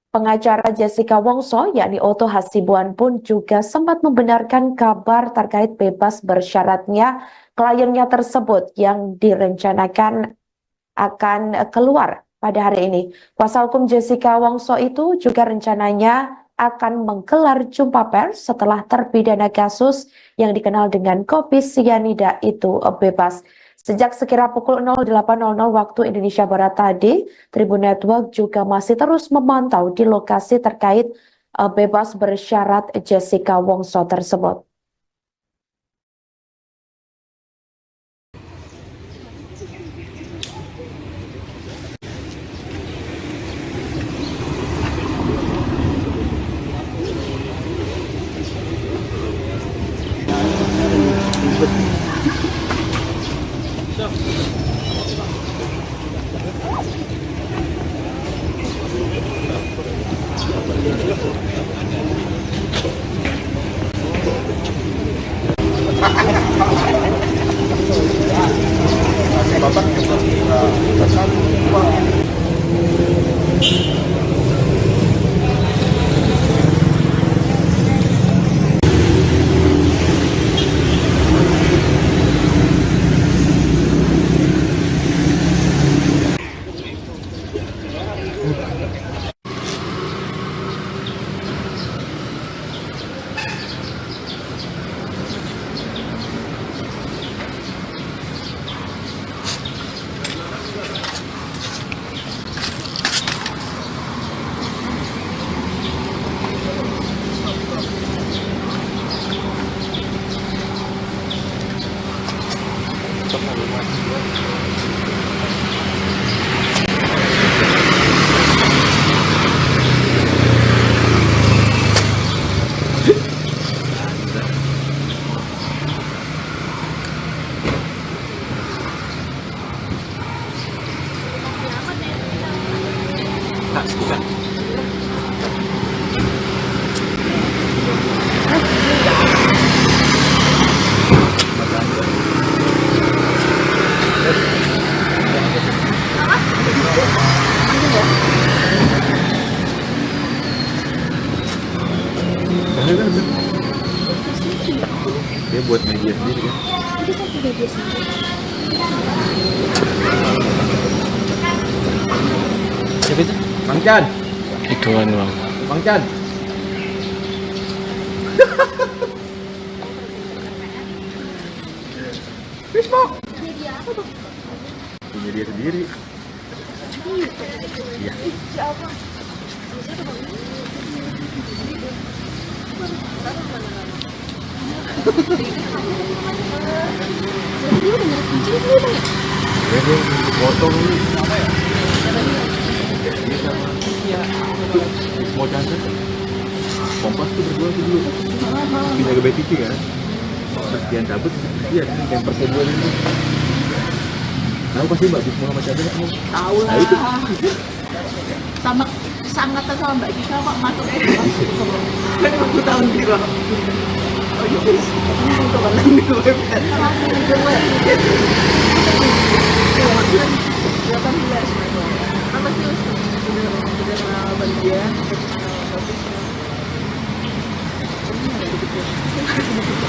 pengacara Jessica Wongso, yakni Oto Hasibuan pun juga sempat membenarkan kabar terkait bebas bersyaratnya kliennya tersebut yang direncanakan akan keluar pada hari ini. Kuasa hukum Jessica Wongso itu juga rencananya akan menggelar jumpa pers setelah terpidana kasus yang dikenal dengan kopi sianida itu bebas. Sejak sekira pukul 08.00 waktu Indonesia Barat tadi, Tribun Network juga masih terus memantau di lokasi terkait bebas bersyarat Jessica Wongso tersebut. Dia buat media sendiri kan? Itu kan media sendiri. Siapa itu? Mang Chan, Ituan bang. Mang Chan. Media apa tuh? Punya dia sendiri. Iya. Dia udah ngerti kunci dulu bang ya? Dia potong nih. Dia sama itu semua cancer. Kompas tuh berdua tuh dulu. Pindah ke BTV kan. Terus dia cabut, dia yang persebulan itu. Tahu pasti Mbak Bisma sama Chandra kamu? Tahu lah. Nah, itu. Sama seangkatan sama Mbak Dika kok masuknya. Kan 20 tahun di bawah. Oh iya, ini untuk mana nih gue kan? Masih di gue. 18. Apa sih? Sudah kenal bagian, sudah kenal topik. Ini ada di situ.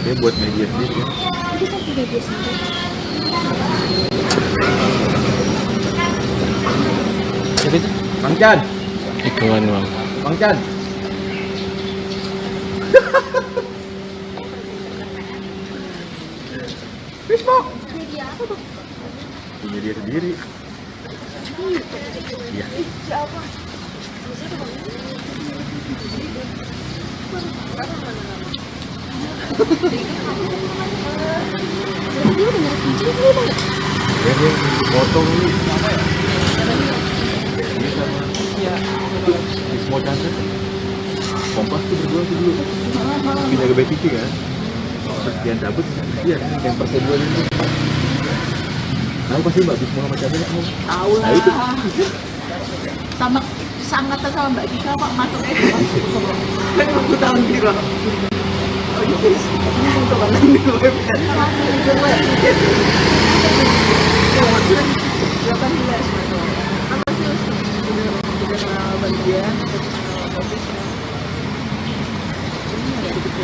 Dia buat media sendiri ya. Itu kan media sendiri. Siapa itu? Bang Chan, Ikhwan bang. Bang Chan. Facebook. Media apa tuh? Punya dia sendiri. Iya. Berarti dia udah ngerti jadi dulu bang. Dia potong ini. Ini sama. Itu di semua channel. Kompas tuh berdua tuh dulu. Pindah ke BTV kan. Terus dia cabut. Iya, yang pertemuan itu. Tahu pasti Mbak Bis Muhammad Chandra kamu? Tahu lah. Nah itu. Sama seangkatan sama Mbak Dika Pak masuk kan waktu tahun biru. Oh iya, ini untuk kanan di web kan. Masih di web. 18 betul. Apa sih udah bagian office. Ini ada di situ.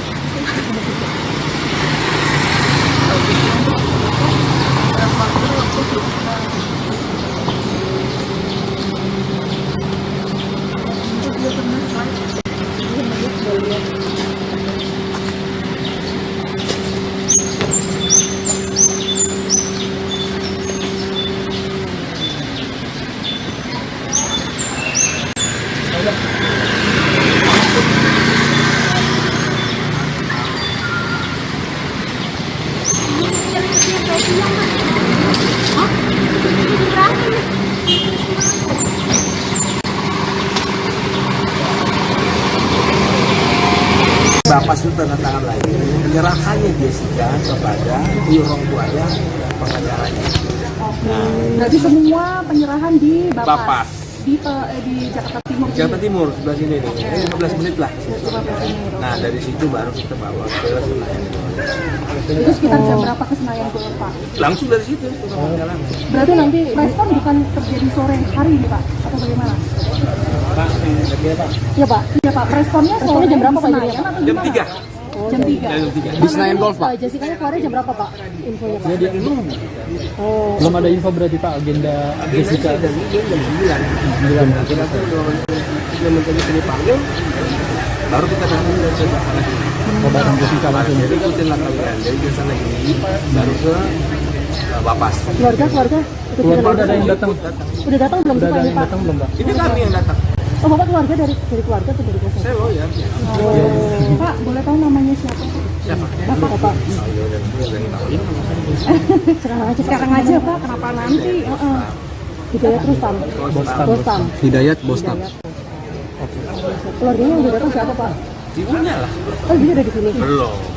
itu tanda tangan lagi penyerahannya Jessica kepada orang tuanya dan pengacaranya. Berarti semua penyerahan di Bapas di Jakarta Timur. Jakarta Timur sebelah sini nih, ini 15 menit lah. Nah dari situ baru kita bawa ke Senayan. Itu sekitar jam berapa ke Senayan tuh Pak? Langsung dari situ kita jalan. Berarti nanti respon bukan terjadi sore hari ini Pak atau bagaimana? Iya Pak. Iya Pak. Responnya jam berapa Pak? Jam 3. Jam 3. Jam 3. Di Senayan Golf, Pak. Jessica keluarnya jam berapa Pak? Infonya Pak. Jadi belum ada info berarti Pak agenda Jessica. Jam 9. Kita tuh udah menjadi dipanggil, baru kita datang ke sana. Kabaran Jessica langsung. Jadi ikutin lah kalian. Dari ke sana ini baru ke Bapas. Keluarga Keluarga ada yang datang. udah datang belum Udah sih ada Pak ini yang Pak? datang belum Pak? Ini kami yang datang. Oh Bapak keluarga dari keluarga atau dari kuasa? Saya lawyer. Pak boleh tahu namanya siapa? Siapa? Bapak. Sekarang aja Pak. Kenapa nanti? Hidayat Rustam. Bostam. Hidayat Bostam. Keluarganya udah datang siapa Pak? Ibunya lah. Oh dia ada di sini.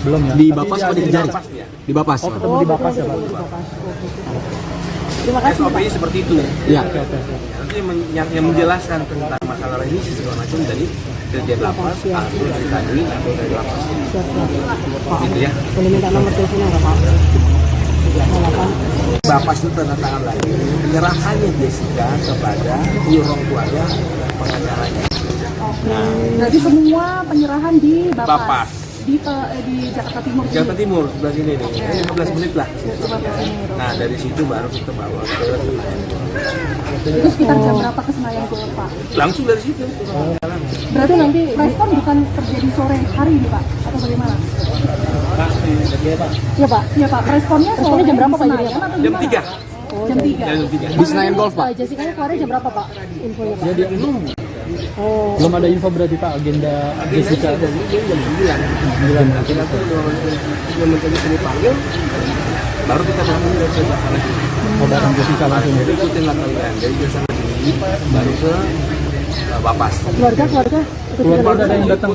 Belum ya. Di Bapas apa di Kejari? Bapas dia. Di Bapas. Oh ketemu di Bapas ya Pak? Terima kasih Pak. SOP-nya seperti itu. Iya. Nanti yang menjelaskan tentang masalah remisi segala macam dari Dirjen Lapas atau dari tadi atau dari Lapas. Gitu ya. Boleh minta nomor teleponnya nggak Pak? Bapas itu tanda tangan lagi penyerahannya Jessica kepada orang tuanya dan pengacaranya. Berarti semua penyerahan di Bapas di Jakarta Timur. Jakarta Timur sebelah sini nih, ini 15 menit lah. Nah dari situ baru kita bawa ke Senayan. Itu sekitar jam berapa ke Senayan tuh Pak? Langsung dari situ kita jalan. Berarti nanti respon bukan terjadi sore hari ini Pak atau bagaimana? Iya Pak. Iya Pak. Responnya jam berapa Pak? Jam 3. Jam 3. Jam 3. Di Senayan Golf, Pak. Jessica keluarnya jam berapa Pak? Infonya Pak. Jadi belum ada info berarti Pak agenda Jessica. Jam 9. Kita tuh udah menjadi dipanggil, baru kita datang ke sana. Kabaran Jessica langsung. Jadi ikutin lah kalian. Dari ke sana ini baru ke Bapas. Keluarga Keluarga ada yang datang.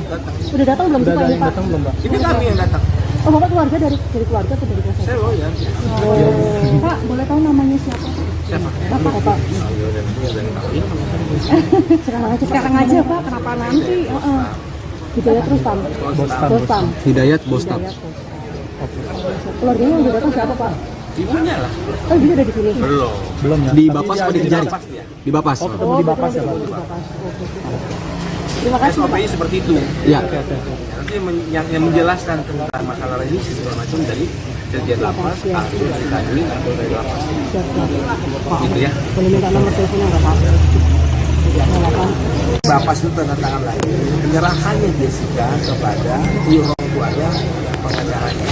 udah datang belum sih Udah Pak ada ini yang Pak? datang belum Pak? Ini kami yang datang. Oh Bapak keluarga dari keluarga atau dari kuasa? Saya lawyer. Pak boleh tahu namanya siapa? Siapa? Bapak. Sekarang aja Pak. Kenapa nanti? Hidayat Rustam. Bostam. Hidayat Bostam. Keluarganya udah datang siapa Pak? Ibunya lah. Oh dia ada di sini. Belum ya. Di Bapas apa di Kejari? Bapas dia. Di Bapas. Oh ketemu di Bapas ya Pak? Terima kasih Pak. SOP-nya seperti itu. Iya. Nanti yang menjelaskan tentang masalah remisi segala macam dari Dirjen Lapas atau dari tadi atau dari Lapas. Gitu ya. Boleh minta nomor teleponnya nggak Pak? Bapas itu tanda tangan lagi penyerahannya Jessica kepada orang tuanya dan pengacaranya.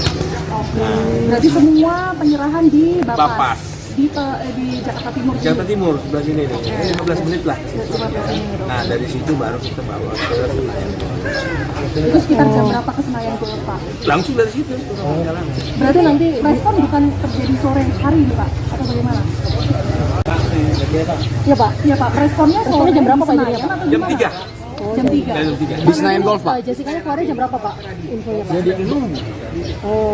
Berarti semua penyerahan di Bapas di Jakarta Timur. Jakarta Timur sebelah sini nih, ini 15 menit lah. Nah dari situ baru kita bawa ke Senayan. Itu sekitar jam berapa ke Senayan tuh Pak? Langsung dari situ kita jalan. Berarti nanti respon bukan terjadi sore hari ini Pak atau bagaimana? Iya Pak. Iya Pak. Responnya jam berapa Pak? Jam 3. Jam 3. Jam 3. Di Senayan Golf, Pak. Jessica keluarnya jam berapa Pak? Infonya Pak. Jadi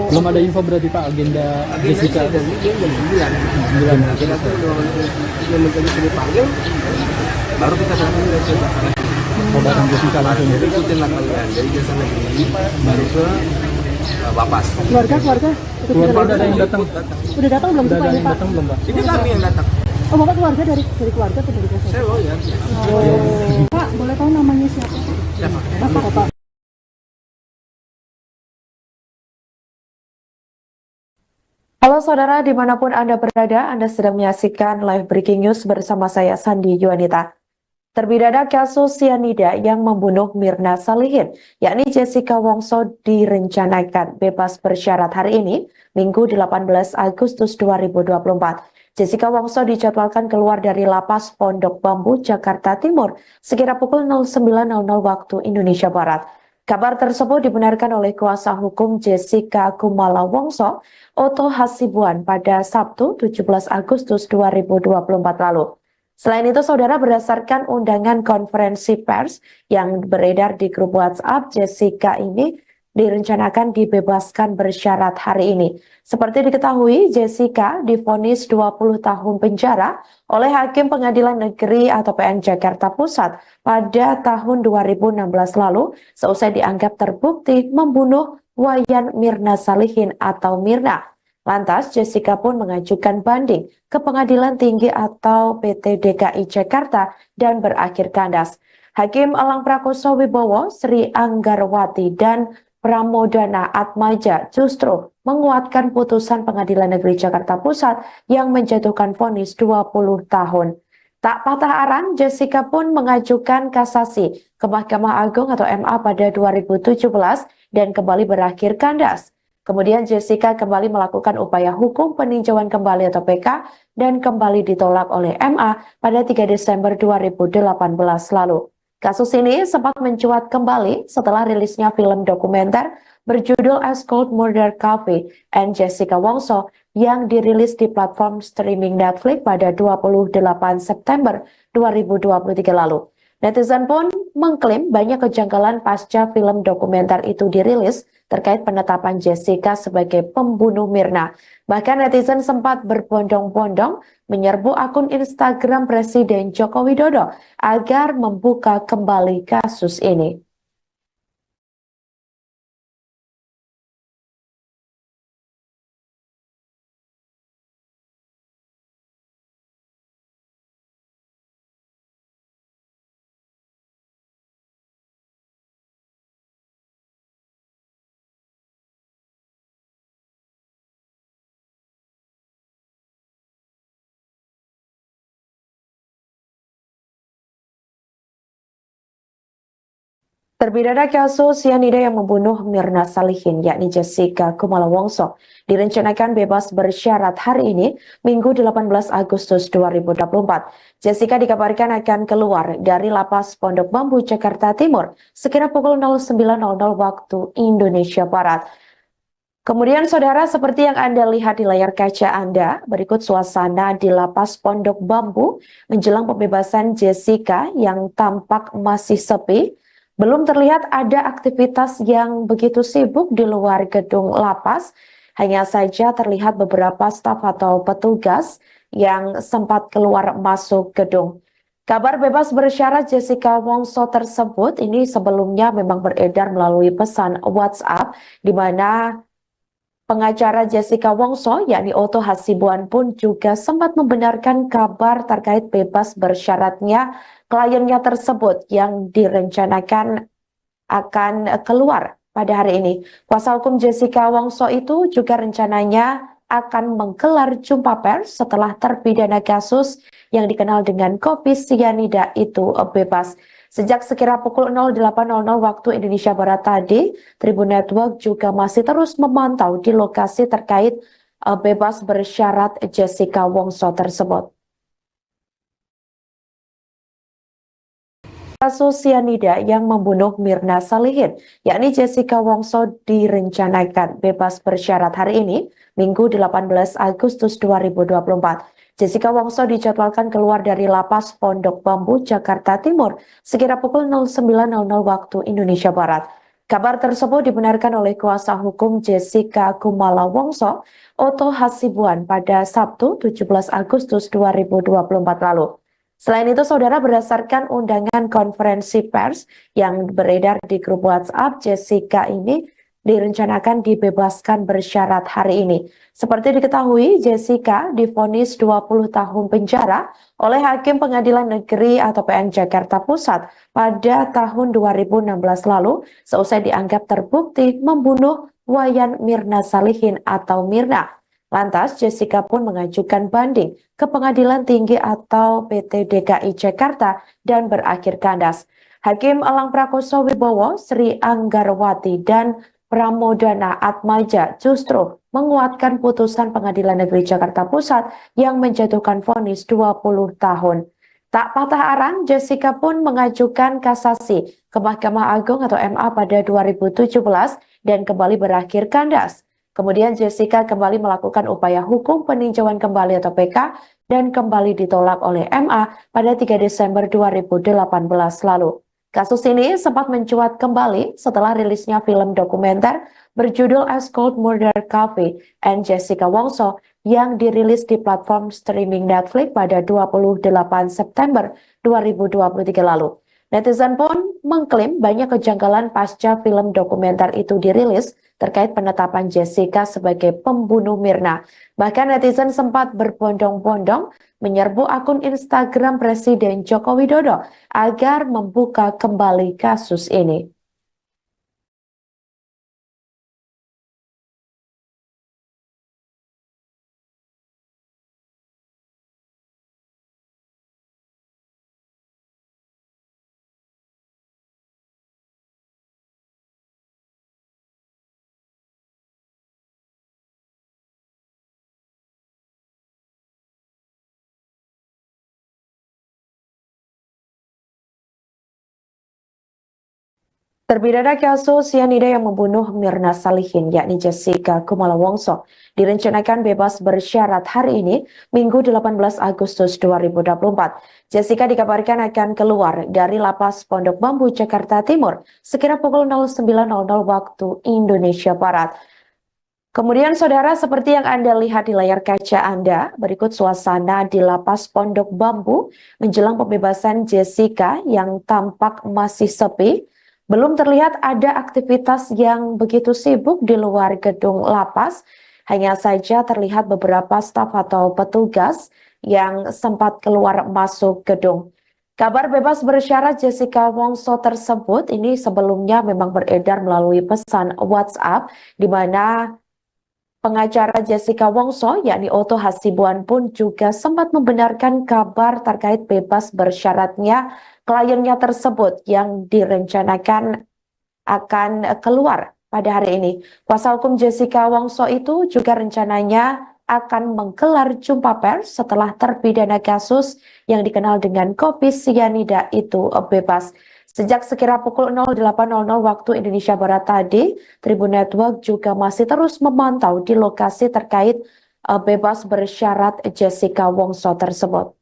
belum ada info berarti Pak agenda Jessica. Jam 9. Kita tuh udah menjadi dipanggil, baru kita datang ke sana. Kabaran Jessica langsung. Jadi ikutin lah kalian. Dari ke sana ini baru ke Bapas. Keluarga Keluarga ada yang datang. udah datang belum sih Udah Pak ada ini yang Pak? datang belum Pak? Ini kami yang datang. Oh Bapak keluarga dari keluarga atau dari kuasa? Saya lawyer. Pak boleh tahu namanya siapa? Siapa? Bapak. Halo saudara, dimanapun Anda berada, Anda sedang menyaksikan live breaking news bersama saya Sandi Yuanita. Terpidana kasus sianida yang membunuh Mirna Salihin, yakni Jessica Wongso direncanakan bebas bersyarat hari ini, Minggu 18 Agustus 2024. Jessica Wongso dijadwalkan keluar dari Lapas Pondok Bambu, Jakarta Timur, sekira pukul 09.00 waktu Indonesia Barat. Kabar tersebut dibenarkan oleh kuasa hukum Jessica Kumala Wongso, Oto Hasibuan, pada Sabtu 17 Agustus 2024 lalu. Selain itu, saudara, berdasarkan undangan konferensi pers yang beredar di grup WhatsApp Jessica ini direncanakan dibebaskan bersyarat hari ini. Seperti diketahui, Jessica divonis 20 tahun penjara oleh Hakim Pengadilan Negeri atau PN Jakarta Pusat pada tahun 2016 lalu seusai dianggap terbukti membunuh Wayan Mirna Salihin atau Mirna. Lantas, Jessica pun mengajukan banding ke Pengadilan Tinggi atau PT DKI Jakarta dan berakhir kandas. Hakim Elang Prakoso Wibowo, Sri Anggarwati, dan Pramodana Atmaja justru menguatkan putusan Pengadilan Negeri Jakarta Pusat yang menjatuhkan vonis 20 tahun. Tak patah arang, Jessica pun mengajukan kasasi ke Mahkamah Agung atau MA pada 2017 dan kembali berakhir kandas. Kemudian Jessica kembali melakukan upaya hukum peninjauan kembali atau PK dan kembali ditolak oleh MA pada 3 Desember 2018 lalu. Kasus ini sempat mencuat kembali setelah rilisnya film dokumenter berjudul As Cold Murder Coffee and Jessica Wongso yang dirilis di platform streaming Netflix pada 28 September 2023 lalu. Netizen pun mengklaim banyak kejanggalan pasca film dokumenter itu dirilis terkait penetapan Jessica sebagai pembunuh Mirna. Bahkan netizen sempat berbondong-bondong menyerbu akun Instagram Presiden Joko Widodo agar membuka kembali kasus ini. Terpidana kasus sianida yang membunuh Mirna Salihin, yakni Jessica Kumala Wongso, direncanakan bebas bersyarat hari ini, Minggu 18 Agustus 2024. Jessica dikabarkan akan keluar dari Lapas Pondok Bambu, Jakarta Timur, sekira pukul 09.00 waktu Indonesia Barat. Kemudian saudara, seperti yang Anda lihat di layar kaca Anda, berikut suasana di Lapas Pondok Bambu menjelang pembebasan Jessica yang tampak masih sepi. Belum terlihat ada aktivitas yang begitu sibuk di luar gedung lapas, hanya saja terlihat beberapa staf atau petugas yang sempat keluar masuk gedung. Kabar bebas bersyarat Jessica Wongso tersebut ini sebelumnya memang beredar melalui pesan WhatsApp, di mana pengacara Jessica Wongso, yakni Otto Hasibuan pun juga sempat membenarkan kabar terkait bebas bersyaratnya kliennya tersebut yang direncanakan akan keluar pada hari ini. Kuasa hukum Jessica Wongso itu juga rencananya akan menggelar jumpa pers setelah terpidana kasus yang dikenal dengan kopi sianida itu bebas. Sejak sekira pukul 08.00 waktu Indonesia Barat tadi, Tribun Network juga masih terus memantau di lokasi terkait bebas bersyarat Jessica Wongso tersebut. Kasus sianida yang membunuh Mirna Salihin, yakni Jessica Wongso, direncanakan bebas bersyarat hari ini, Minggu 18 Agustus 2024. Jessica Wongso dijadwalkan keluar dari Lapas Pondok Bambu, Jakarta Timur, sekira pukul 09.00 waktu Indonesia Barat. Kabar tersebut dibenarkan oleh kuasa hukum Jessica Kumala Wongso, Otto Hasibuan, pada Sabtu 17 Agustus 2024 lalu. Selain itu, saudara, berdasarkan undangan konferensi pers yang beredar di grup WhatsApp, Jessica ini direncanakan dibebaskan bersyarat hari ini. Seperti diketahui, Jessica divonis 20 tahun penjara oleh Hakim Pengadilan Negeri atau PN Jakarta Pusat pada tahun 2016 lalu seusai dianggap terbukti membunuh Wayan Mirna Salihin atau Mirna. Lantas, Jessica pun mengajukan banding ke Pengadilan Tinggi atau PT DKI Jakarta dan berakhir kandas. Hakim Elang Prakoso Wibowo, Sri Anggarwati, dan Pramodana Atmaja justru menguatkan putusan Pengadilan Negeri Jakarta Pusat yang menjatuhkan vonis 20 tahun. Tak patah arang, Jessica pun mengajukan kasasi ke Mahkamah Agung atau MA pada 2017 dan kembali berakhir kandas. Kemudian Jessica kembali melakukan upaya hukum peninjauan kembali atau PK dan kembali ditolak oleh MA pada 3 Desember 2018 lalu. Kasus ini sempat mencuat kembali setelah rilisnya film dokumenter berjudul Ice Cold Murder Coffee and Jessica Wongso yang dirilis di platform streaming Netflix pada 28 September 2023 lalu. Netizen pun mengklaim banyak kejanggalan pasca film dokumenter itu dirilis terkait penetapan Jessica sebagai pembunuh Mirna. Bahkan netizen sempat berbondong-bondong menyerbu akun Instagram Presiden Joko Widodo agar membuka kembali kasus ini. Terpidana kasus sianida yang membunuh Mirna Salihin, yakni Jessica Kumala Wongso, direncanakan bebas bersyarat hari ini, Minggu 18 Agustus 2024. Jessica dikabarkan akan keluar dari Lapas Pondok Bambu, Jakarta Timur, sekira pukul 09.00 waktu Indonesia Barat. Kemudian saudara, seperti yang Anda lihat di layar kaca Anda, berikut suasana di Lapas Pondok Bambu menjelang pembebasan Jessica yang tampak masih sepi. Belum terlihat ada aktivitas yang begitu sibuk di luar gedung lapas. Hanya saja terlihat beberapa staf atau petugas yang sempat keluar masuk gedung. Kabar bebas bersyarat Jessica Wongso tersebut ini sebelumnya memang beredar melalui pesan WhatsApp, di mana pengacara Jessica Wongso, yakni Oto Hasibuan pun juga sempat membenarkan kabar terkait bebas bersyaratnya kliennya tersebut yang direncanakan akan keluar pada hari ini. Kuasa hukum Jessica Wongso itu juga rencananya akan menggelar jumpa pers setelah terpidana kasus yang dikenal dengan kopi sianida itu bebas. Sejak sekira pukul 08.00 waktu Indonesia Barat tadi, Tribun Network juga masih terus memantau di lokasi terkait bebas bersyarat Jessica Wongso tersebut.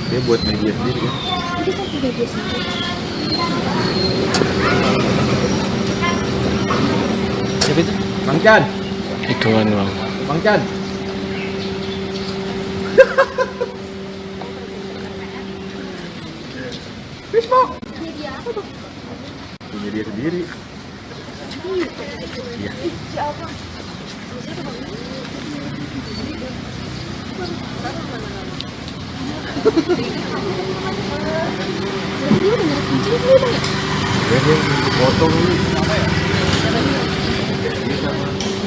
Dia buat media sendiri kan? Itu kan udah biasa. Siapa itu? Bang Chan. Ituan bang. Bang Chan. Media apa tuh? Punya dia sendiri. Iya. Berarti dia udah nyari kunci dulu bang ya? Dia potong ini.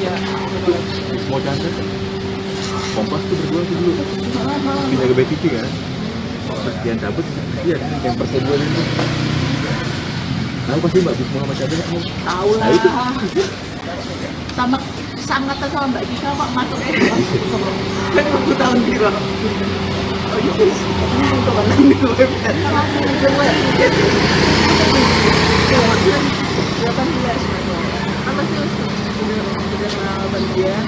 Dia sama semua jantan. Kompas tuh berdua tuh dulu. Pindah ke BTV kan. Pas dia cabut, dia yang perseduan itu. Tahu pasti Mbak Bisma sama Chandra kamu? Tahu lah. Nah itu. Sama seangkatan sama Mbak Dika kok masuknya. Kan 20 tahun gitu. Oh iya, ini untuk mana nih web? Langsung aja web. 18. Apa sih? Udah bagian.